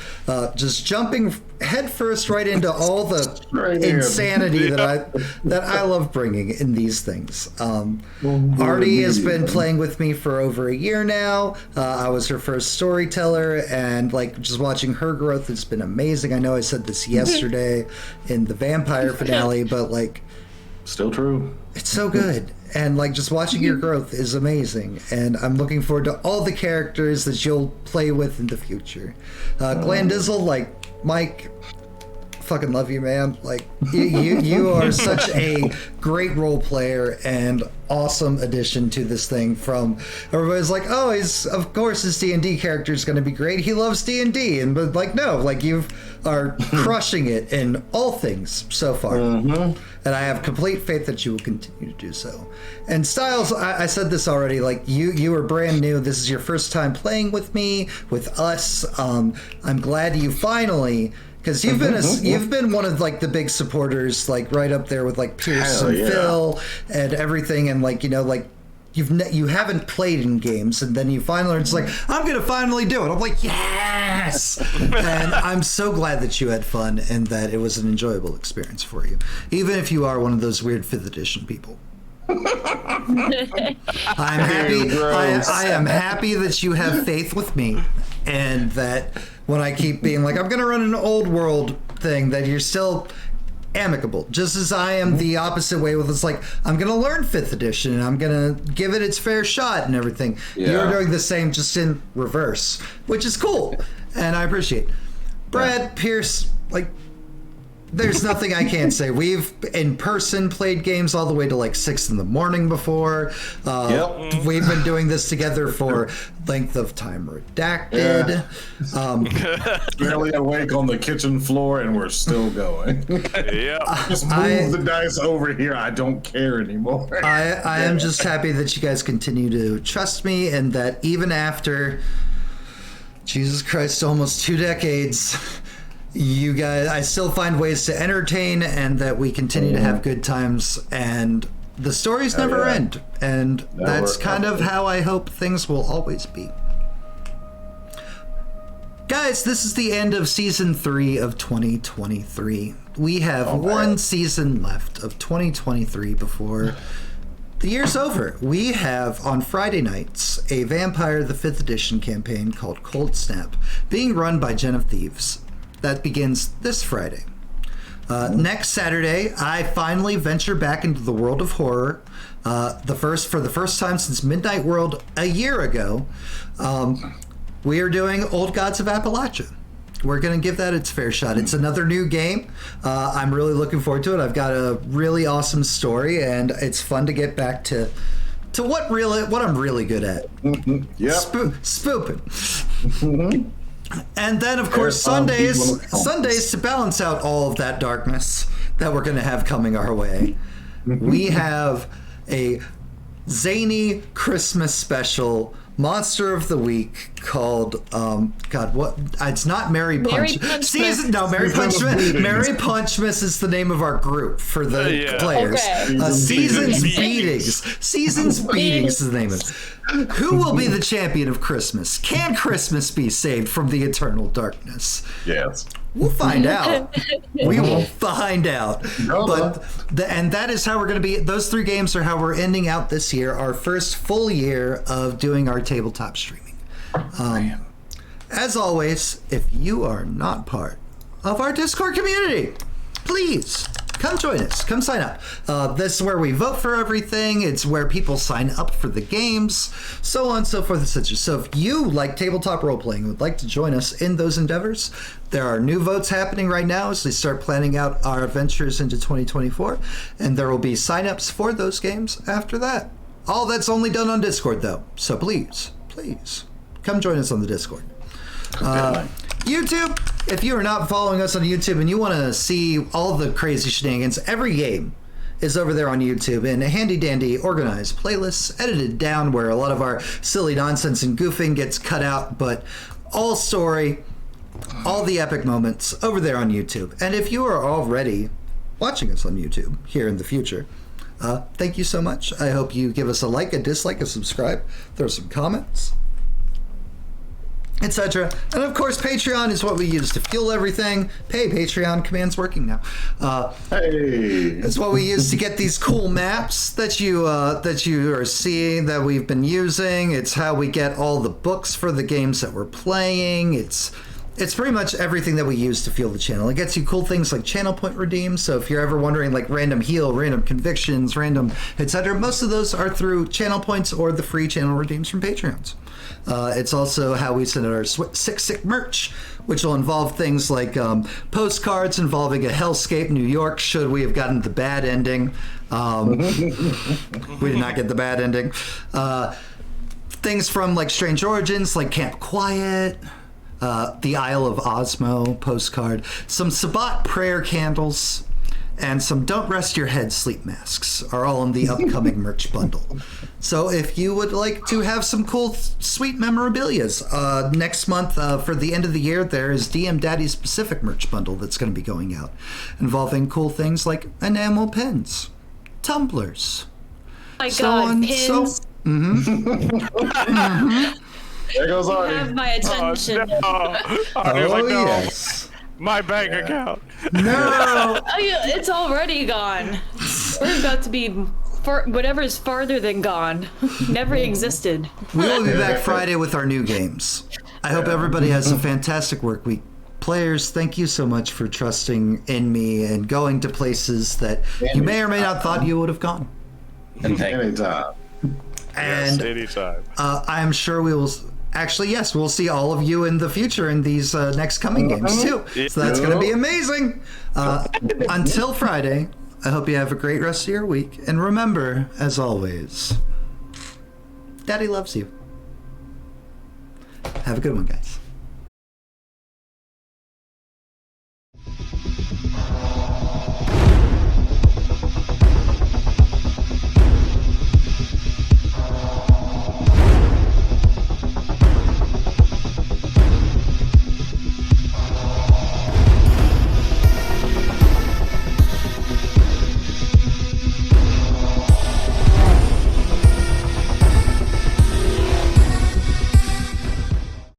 just jumping headfirst right into all the insanity that I love bringing in these things. Artie has been playing with me for over a year now. I was her first storyteller, and like just watching her growth has been amazing. I know I said this yesterday in the vampire finale, but like, still true. it's so good. And like just watching your growth is amazing, and I'm looking forward to all the characters that you'll play with in the future. Glandizzle, like Mike, fucking love you, man. Like you are such a great role player and awesome addition to this thing. From everybody's like, oh, of course his D&D character is going to be great. He loves D&D, and but like no, like you are crushing it in all things so far. And I have complete faith that you will continue to do so. And Styles, I said this already, like you are brand new. This is your first time playing with me, with us. I'm glad you finally, because you've been one of like the big supporters, like right up there with like Pierce and Phil and everything, and like like you haven't played in games, and then you finally are just like, I'm gonna finally do it. I'm like, yes. And I'm so glad that you had fun and that it was an enjoyable experience for you, even if you are one of those weird 5th edition people. I'm happy. I am happy that you have faith with me, and that when I keep being like, I'm gonna run an old world thing, that you're still amicable, just as I am the opposite way with it's like, I'm gonna learn 5th edition and I'm gonna give it its fair shot and everything. You're doing the same, just in reverse, which is cool, and I appreciate. Brad, Pierce, like, there's nothing I can't say. We've in person played games all the way to like 6 in the morning before. We've been doing this together for length of time redacted. Barely awake on the kitchen floor, and we're still going. Just move the dice over here. I don't care anymore. I am just happy that you guys continue to trust me, and that even after, Jesus Christ, almost 2 decades, you guys, I still find ways to entertain, and that we continue to have good times, and the stories never end, and that's kind of how I hope things will always be. Guys, this is the end of season 3 of 2023. We have one season left of 2023 before the year's over. We have on Friday nights a Vampire the 5th Edition campaign called Cold Snap being run by JenOfThieves. That begins this Friday. Next Saturday, I finally venture back into the world of horror. For the first time since Midnight World a year ago. We are doing Old Gods of Appalachia. We're going to give that its fair shot. It's another new game. I'm really looking forward to it. I've got a really awesome story, and it's fun to get back to what I'm really good at. Yep. Spooping. And then, of course, Sundays to balance out all of that darkness that we're going to have coming our way. We have a zany Christmas special Monster of the Week called it's not Merry Punch. Mary Punchmas is the name of our group for the players. Okay. Seasons Beatings is the name of it. Who will be the champion of Christmas? Can Christmas be saved from the eternal darkness? Yes. We'll find out. We will find out. No. And that is how we're going to be. Those 3 games are how we're ending out this year, our first full year of doing our tabletop streaming. As always, if you are not part of our Discord community, please come join us. Come sign up. This is where we vote for everything. It's where people sign up for the games, so on and so forth and such. So if you like tabletop role-playing and would like to join us in those endeavors, there are new votes happening right now as we start planning out our adventures into 2024, and there will be sign-ups for those games after that. All that's only done on Discord, though. So please, come join us on the Discord. YouTube, if you are not following us on YouTube and you want to see all the crazy shenanigans, every game is over there on YouTube in a handy dandy organized playlists, edited down where a lot of our silly nonsense and goofing gets cut out, but all story, all the epic moments over there on YouTube. And if you are already watching us on YouTube here in the future, thank you so much. I hope you give us a like, a dislike, a subscribe, throw some comments, etc. And of course, Patreon is what we use to fuel everything. Hey, Patreon, command's working now. It's what we use to get these cool maps that you are seeing that we've been using. It's how we get all the books for the games that we're playing. It's pretty much everything that we use to fuel the channel. It gets you cool things like channel point redeems. So if you're ever wondering, like random heal, random convictions, random etc., most of those are through channel points or the free channel redeems from Patreons. It's also how we send out our sick merch, which will involve things like postcards involving a hellscape New York, should we have gotten the bad ending. We did not get the bad ending. Things from like Strange Origins, like Camp Quiet, the Isle of Osmo postcard, some Sabbat prayer candles, and some Don't Rest Your Head sleep masks are all in the upcoming merch bundle. So if you would like to have some cool, sweet memorabilias, next month for the end of the year, there is DM Daddy's Pacific merch bundle that's going to be going out, involving cool things like enamel pins, tumblers, My God, pins. There goes You Artie. have my attention. yes. My bank account. No. It's already gone. We're about to be whatever is farther than gone. Never existed. We will be back Friday with our new games. I hope everybody has a fantastic work week. Players, thank you so much for trusting in me and going to places that you may or may not thought you would have gone. Anytime. And Anytime. I am sure we will. Actually, yes, we'll see all of you in the future in these next coming games too. So that's going to be amazing. Until Friday, I hope you have a great rest of your week. And remember, as always, Daddy loves you. Have a good one, guys.